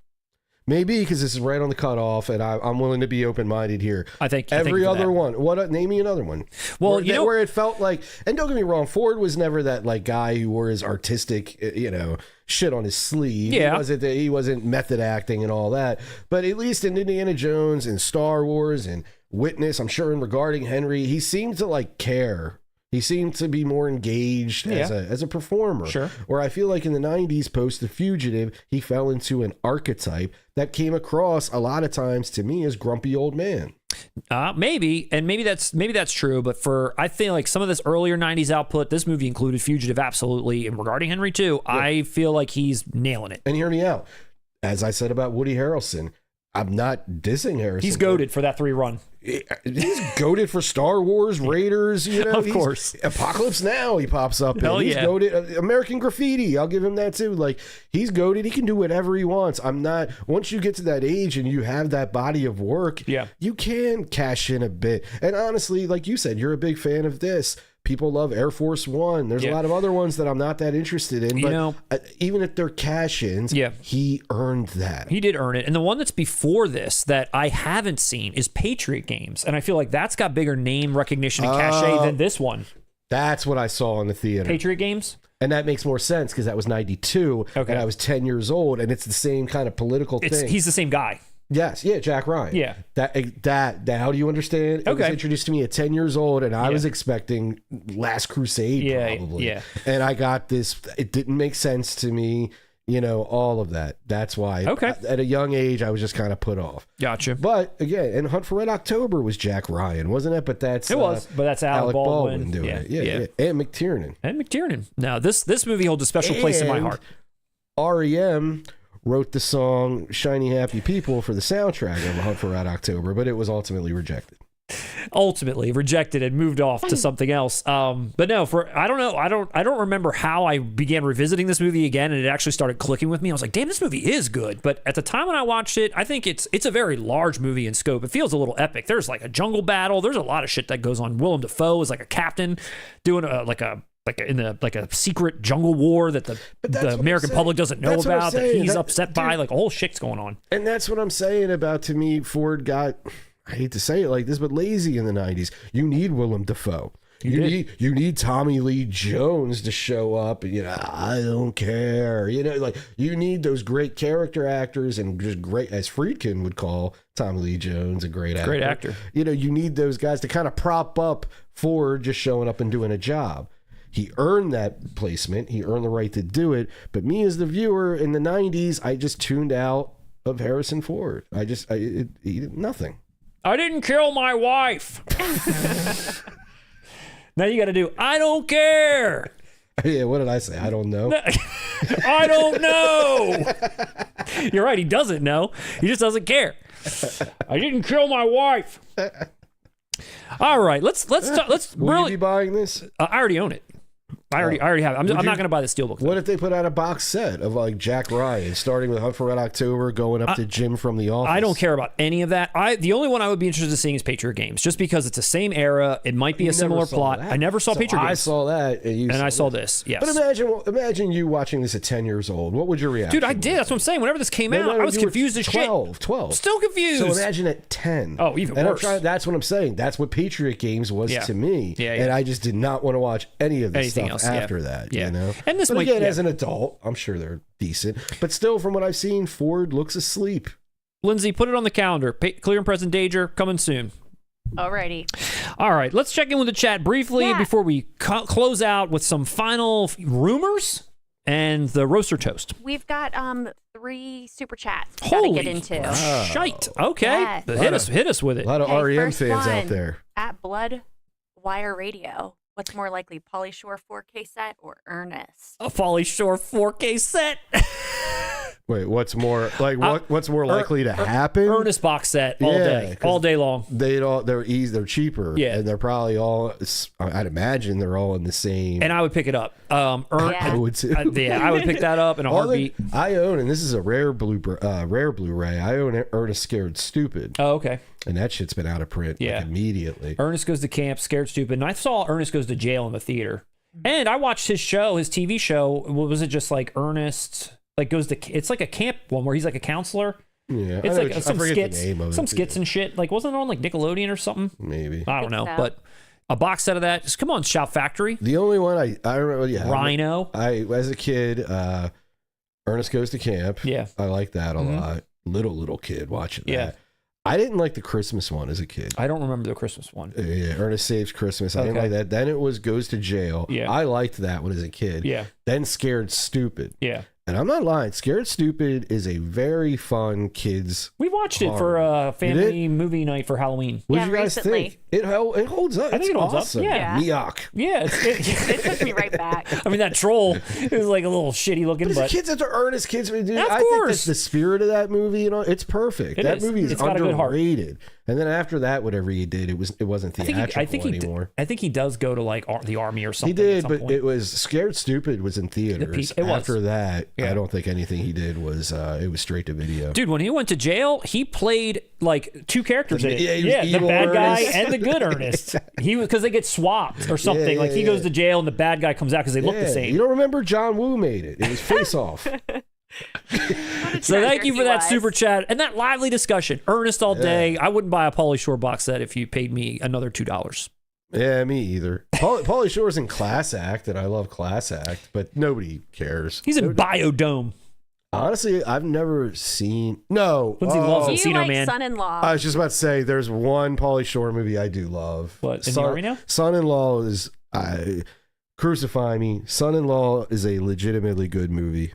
[SPEAKER 2] Maybe because this is right on the cutoff, and I'm willing to be open-minded here.
[SPEAKER 1] I think
[SPEAKER 2] every other one. Name me another one.
[SPEAKER 1] Well,
[SPEAKER 2] where it felt like, and don't get me wrong, Ford was never that like guy who wore his artistic, shit on his sleeve.
[SPEAKER 1] Yeah,
[SPEAKER 2] he wasn't method acting and all that. But at least in Indiana Jones and Star Wars and Witness, I'm sure in Regarding Henry, he seemed to like care. He seemed to be more engaged as a performer.
[SPEAKER 1] Sure.
[SPEAKER 2] Where I feel like in the 90s, post The Fugitive, he fell into an archetype that came across a lot of times to me as grumpy old man.
[SPEAKER 1] Maybe that's true. But I feel like some of this earlier 90s output, this movie included Fugitive absolutely, and Regarding Henry too. Yeah. I feel like he's nailing it.
[SPEAKER 2] And hear me out. As I said about Woody Harrelson, I'm not dissing Harrison.
[SPEAKER 1] He's goated for that 3 run.
[SPEAKER 2] He's goated for Star Wars, Raiders,
[SPEAKER 1] Of course.
[SPEAKER 2] Apocalypse Now he pops up.
[SPEAKER 1] Hell
[SPEAKER 2] he's
[SPEAKER 1] yeah.
[SPEAKER 2] goated. American Graffiti, I'll give him that too. Like, he's goated. He can do whatever he wants. Once you get to that age and you have that body of work, you can cash in a bit. And honestly, like you said, you're a big fan of this. People love Air Force One. There's a lot of other ones that I'm not that interested in. But even if they're cash-ins, he earned that.
[SPEAKER 1] He did earn it. And the one that's before this that I haven't seen is Patriot Games. And I feel like that's got bigger name recognition and cachet than this one.
[SPEAKER 2] That's what I saw in the theater.
[SPEAKER 1] Patriot Games?
[SPEAKER 2] And that makes more sense because that was 92.
[SPEAKER 1] Okay.
[SPEAKER 2] And I was 10 years old. And it's the same kind of political thing.
[SPEAKER 1] He's the same guy.
[SPEAKER 2] Yes, Jack Ryan.
[SPEAKER 1] Yeah.
[SPEAKER 2] That how do you understand? It was introduced to me at 10 years old, and I was expecting Last Crusade probably.
[SPEAKER 1] Yeah.
[SPEAKER 2] And I got this. It didn't make sense to me, all of that. That's why at a young age, I was just kind of put off.
[SPEAKER 1] Gotcha.
[SPEAKER 2] But again, and Hunt for Red October was Jack Ryan, wasn't it? But that's
[SPEAKER 1] Alec Baldwin
[SPEAKER 2] doing it. Yeah. And McTiernan.
[SPEAKER 1] Now, this movie holds a special place in my heart.
[SPEAKER 2] R.E.M. wrote the song Shiny Happy People for the soundtrack of Hunt for Red October, but it was ultimately rejected. And moved off to something else. But no, I don't remember how I began revisiting this movie again, and it actually started clicking with me. I was like, damn, this movie is good. But at the time when I watched it, I think it's a very large movie in scope. It feels a little epic. There's like a jungle battle. There's a lot of shit that goes on. Willem Dafoe is like a captain doing a secret jungle war that the American public doesn't know about, that he's upset by, like a whole shit's going on. And that's what I'm saying about, to me, Ford got, I hate to say it like this, but lazy in the 90s. You need Willem Dafoe. You need Tommy Lee Jones to show up, and I don't care. Like you need those great character actors and just great, as Friedkin would call Tommy Lee Jones, a great actor.
[SPEAKER 1] Great actor.
[SPEAKER 2] You need those guys to kind of prop up Ford just showing up and doing a job. He earned that placement. He earned the right to do it. But me as the viewer in the 90s, I just tuned out of Harrison Ford. He did nothing.
[SPEAKER 1] I didn't kill my wife. Now you got to do, I don't care.
[SPEAKER 2] Yeah, what did I say? I don't know.
[SPEAKER 1] I don't know. You're right. He doesn't know. He just doesn't care. I didn't kill my wife. All right, let's
[SPEAKER 2] Will
[SPEAKER 1] really.
[SPEAKER 2] you be buying this?
[SPEAKER 1] I already own it. I already have it. I'm not going to buy the Steelbook.
[SPEAKER 2] What if they put out a box set of like Jack Ryan, starting with Hunt for Red October, going up to Jim from The Office?
[SPEAKER 1] I don't care about any of that. The only one I would be interested in seeing is Patriot Games, just because it's the same era. It might be a similar plot.
[SPEAKER 2] That.
[SPEAKER 1] I never saw Patriot Games.
[SPEAKER 2] I saw that, and
[SPEAKER 1] I saw this. Yes,
[SPEAKER 2] but imagine you watching this at 10 years old. What would your reaction?
[SPEAKER 1] Dude, I did. That's what I'm saying. Whenever this came out, I was confused as shit.
[SPEAKER 2] 12.
[SPEAKER 1] Still confused.
[SPEAKER 2] So imagine at 10.
[SPEAKER 1] Oh, even
[SPEAKER 2] and
[SPEAKER 1] worse.
[SPEAKER 2] That's what I'm saying. That's what Patriot Games was to me.
[SPEAKER 1] Yeah.
[SPEAKER 2] And I just did not want to watch any of this
[SPEAKER 1] Anything
[SPEAKER 2] stuff
[SPEAKER 1] else,
[SPEAKER 2] after that.
[SPEAKER 1] Yeah.
[SPEAKER 2] And
[SPEAKER 1] this
[SPEAKER 2] but
[SPEAKER 1] might,
[SPEAKER 2] again, as an adult, I'm sure they're decent. But still, from what I've seen, Ford looks asleep.
[SPEAKER 1] Lindsay, put it on the calendar. Clear and Present Danger coming soon.
[SPEAKER 3] Alrighty.
[SPEAKER 1] All right, let's check in with the chat briefly before we close out with some final rumors and the roaster toast.
[SPEAKER 3] We've got 3 super chats we
[SPEAKER 1] Holy
[SPEAKER 3] gotta get into.
[SPEAKER 1] Shite. Okay.
[SPEAKER 3] Yes.
[SPEAKER 1] Hit us with it.
[SPEAKER 2] A lot of
[SPEAKER 3] Okay,
[SPEAKER 2] R.E.M.
[SPEAKER 3] first
[SPEAKER 2] fans out
[SPEAKER 3] one.
[SPEAKER 2] there.
[SPEAKER 3] At Blood Wire Radio. What's more likely, Pauly Shore 4K set or Ernest?
[SPEAKER 1] A Pauly Shore 4K set.
[SPEAKER 2] Wait, what's more what's more likely to happen?
[SPEAKER 1] Ernest box set all day long.
[SPEAKER 2] They're cheaper.
[SPEAKER 1] Yeah,
[SPEAKER 2] and they're probably all. I'd imagine they're all in the same.
[SPEAKER 1] And I would pick it up.
[SPEAKER 2] I would too.
[SPEAKER 1] I would pick that up in a heartbeat.
[SPEAKER 2] I own, and this is a rare Blu-ray. I own Ernest Scared Stupid.
[SPEAKER 1] Oh, okay.
[SPEAKER 2] And that shit's been out of print immediately.
[SPEAKER 1] Ernest Goes to Camp, Scared Stupid. And I saw Ernest Goes to Jail in the theater. And I watched his TV show. Was it just like Ernest goes to? It's like a camp one where he's like a counselor.
[SPEAKER 2] Yeah,
[SPEAKER 1] it's like some skits,
[SPEAKER 2] the name of
[SPEAKER 1] some skits and shit. Like wasn't it on like Nickelodeon or something?
[SPEAKER 2] Maybe,
[SPEAKER 1] I don't know,
[SPEAKER 3] so.
[SPEAKER 1] but a box set of that. Just come on, Shout Factory.
[SPEAKER 2] The only one I remember,
[SPEAKER 1] Rhino.
[SPEAKER 2] I as a kid, Ernest Goes to Camp.
[SPEAKER 1] Yeah,
[SPEAKER 2] I like that a lot. Little kid watching that.
[SPEAKER 1] Yeah.
[SPEAKER 2] I didn't like the Christmas one as a kid.
[SPEAKER 1] I don't remember the Christmas one.
[SPEAKER 2] Yeah, Ernest Saves Christmas. I didn't like that. Then it was Goes to Jail.
[SPEAKER 1] Yeah.
[SPEAKER 2] I liked that one as a kid.
[SPEAKER 1] Yeah.
[SPEAKER 2] Then Scared Stupid.
[SPEAKER 1] Yeah.
[SPEAKER 2] And I'm not lying. Scared Stupid is a very fun kids.
[SPEAKER 1] We watched it for a family movie night for Halloween.
[SPEAKER 2] What did you guys think? It holds up.
[SPEAKER 1] I think it holds
[SPEAKER 2] awesome.
[SPEAKER 1] up. Yeah.
[SPEAKER 2] Miak.
[SPEAKER 1] Yeah.
[SPEAKER 3] It took me right back.
[SPEAKER 1] I mean, that troll is like a little shitty looking,
[SPEAKER 2] but kids that are earnest kids. Dude,
[SPEAKER 1] of
[SPEAKER 2] I
[SPEAKER 1] course.
[SPEAKER 2] think that's the spirit of that movie. It's perfect. That movie is underrated. And then after that, whatever he did, it wasn't theatrical anymore.
[SPEAKER 1] I think he does go to like the army or something.
[SPEAKER 2] He did, but it was Scared Stupid was in theaters. After that,
[SPEAKER 1] Yeah.
[SPEAKER 2] I don't think anything he did was it was straight to video.
[SPEAKER 1] Dude, when he went to jail, he played like 2 characters in it.
[SPEAKER 2] Yeah,
[SPEAKER 1] the bad guy
[SPEAKER 2] Ernest.
[SPEAKER 1] and the good Ernest. He because they get swapped or something. Like he goes to jail and the bad guy comes out because they look the same.
[SPEAKER 2] You don't remember John Woo made it? It was Face Off.
[SPEAKER 1] So thank you for that super chat and that lively discussion. Ernest all day. I wouldn't buy a Pauly Shore box set if you paid me another $2.
[SPEAKER 2] Yeah, me either. Pauly Shore's in Class Act, and I love Class Act, but nobody cares.
[SPEAKER 1] He's in Biodome.
[SPEAKER 2] Honestly, I've never seen. No,
[SPEAKER 1] Lindsay loves
[SPEAKER 3] Do you
[SPEAKER 1] Encino
[SPEAKER 3] like
[SPEAKER 1] Man.
[SPEAKER 3] Son-in-Law?
[SPEAKER 2] I was just about to say, there's one Pauly Shore movie I do love.
[SPEAKER 1] What, in the Army now?
[SPEAKER 2] Son-in-Law is crucify me. Son-in-Law is a legitimately good movie.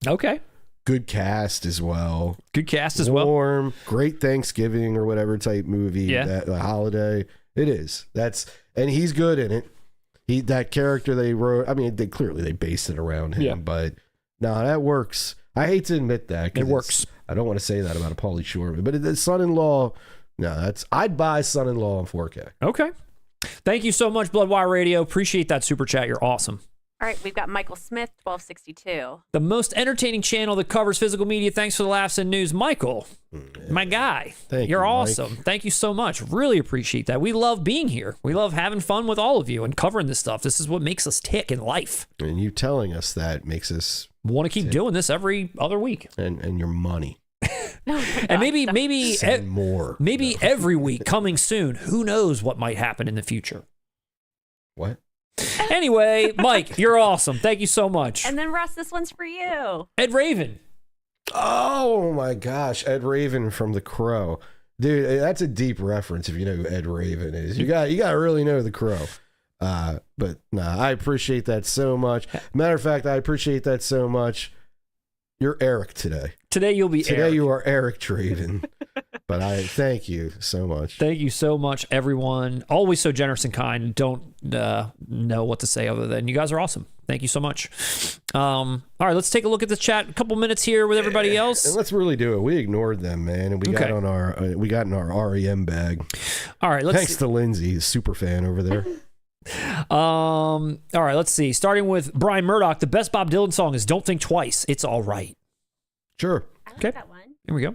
[SPEAKER 1] Okay.
[SPEAKER 2] Good cast as well.
[SPEAKER 1] Good cast as well.
[SPEAKER 2] Warm, great Thanksgiving or whatever type movie.
[SPEAKER 1] Yeah.
[SPEAKER 2] The holiday. It is. And he's good in it. That character they wrote. I mean, they based it around him.
[SPEAKER 1] Yeah.
[SPEAKER 2] But no, that works. I hate to admit that. 'Cause
[SPEAKER 1] It works.
[SPEAKER 2] I don't want to say that about a Pauly Shore, but the Son-in-Law. No, I'd buy Son-in-Law in 4K.
[SPEAKER 1] Okay. Thank you so much, Bloodwire Radio. Appreciate that super chat. You're awesome.
[SPEAKER 3] All right, we've got Michael Smith, 1262.
[SPEAKER 1] The most entertaining channel that covers physical media. Thanks for the laughs and news. Michael, my guy. You're awesome.
[SPEAKER 2] Mike.
[SPEAKER 1] Thank you so much. Really appreciate that. We love being here. We love having fun with all of you and covering this stuff. This is what makes us tick in life.
[SPEAKER 2] And you telling us that makes us
[SPEAKER 1] want to keep doing this every other week.
[SPEAKER 2] And your money.
[SPEAKER 1] And maybe
[SPEAKER 2] Send more.
[SPEAKER 1] Maybe every week coming soon. Who knows what might happen in the future?
[SPEAKER 2] What?
[SPEAKER 1] Anyway, Mike, you're awesome. Thank you so much.
[SPEAKER 3] And then Russ, this one's for you.
[SPEAKER 1] Ed Raven.
[SPEAKER 2] Oh my gosh, Ed Raven from The Crow. Dude, that's a deep reference if you know who Ed Raven is. You got to really know The Crow. But nah, I appreciate that so much. Matter of fact, I appreciate that so much. You're Eric today.
[SPEAKER 1] Today you'll be
[SPEAKER 2] Today
[SPEAKER 1] Eric.
[SPEAKER 2] you are Eric Draven. But I thank you so much.
[SPEAKER 1] Thank you so much, everyone. Always so generous and kind. Don't know what to say other than you guys are awesome. Thank you so much. All right, let's take a look at the chat. A couple minutes here with everybody else.
[SPEAKER 2] And let's really do it. We ignored them, man, and we got on our we got in our R.E.M. bag.
[SPEAKER 1] All right, let's
[SPEAKER 2] thanks to Lindsay, super fan over there.
[SPEAKER 1] All right, let's see. Starting with Brian Murdoch, the best Bob Dylan song is "Don't Think Twice." It's all right.
[SPEAKER 2] Sure.
[SPEAKER 3] I like
[SPEAKER 1] Okay.
[SPEAKER 3] that one.
[SPEAKER 1] Here we go.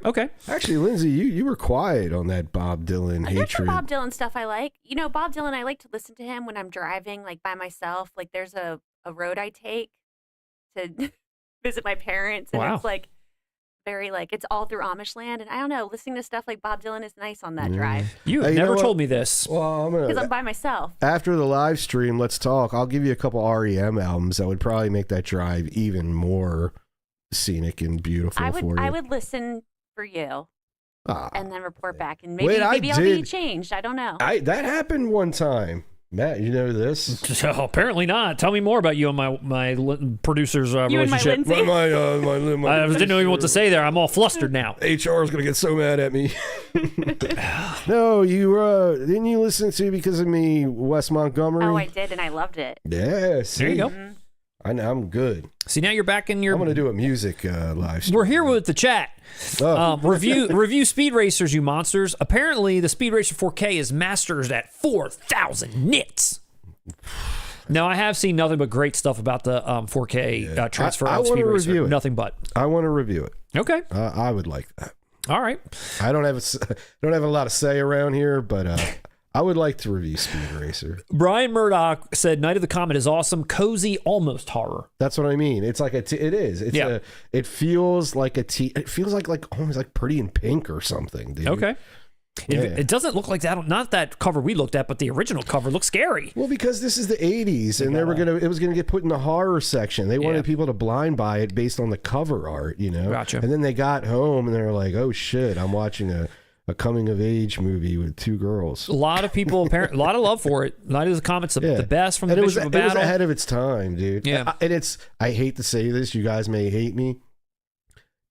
[SPEAKER 1] Okay.
[SPEAKER 2] Actually, Lindsay, you were quiet on that Bob Dylan
[SPEAKER 3] There's
[SPEAKER 2] hatred.
[SPEAKER 3] some Bob Dylan stuff I like. You know, Bob Dylan, I like to listen to him when I'm driving, like by myself. Like there's a road I take to visit my parents, and
[SPEAKER 1] Wow.
[SPEAKER 3] it's like very like it's all through Amish land. And I don't know, listening to stuff like Bob Dylan is nice on that drive
[SPEAKER 1] You
[SPEAKER 2] Hey, you
[SPEAKER 1] never
[SPEAKER 2] know
[SPEAKER 1] told
[SPEAKER 2] what?
[SPEAKER 1] me this.
[SPEAKER 2] Well, I'm
[SPEAKER 3] because
[SPEAKER 2] gonna
[SPEAKER 3] I'm by myself.
[SPEAKER 2] after the live stream, let's talk. I'll give you a couple R.E.M. albums that would probably make that drive even more scenic and beautiful for you.
[SPEAKER 3] I would listen for you
[SPEAKER 2] Ah,
[SPEAKER 3] and then report back, and
[SPEAKER 2] Wait,
[SPEAKER 3] maybe I'll be
[SPEAKER 2] did-
[SPEAKER 3] changed. I don't know.
[SPEAKER 2] that happened one time. Matt, you know this?
[SPEAKER 1] So, apparently not. Tell me more about you and my producer's
[SPEAKER 3] You and my
[SPEAKER 1] relationship.
[SPEAKER 3] Lindsay.
[SPEAKER 1] I didn't know even what to say there. I'm all flustered now.
[SPEAKER 2] HR is gonna get so mad at me. No, you didn't you listen to Because of Me, Wes Montgomery?
[SPEAKER 3] Oh, I did, and I loved it.
[SPEAKER 2] Yeah, see,
[SPEAKER 1] There you go.
[SPEAKER 3] Mhm.
[SPEAKER 2] I'm good.
[SPEAKER 1] See, now you're back in your.
[SPEAKER 2] I'm gonna do a music live stream.
[SPEAKER 1] We're here with the chat.
[SPEAKER 2] Oh.
[SPEAKER 1] Review Speed Racers, you monsters. Apparently, the Speed Racer 4K is mastered at 4,000 nits. Now, I have seen nothing but great stuff about the 4K transfer
[SPEAKER 2] I
[SPEAKER 1] of Speed
[SPEAKER 2] wanna
[SPEAKER 1] Racer.
[SPEAKER 2] review it.
[SPEAKER 1] Nothing but.
[SPEAKER 2] I want to review it.
[SPEAKER 1] Okay.
[SPEAKER 2] I would like that.
[SPEAKER 1] All right.
[SPEAKER 2] I don't have a lot of say around here, but I would like to review Speed Racer.
[SPEAKER 1] Brian Murdoch said Night of the Comet is awesome, cozy, almost horror.
[SPEAKER 2] That's what I mean. It's like it is. It's
[SPEAKER 1] Yeah.
[SPEAKER 2] it feels like it feels like almost like Pretty in Pink or something, dude.
[SPEAKER 1] Okay. It doesn't look like that. Not that cover we looked at, but the original cover looks scary.
[SPEAKER 2] Well, because this is the 80s and it was gonna get put in the horror section. They wanted people to blind buy it based on the cover art, you know.
[SPEAKER 1] Gotcha.
[SPEAKER 2] And then they got home and they were like, "Oh shit, I'm watching a coming of age movie with two girls."
[SPEAKER 1] A lot of people, a lot of love for it. Night of the Comet's the best from the
[SPEAKER 2] And it was
[SPEAKER 1] Bishop of Battle.
[SPEAKER 2] ahead of its time, dude.
[SPEAKER 1] Yeah.
[SPEAKER 2] And I hate to say this, you guys may hate me.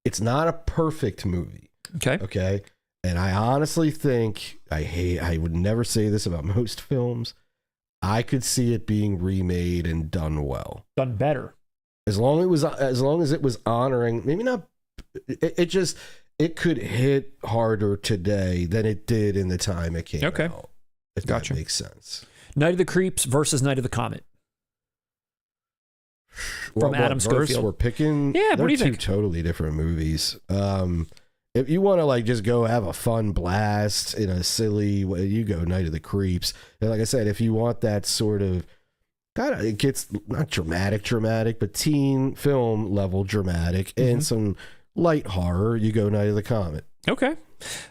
[SPEAKER 2] It's not a perfect movie.
[SPEAKER 1] Okay.
[SPEAKER 2] Okay. And I honestly think I would never say this about most films. I could see it being remade and done well.
[SPEAKER 1] Done better.
[SPEAKER 2] As long as it was honoring, maybe not it could hit harder today than it did in the time it came out. If
[SPEAKER 1] Gotcha.
[SPEAKER 2] that makes sense.
[SPEAKER 1] Night of the Creeps versus Night of the Comet. From Adam Schofield.
[SPEAKER 2] We're picking.
[SPEAKER 1] Yeah, what
[SPEAKER 2] they're
[SPEAKER 1] do you
[SPEAKER 2] two
[SPEAKER 1] think?
[SPEAKER 2] totally different movies. If you want to like just go have a fun blast in a silly way, you go Night of the Creeps. And like I said, if you want that sort of kind of, it gets not dramatic, but teen film level dramatic and some light horror, you go Night of the Comet.
[SPEAKER 1] Okay.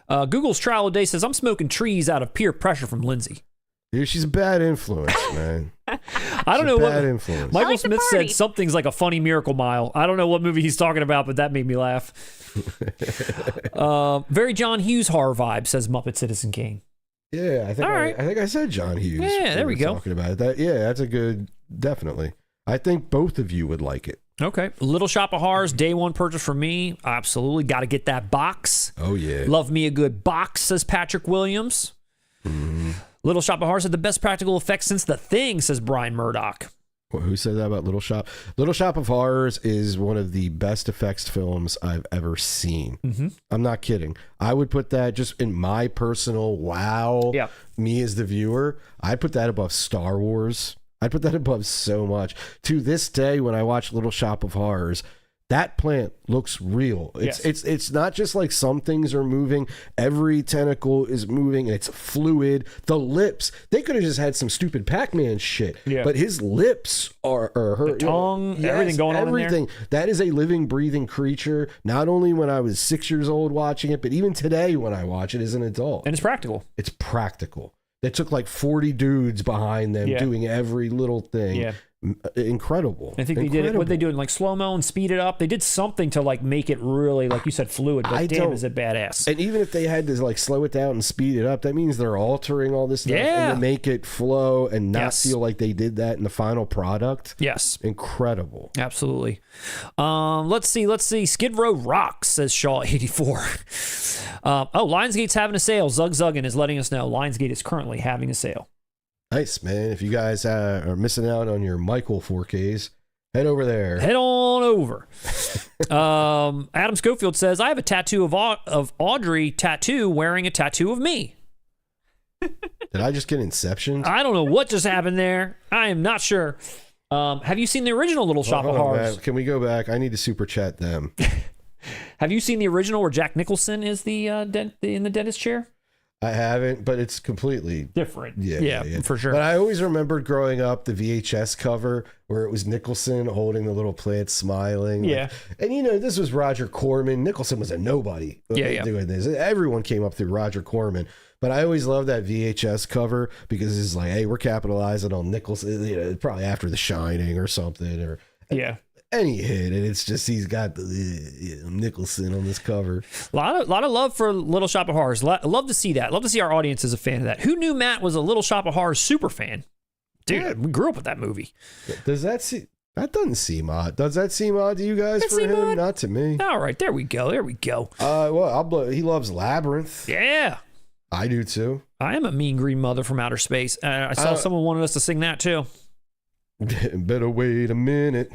[SPEAKER 1] Google's Trial of Day says, I'm smoking trees out of peer pressure from Lindsay.
[SPEAKER 2] Dude, she's a bad influence, man.
[SPEAKER 1] I don't know
[SPEAKER 2] bad
[SPEAKER 1] what.
[SPEAKER 2] influence.
[SPEAKER 1] Michael
[SPEAKER 3] I like the
[SPEAKER 1] Smith
[SPEAKER 3] party.
[SPEAKER 1] said something's like a funny Miracle Mile. I don't know what movie he's talking about, but that made me laugh. Very John Hughes horror vibe, says Muppet Citizen King.
[SPEAKER 2] Yeah, I think
[SPEAKER 1] All right.
[SPEAKER 2] I think I said John Hughes.
[SPEAKER 1] Yeah,
[SPEAKER 2] when
[SPEAKER 1] there we
[SPEAKER 2] were
[SPEAKER 1] go.
[SPEAKER 2] Talking about it. That's a good, definitely. I think both of you would like it.
[SPEAKER 1] Okay. Little Shop of Horrors, day one purchase for me. Absolutely. Got to get that box.
[SPEAKER 2] Oh yeah.
[SPEAKER 1] Love me a good box, says Patrick Williams. Little Shop of Horrors had the best practical effects since The Thing, says Brian Murdoch.
[SPEAKER 2] Who said that about Little Shop? Little Shop of Horrors is one of the best effects films I've ever seen. I'm not kidding. I would put that just in my personal
[SPEAKER 1] Yeah.
[SPEAKER 2] me as the viewer. I'd put that above Star Wars. I'd put that above so much. To this day, when I watch Little Shop of Horrors, that plant looks real. It's not just like some things are moving. Every tentacle is moving and it's fluid. The lips, they could have just had some stupid Pac-Man shit.
[SPEAKER 1] Yeah.
[SPEAKER 2] But his lips are her
[SPEAKER 1] The tongue, everything going on in there.
[SPEAKER 2] everything. That is a living, breathing creature. Not only when I was 6 years old watching it, but even today when I watch it as an adult.
[SPEAKER 1] And it's practical.
[SPEAKER 2] It's practical. They took like 40 dudes behind them doing every little thing.
[SPEAKER 1] Yeah.
[SPEAKER 2] Incredible.
[SPEAKER 1] I think they did it. What they do in like slow mo and speed it up. They did something to like make it really, like you said, fluid. But damn, is it badass?
[SPEAKER 2] And even if they had to like slow it down and speed it up, that means they're altering all this stuff and to make it flow and not feel like they did that in the final product.
[SPEAKER 1] Yes,
[SPEAKER 2] incredible.
[SPEAKER 1] Absolutely. Let's see. Skid Row rocks, says Shaw 84. Lionsgate's having a sale. Zug Zuggin is letting us know Lionsgate is currently having a sale.
[SPEAKER 2] Nice, man. If you guys are missing out on your Michael 4Ks, head over there.
[SPEAKER 1] Head on over. Adam Schofield says, I have a tattoo of Audrey tattoo wearing a tattoo of me.
[SPEAKER 2] Did I just get Inception?
[SPEAKER 1] I don't know what just happened there. I am not sure. Have you seen the original Little Shop of Horrors?
[SPEAKER 2] Can we go back? I need to super chat them.
[SPEAKER 1] Have you seen the original where Jack Nicholson is the in the dentist chair?
[SPEAKER 2] I haven't, but it's completely
[SPEAKER 1] different.
[SPEAKER 2] Yeah,
[SPEAKER 1] for sure.
[SPEAKER 2] But I always remembered growing up the VHS cover where it was Nicholson holding the little plant, smiling.
[SPEAKER 1] Yeah.
[SPEAKER 2] And this was Roger Corman. Nicholson was a nobody doing this. Everyone came up through Roger Corman. But I always loved that VHS cover because it's like, hey, we're capitalizing on Nicholson. Probably after The Shining or something, or any hit, and it's just he's got the Nicholson on this cover.
[SPEAKER 1] A lot of love for Little Shop of Horrors. Love to see that. Love to see our audience is a fan of that. Who knew Matt was a Little Shop of Horrors super fan? Dude, we grew up with that movie.
[SPEAKER 2] Does that doesn't seem odd? Does that seem odd to you guys? For him, odd? Not to me.
[SPEAKER 1] All right, there we go.
[SPEAKER 2] He loves Labyrinth.
[SPEAKER 1] Yeah,
[SPEAKER 2] I do too.
[SPEAKER 1] I am a mean green mother from outer space. I saw someone wanted us to sing that too.
[SPEAKER 2] Better wait a minute.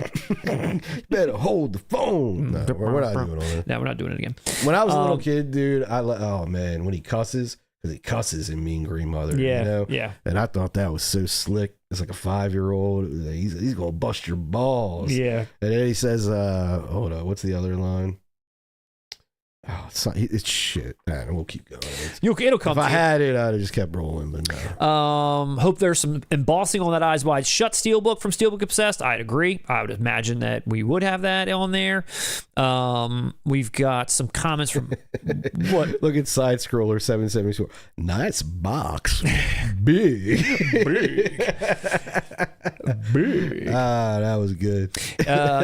[SPEAKER 2] Better hold the phone. No, we're not doing all that.
[SPEAKER 1] No, we're not doing it again.
[SPEAKER 2] When I was a little kid, dude, oh man, when he cusses, because he cusses in Mean Green Mother.
[SPEAKER 1] Yeah.
[SPEAKER 2] And I thought that was so slick. It's like a 5-year-old. He's gonna bust your balls.
[SPEAKER 1] Yeah.
[SPEAKER 2] And then he says, hold on, what's the other line? Oh, it's shit. Man, we'll keep going.
[SPEAKER 1] It'll come.
[SPEAKER 2] If I had it, I'd have just kept rolling, but no.
[SPEAKER 1] Hope there's some embossing on that Eyes Wide Shut Steelbook from Steelbook Obsessed. I'd agree. I would imagine that we would have that on there. We've got some comments from what?
[SPEAKER 2] Look at Side Scroller 774. Nice box. Big. Big. That was good.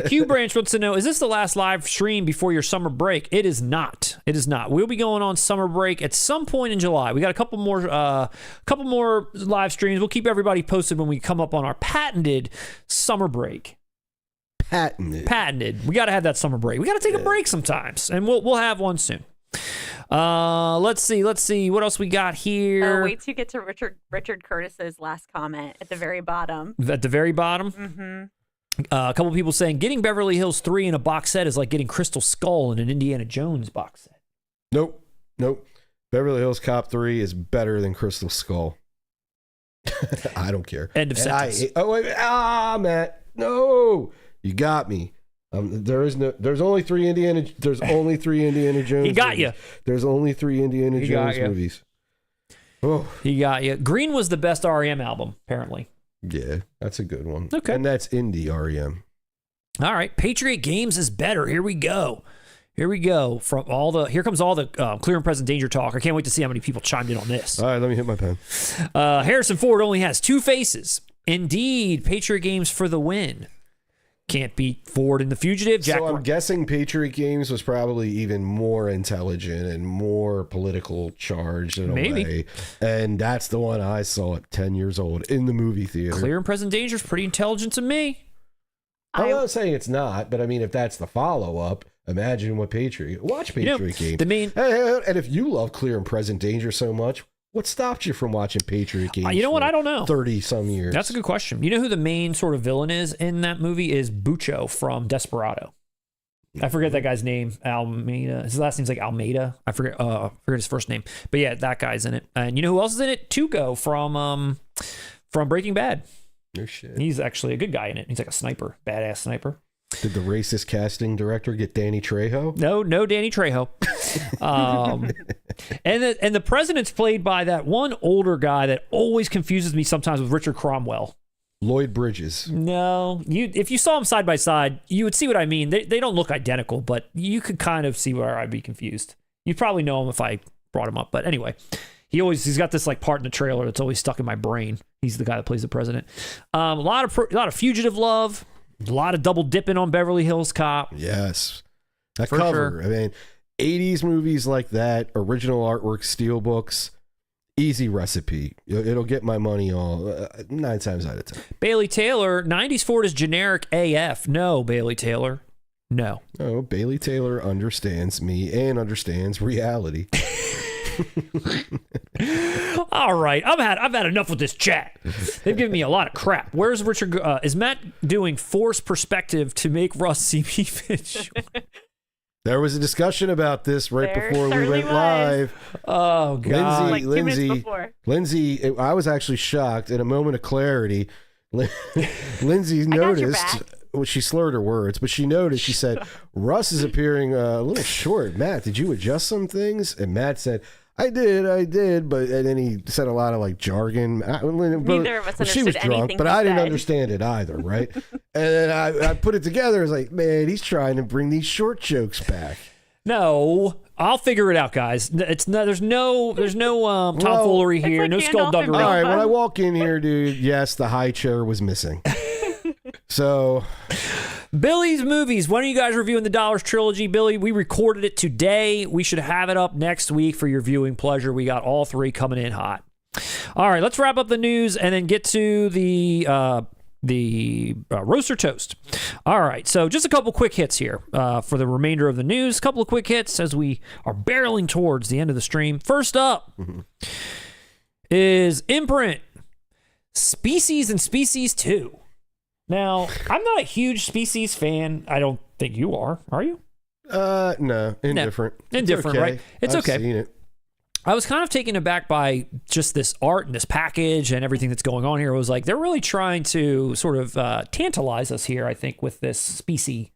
[SPEAKER 1] Q Branch wants to know, is this the last live stream before your summer break? It is not. It is not. We'll be going on summer break at some point in July. We got a couple more live streams. We'll keep everybody posted when we come up on our patented summer break. Patented. We got to have that summer break. We got to take a break sometimes, and we'll have one soon. Let's see what else we got here.
[SPEAKER 3] Wait till you get to Richard Curtis's last comment at the very bottom.
[SPEAKER 1] At the very bottom.
[SPEAKER 3] Mm-hmm.
[SPEAKER 1] A couple people saying getting Beverly Hills 3 in a box set is like getting Crystal Skull in an Indiana Jones box set.
[SPEAKER 2] Nope. Beverly Hills Cop 3 is better than Crystal Skull. I don't care.
[SPEAKER 1] End of sentence.
[SPEAKER 2] Matt. No, you got me. There's only three Indiana Jones.
[SPEAKER 1] He got you.
[SPEAKER 2] There's only 3 Indiana Jones movies. Oh,
[SPEAKER 1] he got you. Green was the best R.E.M. album, apparently.
[SPEAKER 2] Yeah, that's a good one.
[SPEAKER 1] Okay.
[SPEAKER 2] And that's indie R.E.M.
[SPEAKER 1] All right. Patriot Games is better. Here we go. Here comes all the clear and present danger talk. I can't wait to see how many people chimed in on this.
[SPEAKER 2] All right, let me hit my pen.
[SPEAKER 1] Harrison Ford only has 2 faces. Indeed, Patriot Games for the win. Can't beat Ford in The Fugitive.
[SPEAKER 2] I'm guessing Patriot Games was probably even more intelligent and more political charged in a way. And that's the one I saw at 10 years old in the movie theater.
[SPEAKER 1] Clear and Present Danger is pretty intelligent to me.
[SPEAKER 2] I'm not saying it's not, but I mean, if that's the follow-up, imagine what watch Patriot Games. And if you love Clear and Present Danger so much, what stopped you from watching Patriot Games?
[SPEAKER 1] You know what? I don't know.
[SPEAKER 2] 30-some years.
[SPEAKER 1] That's a good question. You know who the main sort of villain is in that movie? Is Bucho from Desperado. I forget that guy's name. Almeida. His last name's like Almeida. I forget his first name. But yeah, that guy's in it. And you know who else is in it? Tuco from Breaking Bad.
[SPEAKER 2] No shit.
[SPEAKER 1] He's actually a good guy in it. He's like a sniper, badass sniper.
[SPEAKER 2] Did the racist casting director get Danny Trejo?
[SPEAKER 1] No Danny Trejo. And the president's played by that one older guy that always confuses me sometimes with Richard Cromwell.
[SPEAKER 2] Lloyd Bridges.
[SPEAKER 1] No, if you saw them side by side, you would see what I mean. They don't look identical, but you could kind of see where I'd be confused. You'd probably know him if I brought him up. But anyway, He's got this like part in the trailer that's always stuck in my brain. He's the guy that plays the president. A lot of fugitive love, a lot of double dipping on Beverly Hills Cop.
[SPEAKER 2] Yes, that
[SPEAKER 1] For
[SPEAKER 2] cover.
[SPEAKER 1] sure.
[SPEAKER 2] I mean, 80s movies like that, original artwork, steelbooks, easy recipe. It'll get my money all 9 times out of 10.
[SPEAKER 1] Bailey Taylor, 90s Ford is generic AF. No, Bailey Taylor. No.
[SPEAKER 2] Oh, Bailey Taylor understands me and understands reality.
[SPEAKER 1] All right, I've had enough with this chat. They've given me a lot of crap. Where's Richard? Is Matt doing forced perspective to make Russ see me fish?
[SPEAKER 2] There was a discussion about this right
[SPEAKER 3] There
[SPEAKER 2] before we
[SPEAKER 3] certainly
[SPEAKER 2] went
[SPEAKER 3] was.
[SPEAKER 2] live.
[SPEAKER 1] Oh God!
[SPEAKER 3] Like 2 minutes before.
[SPEAKER 2] Lindsay, I was actually shocked. In a moment of clarity, Lindsay
[SPEAKER 3] got your
[SPEAKER 2] noticed.
[SPEAKER 3] back.
[SPEAKER 2] Well, she slurred her words, but she noticed. She said, "Russ is appearing a little short." Matt, did you adjust some things? And Matt said, I did, but and then he said a lot of like jargon.
[SPEAKER 3] Neither of us
[SPEAKER 2] She was
[SPEAKER 3] understood
[SPEAKER 2] drunk,
[SPEAKER 3] anything
[SPEAKER 2] but
[SPEAKER 3] he
[SPEAKER 2] I didn't
[SPEAKER 3] said.
[SPEAKER 2] understand it either, right? And then I put it together. I was like, man, he's trying to bring these short jokes back.
[SPEAKER 1] No, I'll figure it out, guys. It's no, there's no tomfoolery here,
[SPEAKER 3] like
[SPEAKER 1] no
[SPEAKER 3] Gandalf
[SPEAKER 1] skullduggery.
[SPEAKER 3] and
[SPEAKER 2] All right,
[SPEAKER 3] Boba.
[SPEAKER 2] when I walk in here, dude, yes, the high chair was missing. So
[SPEAKER 1] Billy's movies. When are you guys reviewing the Dollars Trilogy? Billy, we recorded it today. We should have it up next week for your viewing pleasure. We got all 3 coming in hot. All right, let's wrap up the news and then get to the roaster toast. All right, so just a couple quick hits here for the remainder of the news. A couple of quick hits as we are barreling towards the end of the stream. First up is Imprint, Species and Species 2. Now, I'm not a huge Species fan. I don't think you are you?
[SPEAKER 2] no, indifferent.
[SPEAKER 1] Indifferent,
[SPEAKER 2] It's okay.
[SPEAKER 1] right? It's
[SPEAKER 2] I've
[SPEAKER 1] okay.
[SPEAKER 2] Seen it.
[SPEAKER 1] I was kind of taken aback by just this art and this package and everything that's going on here. It was like they're really trying to sort of tantalize us here, I think, with this species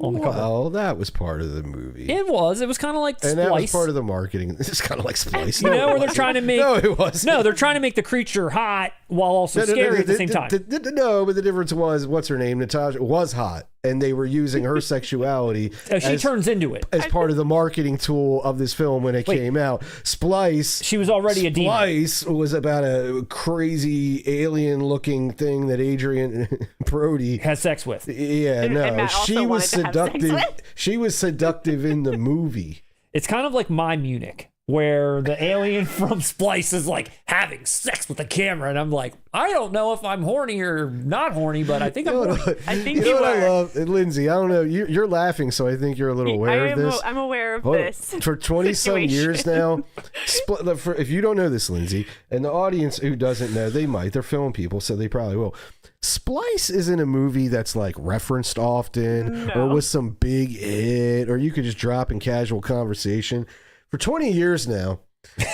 [SPEAKER 1] on the cover.
[SPEAKER 2] Well, that was part of the movie.
[SPEAKER 1] It was kind of like
[SPEAKER 2] and
[SPEAKER 1] Splice.
[SPEAKER 2] that was part of the marketing. This is kind of like Splice.
[SPEAKER 1] You know,
[SPEAKER 2] it
[SPEAKER 1] where they're
[SPEAKER 2] wasn't.
[SPEAKER 1] trying to make
[SPEAKER 2] No, it wasn't.
[SPEAKER 1] No, they're trying to make the creature hot while also scary at the same time.
[SPEAKER 2] No, but the difference was, what's her name? Natasha was hot, and they were using her sexuality
[SPEAKER 1] She turns into it.
[SPEAKER 2] as part of the marketing tool of this film when it came out. Splice.
[SPEAKER 1] She was already a demon.
[SPEAKER 2] Splice was about a crazy alien-looking thing that Adrian Brody
[SPEAKER 1] Has sex with.
[SPEAKER 2] Yeah,
[SPEAKER 3] And
[SPEAKER 2] no,
[SPEAKER 3] Matt also
[SPEAKER 2] she was
[SPEAKER 3] wanted to have sex
[SPEAKER 2] seductive.
[SPEAKER 3] with.
[SPEAKER 2] She was seductive in the movie.
[SPEAKER 1] It's kind of like My Munich, where the alien from Splice is like having sex with the camera, and I'm like, I don't know if I'm horny or not horny, but I think I'm horny.
[SPEAKER 3] I think
[SPEAKER 2] You know
[SPEAKER 3] you
[SPEAKER 2] what I
[SPEAKER 3] are.
[SPEAKER 2] love, Lindsay? I don't know. You're laughing, so I think you're a little aware of this.
[SPEAKER 3] I'm aware of
[SPEAKER 2] Hold on.
[SPEAKER 3] this.
[SPEAKER 2] For 20-some years
[SPEAKER 3] situation.
[SPEAKER 2] now, if you don't know this, Lindsay, and the audience who doesn't know, they might. They're film people, so they probably will. Splice isn't a movie that's like referenced often or was some big hit, or you could just drop in casual conversation. For 20 years now,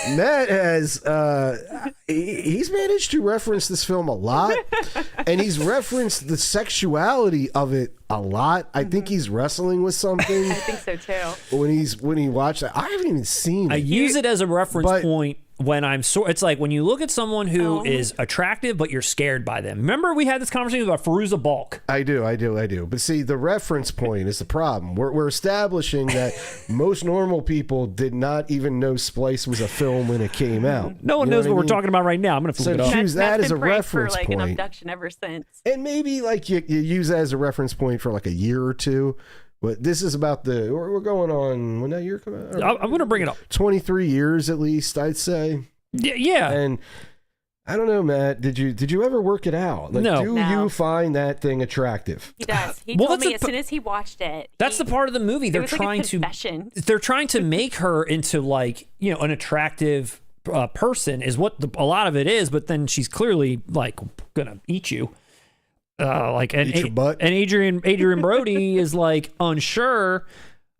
[SPEAKER 2] Matt has he's managed to reference this film a lot, and he's referenced the sexuality of it a lot. I think he's wrestling with something
[SPEAKER 3] I think so too.
[SPEAKER 2] when he watched it. I haven't even seen
[SPEAKER 1] I
[SPEAKER 2] it.
[SPEAKER 1] use it as a reference
[SPEAKER 2] But-
[SPEAKER 1] point when I'm it's like when you look at someone who is attractive but you're scared by them. Remember we had this conversation about Fairuza Balk.
[SPEAKER 2] I do. But see, the reference point is the problem. We're establishing that most normal people did not even know Splice was a film when it came out.
[SPEAKER 1] No one
[SPEAKER 2] You know
[SPEAKER 1] knows what
[SPEAKER 2] I
[SPEAKER 1] we're
[SPEAKER 2] mean?
[SPEAKER 1] talking about right now. I'm gonna flip
[SPEAKER 2] So
[SPEAKER 1] it up.
[SPEAKER 2] choose that
[SPEAKER 3] Matt's
[SPEAKER 2] as a
[SPEAKER 3] been pranked
[SPEAKER 2] reference
[SPEAKER 3] for like an
[SPEAKER 2] point.
[SPEAKER 3] abduction ever since.
[SPEAKER 2] And maybe like you use that as a reference point for like a year or two. But this is about we're going on, when that year come out?
[SPEAKER 1] I'm gonna bring it up.
[SPEAKER 2] 23 years at least, I'd say.
[SPEAKER 1] Yeah.
[SPEAKER 2] And I don't know, Matt, did you ever work it out? Like,
[SPEAKER 1] No.
[SPEAKER 2] do
[SPEAKER 3] No.
[SPEAKER 2] you find that thing attractive?
[SPEAKER 3] He does. He
[SPEAKER 1] Well,
[SPEAKER 3] told
[SPEAKER 1] that's
[SPEAKER 3] me
[SPEAKER 1] the
[SPEAKER 3] as soon as he watched it.
[SPEAKER 1] That's the part of the movie
[SPEAKER 3] It
[SPEAKER 1] they're
[SPEAKER 3] was
[SPEAKER 1] trying
[SPEAKER 3] like a
[SPEAKER 1] to
[SPEAKER 3] confession.
[SPEAKER 1] they're trying to make her into like, you know, an attractive person is what a lot of it is, but then she's clearly like gonna eat you.
[SPEAKER 2] Eat your butt.
[SPEAKER 1] And Adrian Brody is like unsure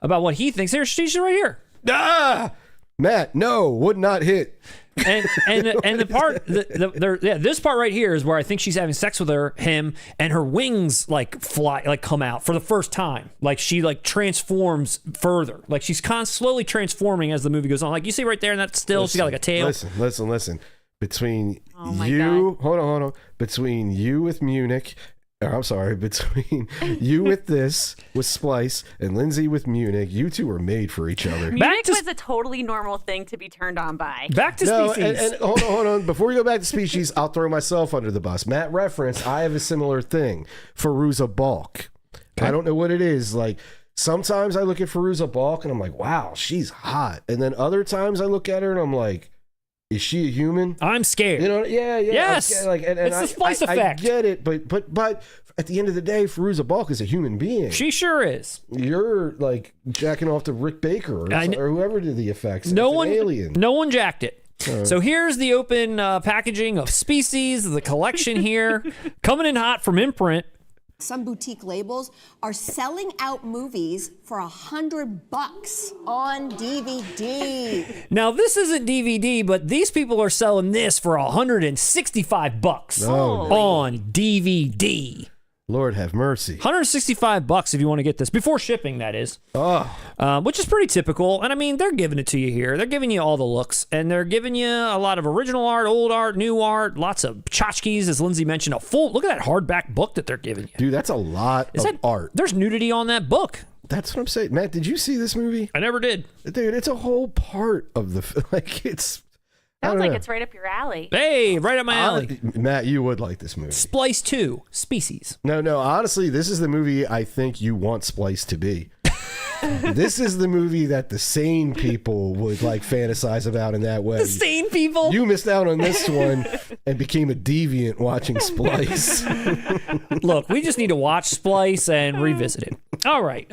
[SPEAKER 1] about what he thinks. Here, she's right here.
[SPEAKER 2] Ah! Matt, no, would not hit.
[SPEAKER 1] And the part this part right here is where I think she's having sex with him, and her wings like come out for the first time. Like she like transforms further. Like she's slowly transforming as the movie goes on. Like you see right there in that still, she's got like a tail.
[SPEAKER 2] Listen. Between
[SPEAKER 3] Oh my
[SPEAKER 2] you, hold on. Between you with Munich, I'm sorry, between you with this, with Splice, and Lindsay with Munich, you two were made for each other.
[SPEAKER 3] Munich was a totally normal thing to be turned on by.
[SPEAKER 1] Back to Species.
[SPEAKER 2] And hold on. Before we go back to Species, I'll throw myself under the bus. Matt referenced, I have a similar thing. Fairuza Balk. Okay. I don't know what it is. Like, sometimes I look at Fairuza Balk and I'm like, wow, she's hot. And then other times I look at her and I'm like, is she a human?
[SPEAKER 1] I'm scared.
[SPEAKER 2] You know, yeah.
[SPEAKER 1] Yes.
[SPEAKER 2] Like, and
[SPEAKER 1] it's the Splice effect.
[SPEAKER 2] I get it, but at the end of the day, Fairuza Balk is a human being.
[SPEAKER 1] She sure is.
[SPEAKER 2] You're like jacking off to Rick Baker or whoever did the effects.
[SPEAKER 1] No
[SPEAKER 2] it's
[SPEAKER 1] one,
[SPEAKER 2] an alien.
[SPEAKER 1] No one jacked it. So here's the open packaging of Species, the collection here, coming in hot from Imprint.
[SPEAKER 5] Some boutique labels are selling out movies for $100 on DVD.
[SPEAKER 1] Now, this isn't DVD, but these people are selling this for $165 on DVD.
[SPEAKER 2] Lord have mercy.
[SPEAKER 1] $165 if you want to get this, before shipping, that is. Which is pretty typical. And I mean, they're giving it to you here. They're giving you all the looks, and they're giving you a lot of original art, old art, new art, lots of tchotchkes, as Lindsay mentioned. Look at that hardback book that they're giving you.
[SPEAKER 2] Dude, that's a lot of art.
[SPEAKER 1] There's nudity on that book.
[SPEAKER 2] That's what I'm saying. Matt, did you see this movie?
[SPEAKER 1] I never did.
[SPEAKER 2] Dude, it's a whole part of the, like, it's...
[SPEAKER 3] Sounds like it's right up your alley.
[SPEAKER 1] Hey, right up my alley.
[SPEAKER 2] Matt, you would like this movie.
[SPEAKER 1] Splice 2, Species.
[SPEAKER 2] No, honestly, this is the movie I think you want Splice to be. This is the movie that the sane people would like fantasize about in that way.
[SPEAKER 1] The sane people?
[SPEAKER 2] You missed out on this one and became a deviant watching Splice.
[SPEAKER 1] Look, we just need to watch Splice and revisit it. All right.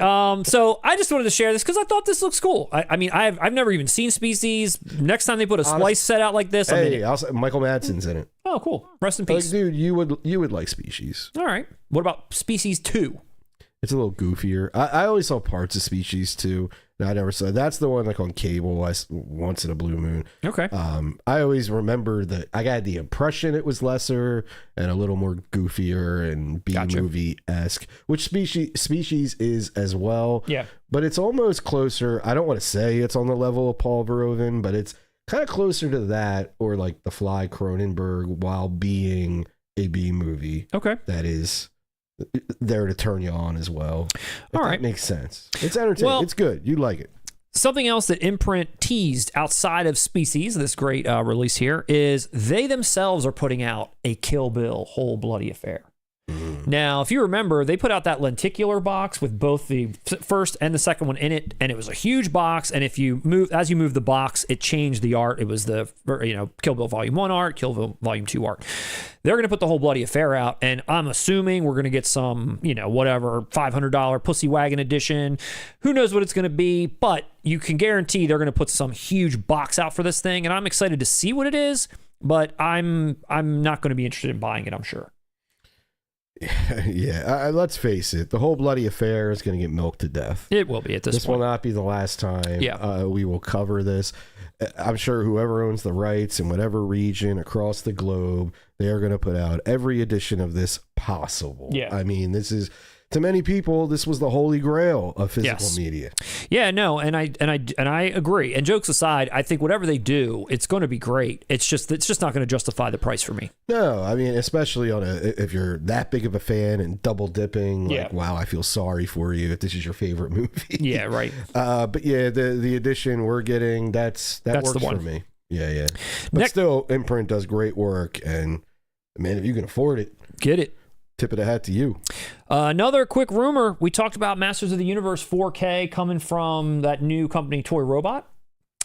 [SPEAKER 1] So I just wanted to share this because I thought this looks cool. I mean, I've never even seen Species. Next time they put a Splice set out like this, I'm in it.
[SPEAKER 2] Michael Madsen's in it.
[SPEAKER 1] Oh, cool. Rest in peace.
[SPEAKER 2] Like, dude, you would like Species.
[SPEAKER 1] All right. What about Species 2?
[SPEAKER 2] It's a little goofier. I always saw parts of Species 2. I never saw. That's the one like on cable once in a blue moon.
[SPEAKER 1] Okay.
[SPEAKER 2] I always remember that I got the impression it was lesser and a little more goofier and B-movie-esque, which Species is as well.
[SPEAKER 1] Yeah.
[SPEAKER 2] But it's almost closer. I don't want to say it's on the level of Paul Verhoeven, but it's kind of closer to that or like The Fly Cronenberg while being a B-movie.
[SPEAKER 1] Okay.
[SPEAKER 2] That is there to turn you on as well.
[SPEAKER 1] All right.
[SPEAKER 2] That makes sense. It's entertaining.
[SPEAKER 1] Well,
[SPEAKER 2] it's good. You like it.
[SPEAKER 1] Something else that Imprint teased outside of Species, this great release here, is they themselves are putting out a Kill Bill Whole Bloody Affair. Now, if you remember, they put out that lenticular box with both the first and the second one in it, and it was a huge box. And if you as you move the box, it changed the art. It was the Kill Bill Volume 1 art, Kill Bill Volume 2 art. They're going to put the Whole Bloody Affair out, and I'm assuming we're going to get some, whatever, $500 Pussy Wagon edition. Who knows what it's going to be, but you can guarantee they're going to put some huge box out for this thing, and I'm excited to see what it is, but I'm not going to be interested in buying it, I'm sure.
[SPEAKER 2] Yeah, let's face it. The Whole Bloody Affair is going to get milked to death.
[SPEAKER 1] It will be at this point.
[SPEAKER 2] This will not be the last time we will cover this. I'm sure whoever owns the rights in whatever region across the globe, they are going to put out every edition of this possible.
[SPEAKER 1] Yeah.
[SPEAKER 2] I mean, this is... To many people, this was the holy grail of physical media.
[SPEAKER 1] Yeah, no, and I agree. And jokes aside, I think whatever they do, it's going to be great. It's just not going to justify the price for me.
[SPEAKER 2] No, I mean, especially if you're that big of a fan and double dipping, like, wow, I feel sorry for you if this is your favorite movie.
[SPEAKER 1] Yeah, right.
[SPEAKER 2] But yeah, the edition we're getting, that works
[SPEAKER 1] the one
[SPEAKER 2] for me. Yeah. But still, Imprint does great work, and man, if you can afford it,
[SPEAKER 1] get it.
[SPEAKER 2] Tip of the hat to you.
[SPEAKER 1] Another quick rumor. We talked about Masters of the Universe 4K coming from that new company, Toy Robot.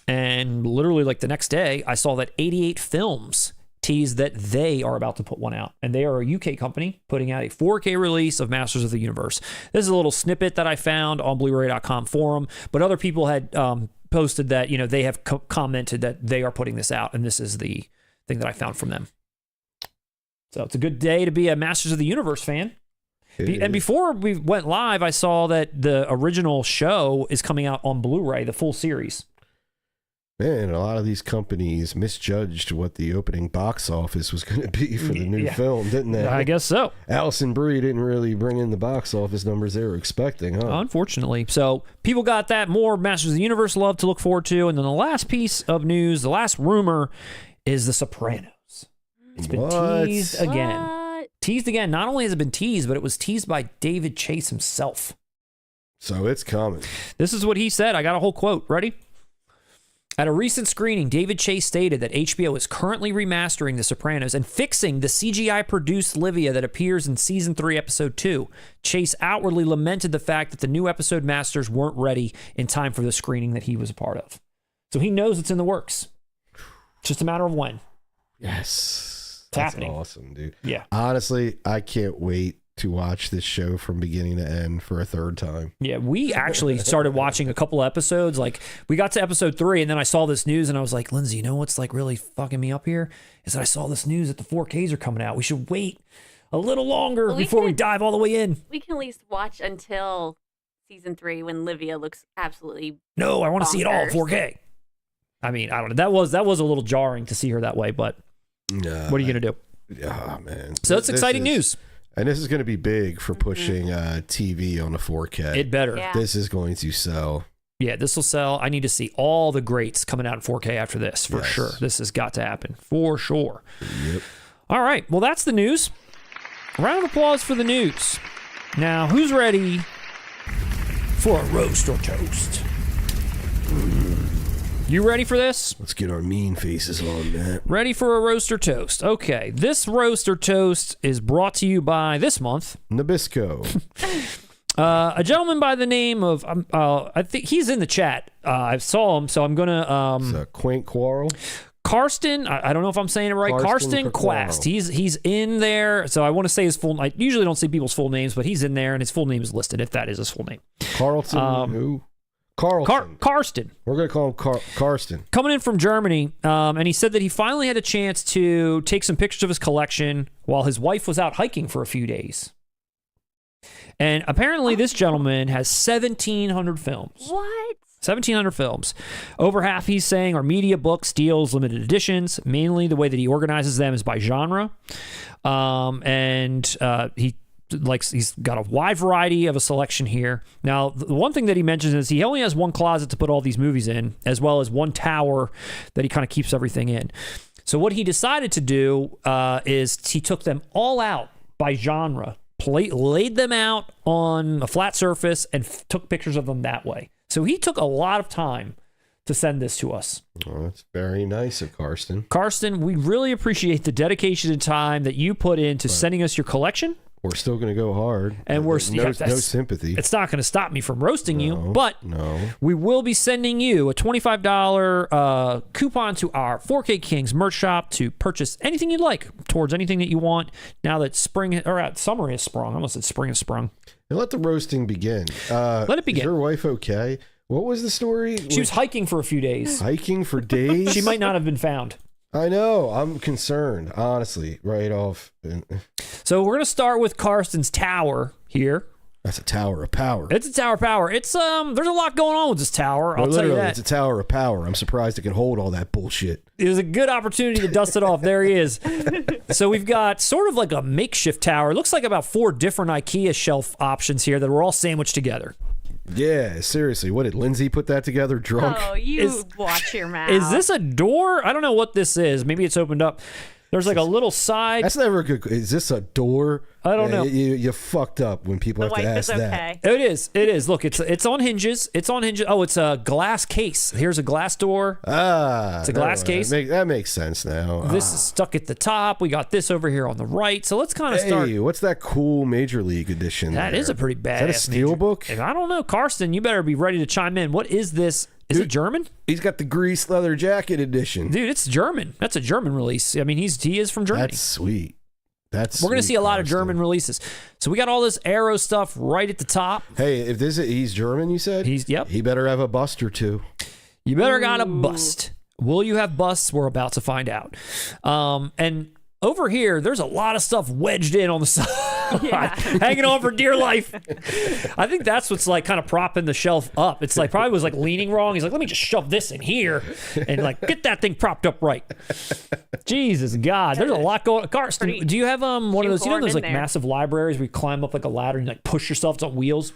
[SPEAKER 1] And literally like the next day, I saw that 88 Films teased that they are about to put one out. And they are a UK company putting out a 4K release of Masters of the Universe. This is a little snippet that I found on Blu-ray.com forum. But other people had posted that, they have commented that they are putting this out. And this is the thing that I found from them. So it's a good day to be a Masters of the Universe fan. And before we went live, I saw that the original show is coming out on Blu-ray, the full series.
[SPEAKER 2] Man, a lot of these companies misjudged what the opening box office was going to be for the new film, didn't they?
[SPEAKER 1] I guess so.
[SPEAKER 2] Allison Brie didn't really bring in the box office numbers they were expecting, huh?
[SPEAKER 1] Unfortunately. So people got that. More Masters of the Universe love to look forward to. And then the last piece of news, the last rumor, is The Sopranos. It's been teased again. Teased again. Not only has it been teased, but it was teased by David Chase himself.
[SPEAKER 2] So it's coming.
[SPEAKER 1] This is what he said. I got a whole quote. Ready? At a recent screening, David Chase stated that HBO is currently remastering The Sopranos and fixing the CGI-produced Livia that appears in Season 3, Episode 2. Chase outwardly lamented the fact that the new episode masters weren't ready in time for the screening that he was a part of. So he knows it's in the works. Just a matter of when.
[SPEAKER 2] Yes.
[SPEAKER 1] It's happening.
[SPEAKER 2] Awesome, dude.
[SPEAKER 1] Yeah.
[SPEAKER 2] Honestly, I can't wait to watch this show from beginning to end for a third time.
[SPEAKER 1] Yeah, we actually started watching a couple episodes. Like, we got to episode 3, and then I saw this news, and I was like, Lindsay, you know what's like really fucking me up here? Is that I saw this news that the 4Ks are coming out. We should wait a little longer before we dive all the way in.
[SPEAKER 3] We can at least watch until Season 3 when Livia looks absolutely
[SPEAKER 1] No, I want to see it all
[SPEAKER 3] bonkers.
[SPEAKER 1] 4K. I mean, I don't know. That was a little jarring to see her that way, but what are you going to do?
[SPEAKER 2] Oh, man.
[SPEAKER 1] So it's exciting news.
[SPEAKER 2] And this is going to be big for pushing TV on a 4K.
[SPEAKER 1] It better.
[SPEAKER 3] Yeah.
[SPEAKER 2] This is going to sell.
[SPEAKER 1] Yeah, this will sell. I need to see all the greats coming out in 4K after this, for sure. This has got to happen, for sure.
[SPEAKER 2] Yep.
[SPEAKER 1] All right, well, that's the news. Round of applause for the news. Now, who's ready for a roast or toast? You ready for this?
[SPEAKER 2] Let's get our mean faces on, man.
[SPEAKER 1] Ready for a roast or toast? Okay, this roast or toast is brought to you by this month.
[SPEAKER 2] Nabisco.
[SPEAKER 1] A gentleman by the name of, I think he's in the chat. I saw him, so I'm going to...
[SPEAKER 2] It's a quaint quarrel.
[SPEAKER 1] Karsten, I don't know if I'm saying it right. Karsten Quest. He's in there. So I want to say his full... I usually don't see people's full names, but he's in there, and his full name is listed, if that is his full name.
[SPEAKER 2] Carlton, who? Carlson.
[SPEAKER 1] Karsten.
[SPEAKER 2] We're going to call him Karsten.
[SPEAKER 1] Coming in from Germany, and he said that he finally had a chance to take some pictures of his collection while his wife was out hiking for a few days. And apparently this gentleman has 1,700 films.
[SPEAKER 3] What?
[SPEAKER 1] 1,700 films. Over half, he's saying, are media books, deals, limited editions. Mainly the way that he organizes them is by genre. He's got a wide variety of a selection here. Now, the one thing that he mentions is he only has one closet to put all these movies in, as well as one tower that he kind of keeps everything in. So what he decided to do is he took them all out by genre, laid them out on a flat surface, and took pictures of them that way. So he took a lot of time to send this to us.
[SPEAKER 2] Oh, that's very nice of Karsten.
[SPEAKER 1] Karsten, we really appreciate the dedication and time that you put into sending us your collection.
[SPEAKER 2] We're still going to go hard.
[SPEAKER 1] And we're
[SPEAKER 2] no sympathy.
[SPEAKER 1] It's not going to stop me from roasting you, but
[SPEAKER 2] no.
[SPEAKER 1] We will be sending you a $25 coupon to our 4K Kings merch shop to purchase anything you'd like towards anything that you want. Now that summer has sprung, I almost said spring has sprung.
[SPEAKER 2] And let the roasting begin.
[SPEAKER 1] Let it begin.
[SPEAKER 2] Is your wife okay? What was the story?
[SPEAKER 1] She was hiking for a few days.
[SPEAKER 2] Hiking for days?
[SPEAKER 1] She might not have been found.
[SPEAKER 2] I know. I'm concerned, honestly, right off.
[SPEAKER 1] So we're going to start with Karsten's tower here.
[SPEAKER 2] That's a tower of power.
[SPEAKER 1] It's a tower of power. It's there's a lot going on with this tower. I'll tell you that.
[SPEAKER 2] It's a tower of power. I'm surprised it can hold all that bullshit.
[SPEAKER 1] It was a good opportunity to dust it off. There he is. So we've got sort of like a makeshift tower. It looks like about 4 different IKEA shelf options here that were all sandwiched together.
[SPEAKER 2] Yeah, seriously. What did Lindsay put that together drunk?
[SPEAKER 3] Oh, watch your mouth.
[SPEAKER 1] Is this a door? I don't know what this is. Maybe it's opened up. There's like a little side.
[SPEAKER 2] That's never a good. Is this a door?
[SPEAKER 1] I don't know.
[SPEAKER 2] You fucked up when people have to ask that.
[SPEAKER 1] It is. It is. Look, it's on hinges. It's on hinges. Oh, it's a glass case. Here's a glass door. It's a glass case.
[SPEAKER 2] That makes sense now.
[SPEAKER 1] This is stuck at the top. We got this over here on the right. So let's kind of start.
[SPEAKER 2] Hey, what's that cool Major League edition?
[SPEAKER 1] That is a pretty badass.
[SPEAKER 2] Is that a Steelbook?
[SPEAKER 1] And I don't know, Karsten. You better be ready to chime in. What is this? Is it German?
[SPEAKER 2] He's got the greased leather jacket edition.
[SPEAKER 1] Dude, it's German. That's a German release. I mean, he is from Germany.
[SPEAKER 2] That's sweet.
[SPEAKER 1] We're going to see a lot of German releases. So we got all this Arrow stuff right at the top.
[SPEAKER 2] Hey, if he's German, you said?
[SPEAKER 1] Yep.
[SPEAKER 2] He better have a bust or two.
[SPEAKER 1] You better got a bust. Will you have busts? We're about to find out. And over here, there's a lot of stuff wedged in on the side, hanging on for dear life. I think that's what's like kind of propping the shelf up. It's like probably was like leaning wrong. He's like, let me just shove this in here and like get that thing propped up right. Jesus God, there's a lot going on. Karsten, do you have one of those? You know those like massive libraries where you climb up like a ladder and like push yourself on wheels?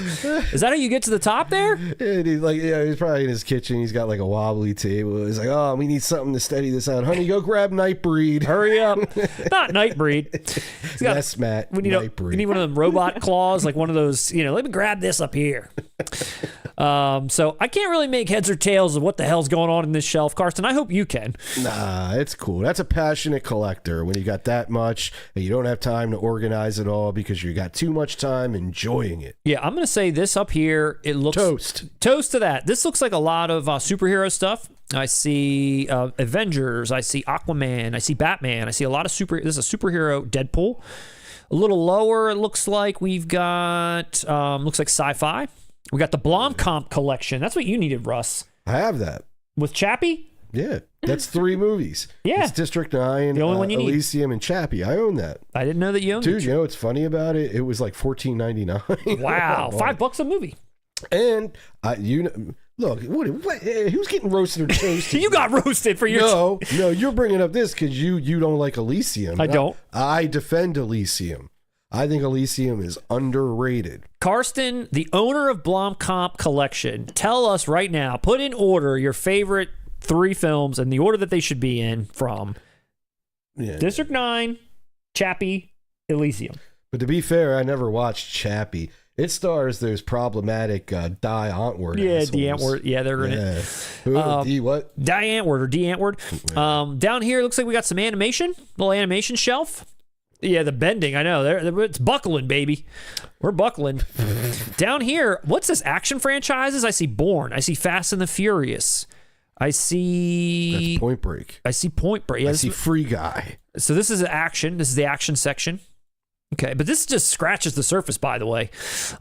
[SPEAKER 1] Is that how you get to the top there?
[SPEAKER 2] And he's like, yeah, he's probably in his kitchen. He's got like a wobbly table. He's like, oh, we need something to steady this out. Honey, go grab Nightbreed.
[SPEAKER 1] Hurry up. Not Nightbreed.
[SPEAKER 2] Yes, Matt.
[SPEAKER 1] We need,
[SPEAKER 2] Nightbreed.
[SPEAKER 1] we need one of them robot claws, like one of those, let me grab this up here. So I can't really make heads or tails of what the hell's going on in this shelf. Karsten, I hope you can.
[SPEAKER 2] Nah, it's cool. That's a passionate collector when you got that much and you don't have time to organize it all because you got too much time enjoying it.
[SPEAKER 1] Yeah, I'm going to say this up here, it looks... Toast to that. This looks like a lot of superhero stuff. I see Avengers. I see Aquaman. I see Batman. I see a lot of This is a superhero Deadpool. A little lower, it looks like we've got... looks like sci-fi. We got the Blomkamp collection. That's what you needed, Russ.
[SPEAKER 2] I have that.
[SPEAKER 1] With Chappie?
[SPEAKER 2] Yeah, that's 3 movies.
[SPEAKER 1] Yeah.
[SPEAKER 2] It's District 9,
[SPEAKER 1] the only one you
[SPEAKER 2] Elysium, and Chappie. I own that.
[SPEAKER 1] I didn't know that you owned it.
[SPEAKER 2] Dude, you know what's funny about it? It was like $14.99.
[SPEAKER 1] Wow, $5 a movie.
[SPEAKER 2] And look, what, who's getting roasted or toasted?
[SPEAKER 1] You got roasted for your...
[SPEAKER 2] No, you're bringing up this because you don't like Elysium.
[SPEAKER 1] I don't.
[SPEAKER 2] I defend Elysium. I think Elysium is underrated.
[SPEAKER 1] Karsten, the owner of Blomkamp Collection, tell us right now, put in order your favorite 3 films and the order that they should be in from District 9, Chappie, Elysium.
[SPEAKER 2] But to be fair, I never watched Chappie. It stars those problematic Die Antwoord.
[SPEAKER 1] Yeah,
[SPEAKER 2] assholes.
[SPEAKER 1] D. Antwoord. Yeah, they're in it.
[SPEAKER 2] Who, D what?
[SPEAKER 1] Die Antwoord or D. Antwoord. Down here, it looks like we got some animation, little animation shelf. Yeah, the bending, I know. It's buckling, baby. We're buckling. Down here, what's this? Action franchises? I see Bourne. I see Fast and the Furious. I see...
[SPEAKER 2] That's Point Break.
[SPEAKER 1] I see Point Break. Yeah,
[SPEAKER 2] I see Free Guy.
[SPEAKER 1] So this is action. This is the action section. Okay, but this just scratches the surface, by the way.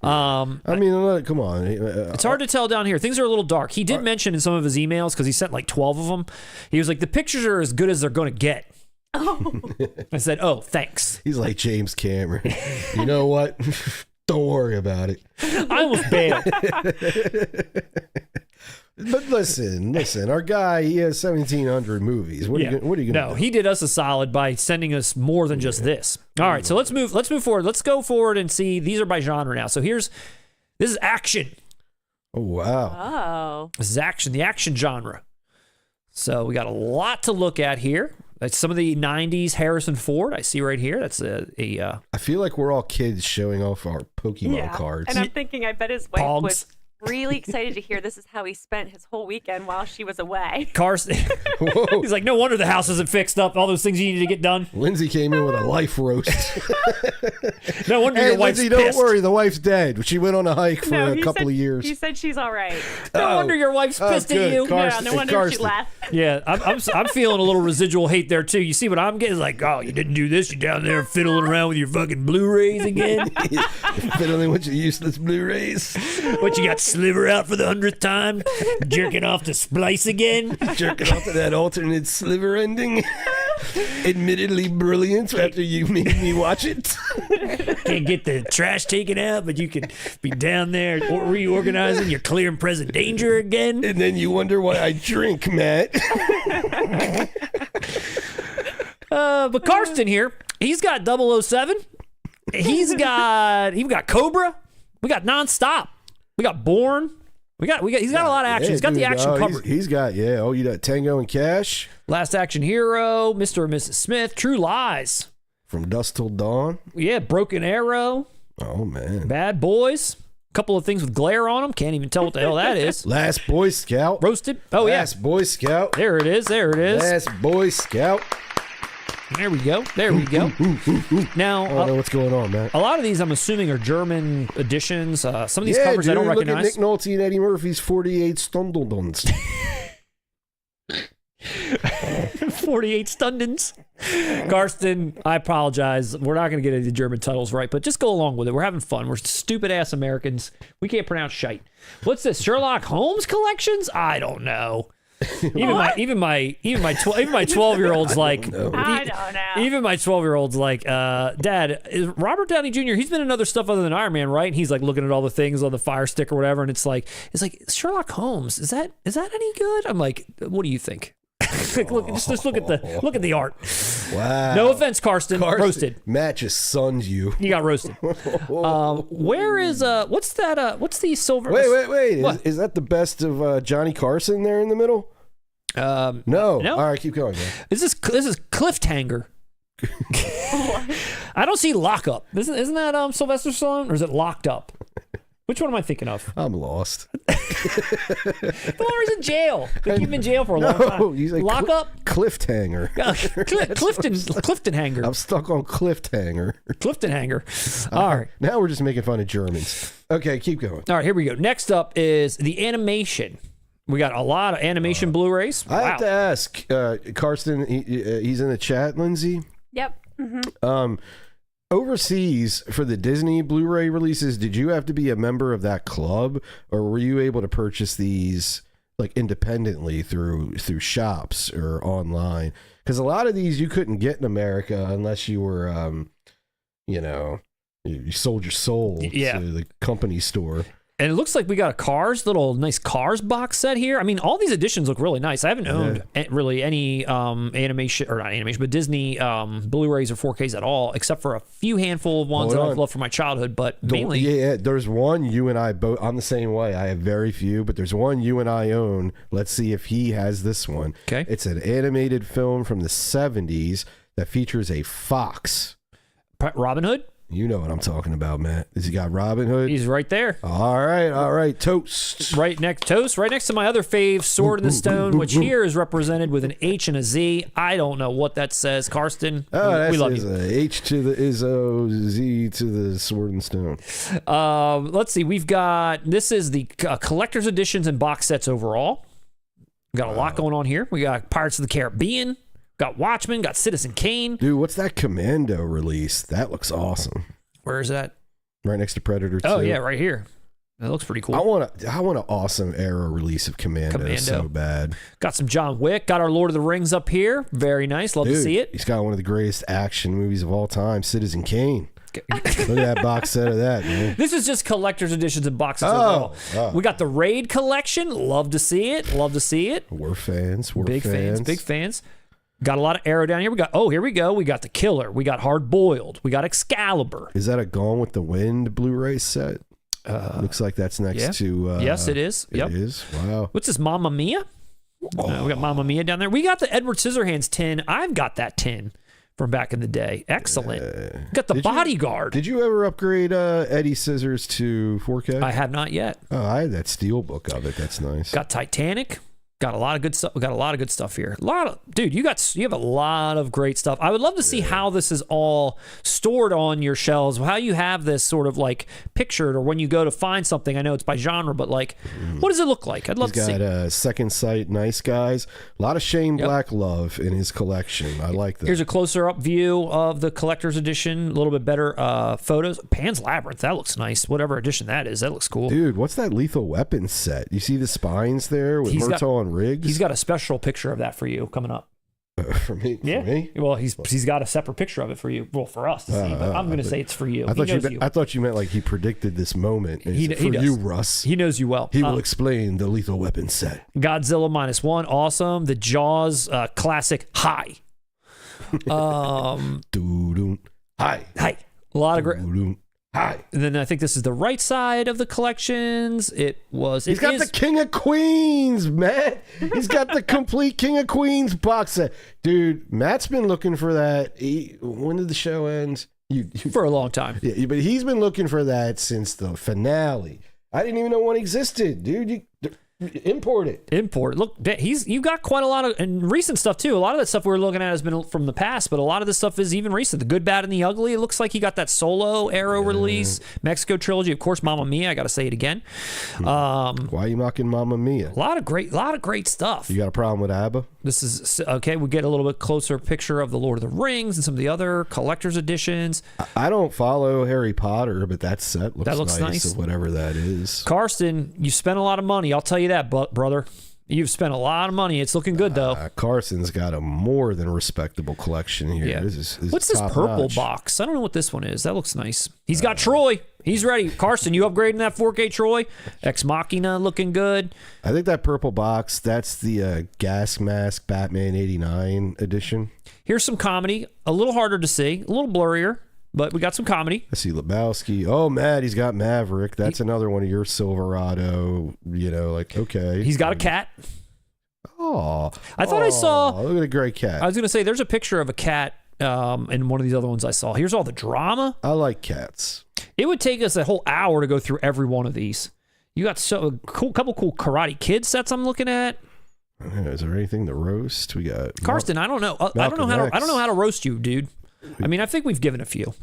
[SPEAKER 2] I mean, come on.
[SPEAKER 1] It's hard to tell down here. Things are a little dark. He did mention in some of his emails, because he sent like 12 of them, he was like, the pictures are as good as they're going to get. Oh. I said, oh, thanks.
[SPEAKER 2] He's like James Cameron. You know what? Don't worry about it.
[SPEAKER 1] I almost bailed.
[SPEAKER 2] But listen, our guy, he has 1,700 movies. What are you going to do?
[SPEAKER 1] No, he did us a solid by sending us more than just this. All right, so let's move forward. Let's go forward and see. These are by genre now. So this is action.
[SPEAKER 2] Oh, wow.
[SPEAKER 3] Oh.
[SPEAKER 1] This is action, the action genre. So we got a lot to look at here. That's some of the 90s Harrison Ford I see right here. That's I
[SPEAKER 2] feel like we're all kids showing off our Pokemon cards.
[SPEAKER 3] And I'm thinking I bet his wife
[SPEAKER 1] Pogs.
[SPEAKER 3] was really excited to hear this is how he spent his whole weekend while she was away.
[SPEAKER 1] Karsten. He's like, no wonder the house isn't fixed up. All those things you need to get done.
[SPEAKER 2] Lindsay came in with a life roast.
[SPEAKER 1] No wonder your wife's
[SPEAKER 2] Lindsay,
[SPEAKER 1] pissed.
[SPEAKER 2] don't worry, the wife's dead. She went on a hike for a couple of years.
[SPEAKER 3] He said she's all right.
[SPEAKER 1] No wonder your wife's pissed at you.
[SPEAKER 2] Karsten,
[SPEAKER 3] No wonder she left.
[SPEAKER 1] Yeah, I'm feeling a little residual hate there too. You see what I'm getting? It's like, oh, you didn't do this. You're down there fiddling around with your fucking Blu-rays again.
[SPEAKER 2] Fiddling with your useless Blu-rays.
[SPEAKER 1] What, you got Sliver out for the 100th time? Jerking off to Splice again?
[SPEAKER 2] Jerking off to that alternate Sliver ending. Admittedly brilliant after you made me watch it.
[SPEAKER 1] Can't get the trash taken out, but you can be down there reorganizing your clear and present danger again.
[SPEAKER 2] And then you wonder why I drink, Matt.
[SPEAKER 1] But Karsten here, he's got 007. He's got Cobra. We got Nonstop. We got Bourne. He's got a lot of action. He's got the action covered.
[SPEAKER 2] He's got, you got Tango and Cash.
[SPEAKER 1] Last Action Hero, Mr. and Mrs. Smith, True Lies.
[SPEAKER 2] From Dusk Till Dawn.
[SPEAKER 1] Yeah, Broken Arrow.
[SPEAKER 2] Oh, man.
[SPEAKER 1] Bad Boys. Couple of things with glare on them. Can't even tell what the hell that is.
[SPEAKER 2] Last Boy Scout.
[SPEAKER 1] Roasted. Oh,
[SPEAKER 2] Last Boy Scout.
[SPEAKER 1] There it is.
[SPEAKER 2] Last Boy Scout.
[SPEAKER 1] There we go. Now,
[SPEAKER 2] I don't know what's going on, man.
[SPEAKER 1] A lot of these, I'm assuming, are German editions. Some of these covers I don't recognize.
[SPEAKER 2] Look at Nick Nolte and Eddie Murphy's 48 Stundledons.
[SPEAKER 1] 48 Stundens. Karsten, I apologize. We're not going to get any of the German titles right, but just go along with it. We're having fun. We're stupid-ass Americans. We can't pronounce shite. What's this? Sherlock Holmes collections? I don't know. Even my 12-year-old's like,
[SPEAKER 3] I don't know.
[SPEAKER 1] Even my 12-year-old's like, Dad, is Robert Downey Jr., he's been in other stuff other than Iron Man, right? And he's like looking at all the things on the Fire Stick or whatever, and it's like Sherlock Holmes, is that any good? I'm like, what do you think? just look at the art.
[SPEAKER 2] Wow.
[SPEAKER 1] No offense, Karsten. Roasted.
[SPEAKER 2] Matt just sunned you.
[SPEAKER 1] You got roasted. Where is what's that? What's the silver?
[SPEAKER 2] Wait. Is that the best of Johnny Carson there in the middle? No. All right, keep going, man.
[SPEAKER 1] This is Cliffhanger. I don't see Lockup. Isn't that Sylvester Stallone, or is it Locked Up? Which one am I thinking of?
[SPEAKER 2] I'm lost.
[SPEAKER 1] The one where he's in jail. They keep him in jail for a long time.
[SPEAKER 2] He's like
[SPEAKER 1] Lockup.
[SPEAKER 2] Cliffhanger.
[SPEAKER 1] Clifton Hanger.
[SPEAKER 2] I'm stuck on Cliffhanger.
[SPEAKER 1] Clifton Hanger. All right.
[SPEAKER 2] Now we're just making fun of Germans. Okay, keep going.
[SPEAKER 1] All right, here we go. Next up is the animation. We got a lot of animation Blu-rays.
[SPEAKER 2] I have to ask, Karsten, he's in the chat, Lindsay.
[SPEAKER 3] Yep. Mm-hmm.
[SPEAKER 2] Overseas for the Disney Blu-ray releases, did you have to be a member of that club, or were you able to purchase these like independently through shops or online? Because a lot of these you couldn't get in America unless you were, you sold your soul to the company store.
[SPEAKER 1] And it looks like we got a nice Cars box set here. I mean, all these editions look really nice. I haven't owned really any not animation, but Disney Blu-rays or 4Ks at all, except for a few handful of ones that I've loved from my childhood, but mainly...
[SPEAKER 2] Yeah, there's one you and I both... I'm the same way. I have very few, but there's one you and I own. Let's see if he has this one.
[SPEAKER 1] Okay.
[SPEAKER 2] It's an animated film from the 70s that features a fox.
[SPEAKER 1] Robin Hood?
[SPEAKER 2] You know what I'm talking about, Matt. Has he got Robin Hood?
[SPEAKER 1] He's right there.
[SPEAKER 2] All right. Toast.
[SPEAKER 1] Right next to my other fave, Sword in the Stone, which here is represented with an H and a Z. I don't know what that says. Karsten, we love you.
[SPEAKER 2] H to the Izzo, Z to the Sword and Stone.
[SPEAKER 1] Let's see. This is the collector's editions and box sets overall. We got a lot going on here. We got Pirates of the Caribbean. Got Watchmen, got Citizen Kane.
[SPEAKER 2] Dude, what's that Commando release? That looks awesome.
[SPEAKER 1] Where is that?
[SPEAKER 2] Right next to Predator 2.
[SPEAKER 1] Oh, yeah, right here. That looks pretty cool.
[SPEAKER 2] I want an awesome era release of Commando so bad.
[SPEAKER 1] Got some John Wick. Got our Lord of the Rings up here. Very nice. Love to see it.
[SPEAKER 2] He's got one of the greatest action movies of all time, Citizen Kane. Look at that box set of that, man.
[SPEAKER 1] This is just collector's editions and boxes overall. We got the Raid collection. Love to see it.
[SPEAKER 2] We're fans.
[SPEAKER 1] Big fans. Got a lot of Arrow down here. Here we go. We got The Killer. We got Hard Boiled. We got Excalibur.
[SPEAKER 2] Is that a Gone with the Wind Blu-ray set? Looks like that's next to...
[SPEAKER 1] yes, it is.
[SPEAKER 2] It is? Wow.
[SPEAKER 1] What's this, Mamma Mia? We got Mamma Mia down there. We got the Edward Scissorhands tin. I've got that tin from back in the day. Excellent. Got the Bodyguard.
[SPEAKER 2] Did you ever upgrade Eddie Scissors to 4K?
[SPEAKER 1] I have not yet.
[SPEAKER 2] Oh, I had that Steelbook of it. That's nice.
[SPEAKER 1] Got Titanic. Got a lot of good stuff. We got a lot of good stuff here. Dude, you have a lot of great stuff. I would love to see how this is all stored on your shelves. How you have this sort of like pictured, or when you go to find something. I know it's by genre, but like, what does it look like? I'd love to see.
[SPEAKER 2] He's got Second Sight, Nice Guys. A lot of Shane Black love in his collection. I like that.
[SPEAKER 1] Here's a closer up view of the collector's edition. A little bit better photos. Pan's Labyrinth. That looks nice. Whatever edition that is, that looks cool.
[SPEAKER 2] Dude, what's that Lethal Weapon set? You see the spines there with Murtaugh and Riggs?
[SPEAKER 1] He's got a special picture of that for you coming up.
[SPEAKER 2] For me?
[SPEAKER 1] Yeah.
[SPEAKER 2] For me?
[SPEAKER 1] Well, he's got a separate picture of it for you. Well, for us to see, but I'm going to say it's for you.
[SPEAKER 2] I thought you meant like he predicted this moment. He does. You, Russ.
[SPEAKER 1] He knows you well.
[SPEAKER 2] He will explain the Lethal Weapon set.
[SPEAKER 1] Godzilla -1, awesome. The Jaws classic, High.
[SPEAKER 2] High.
[SPEAKER 1] A lot of great.
[SPEAKER 2] Hi.
[SPEAKER 1] And then I think this is the right side of the collections.
[SPEAKER 2] He's got the King of Queens, Matt. He's got the complete King of Queens box set. Dude, Matt's been looking for that. When did the show end?
[SPEAKER 1] For a long time.
[SPEAKER 2] Yeah, but he's been looking for that since the finale. I didn't even know one existed, dude. Import it. Look,
[SPEAKER 1] you've got quite a lot of, and recent stuff too. A lot of that stuff we're looking at has been from the past, but a lot of this stuff is even recent. The Good, Bad, and the Ugly. It looks like he got that solo Arrow release, Mexico trilogy, of course. Mamma Mia. I got to say it again.
[SPEAKER 2] Why are you mocking Mamma Mia?
[SPEAKER 1] A lot of great stuff.
[SPEAKER 2] You got a problem with ABBA?
[SPEAKER 1] This is okay. We get a little bit closer picture of the Lord of the Rings and some of the other collector's editions.
[SPEAKER 2] I don't follow Harry Potter, but that set looks nice. Or whatever that is.
[SPEAKER 1] Karsten, you spent a lot of money. I'll tell you that, brother. You've spent a lot of money. It's looking good, though.
[SPEAKER 2] Carson's got a more than respectable collection here.
[SPEAKER 1] Yeah.
[SPEAKER 2] This is
[SPEAKER 1] What's this purple box? I don't know what this one is. That looks nice. He's got Troy. He's ready. Karsten, you upgrading that 4K Troy? Ex Machina looking good.
[SPEAKER 2] I think that purple box, that's the Gas Mask Batman 89 edition.
[SPEAKER 1] Here's some comedy. A little harder to see. A little blurrier, but we got some comedy.
[SPEAKER 2] I see Lebowski. Oh, Matt, he's got Maverick. That's another one of your Silverado, like, okay.
[SPEAKER 1] He's got a cat.
[SPEAKER 2] Oh.
[SPEAKER 1] I thought I saw...
[SPEAKER 2] Look at a great cat.
[SPEAKER 1] I was going to say, there's a picture of a cat in one of these other ones I saw. Here's all the drama.
[SPEAKER 2] I like cats.
[SPEAKER 1] It would take us a whole hour to go through every one of these. You got couple cool Karate Kid sets I'm looking at.
[SPEAKER 2] Is there anything to roast? We got
[SPEAKER 1] Karsten. I don't know. I don't know how to roast you, dude. I mean, I think we've given a few.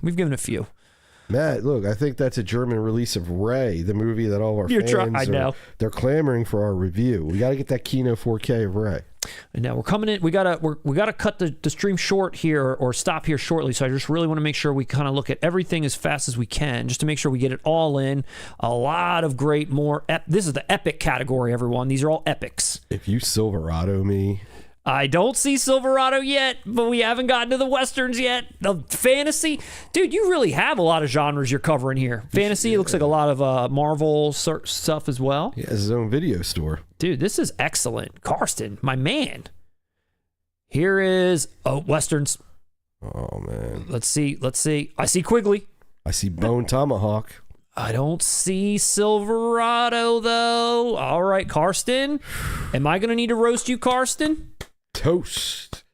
[SPEAKER 2] Matt, look, I think that's a German release of Ray, the movie that all of our fans they're clamoring for our review. We got to get that Kino 4K of Ray.
[SPEAKER 1] And now we're coming in. We gotta cut the stream short here or stop here shortly. So I just really want to make sure we kind of look at everything as fast as we can, just to make sure we get it all in. A lot of great this is the epic category, everyone. These are all epics.
[SPEAKER 2] If you Silverado me.
[SPEAKER 1] I don't see Silverado yet, but we haven't gotten to the Westerns yet. The fantasy. Dude, you really have a lot of genres you're covering here. Fantasy, it looks like a lot of Marvel stuff as well.
[SPEAKER 2] He has his own video store.
[SPEAKER 1] Dude, this is excellent. Karsten, my man. Here is Westerns.
[SPEAKER 2] Oh, man.
[SPEAKER 1] Let's see. I see Quigley.
[SPEAKER 2] I see Bone Tomahawk.
[SPEAKER 1] I don't see Silverado, though. All right, Karsten. Am I going to need to roast you, Karsten?
[SPEAKER 2] Toast.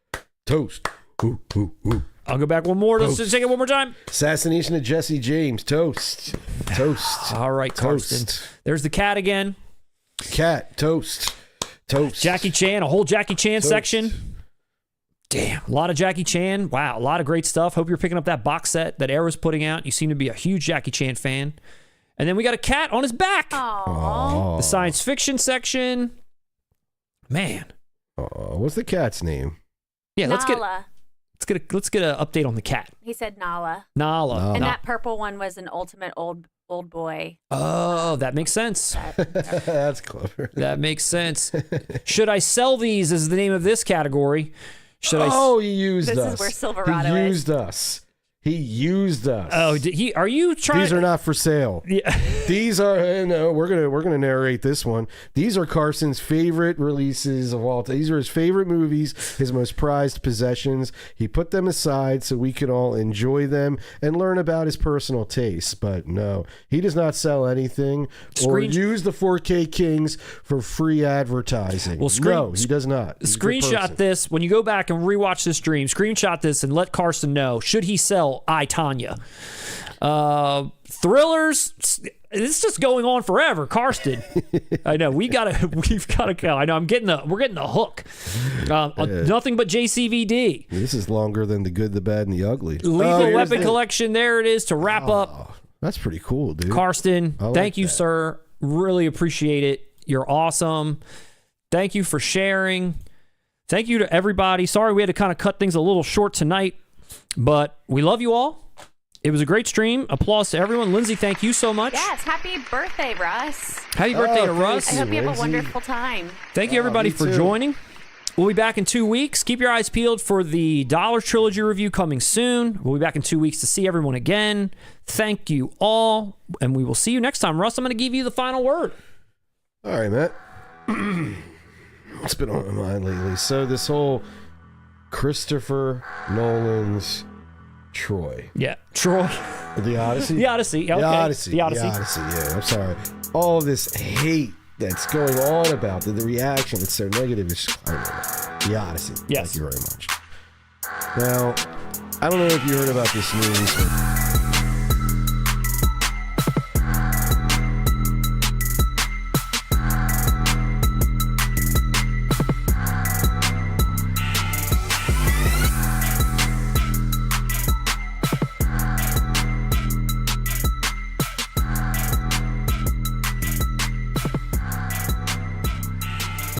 [SPEAKER 2] Ooh, ooh, ooh.
[SPEAKER 1] I'll go back one more. Let's just take it one more time.
[SPEAKER 2] Assassination of Jesse James. Toast.
[SPEAKER 1] All right, Karsten. There's the cat again.
[SPEAKER 2] Cat. Toast.
[SPEAKER 1] Jackie Chan. A whole Jackie Chan section. Damn. A lot of Jackie Chan. Wow. A lot of great stuff. Hope you're picking up that box set that Arrow's putting out. You seem to be a huge Jackie Chan fan. And then we got a cat on his back.
[SPEAKER 3] Aww.
[SPEAKER 1] The science fiction section. Man.
[SPEAKER 2] What's the cat's name?
[SPEAKER 1] Yeah,
[SPEAKER 3] Nala.
[SPEAKER 1] let's get an update on the cat.
[SPEAKER 3] He said Nala.
[SPEAKER 1] Nala.
[SPEAKER 3] And that purple one was an ultimate old boy.
[SPEAKER 1] Oh, that makes sense.
[SPEAKER 2] That's clever.
[SPEAKER 1] That makes sense. Should I sell these is the name of this category.
[SPEAKER 2] He used us.
[SPEAKER 3] This is where Silverado
[SPEAKER 2] He used us. He used us.
[SPEAKER 1] Oh, are you trying?
[SPEAKER 2] These are not for sale.
[SPEAKER 1] Yeah.
[SPEAKER 2] These are no. We're gonna narrate this one. These are Carson's favorite releases of all time. These are his favorite movies, his most prized possessions. He put them aside so we can all enjoy them and learn about his personal tastes. But no, he does not sell anything or use the 4K Kings for free advertising.
[SPEAKER 1] Well,
[SPEAKER 2] no, he does not.
[SPEAKER 1] Screenshot this when you go back and rewatch this stream. Screenshot this and let Karsten know. Should he sell I, Tanya? Thrillers, it's just going on forever. Karsten, I know we've got to go. I know we're getting the hook. Nothing but JCVD.
[SPEAKER 2] This is longer than The Good, the Bad, and the Ugly.
[SPEAKER 1] Lethal Weapon Collection. There it is to wrap up.
[SPEAKER 2] That's pretty cool, dude.
[SPEAKER 1] Karsten, thank you, sir. Really appreciate it. You're awesome. Thank you for sharing. Thank you to everybody. Sorry we had to kind of cut things a little short tonight, but we love you all. It was a great stream. Applause to everyone. Lindsay, thank you so much.
[SPEAKER 3] Yes, happy birthday, Russ.
[SPEAKER 1] Happy birthday to Russ.
[SPEAKER 3] I hope you have a wonderful time.
[SPEAKER 1] Thank you, everybody, for joining. We'll be back in 2 weeks. Keep your eyes peeled for the Dollars Trilogy review coming soon. We'll be back in 2 weeks to see everyone again. Thank you all, and we will see you next time. Russ, I'm going to give you the final word.
[SPEAKER 2] All right, Matt. It's been on my mind lately. So this whole Christopher Nolan's Troy.
[SPEAKER 1] Yeah, Troy.
[SPEAKER 2] The Odyssey?
[SPEAKER 1] The Odyssey. Okay.
[SPEAKER 2] The Odyssey.
[SPEAKER 1] The Odyssey.
[SPEAKER 2] The Odyssey, yeah. I'm sorry. All this hate that's going on about the reaction, it's so negative. It's just, I don't know. The Odyssey.
[SPEAKER 1] Yes.
[SPEAKER 2] Thank you very much. Now, I don't know if you heard about this news, but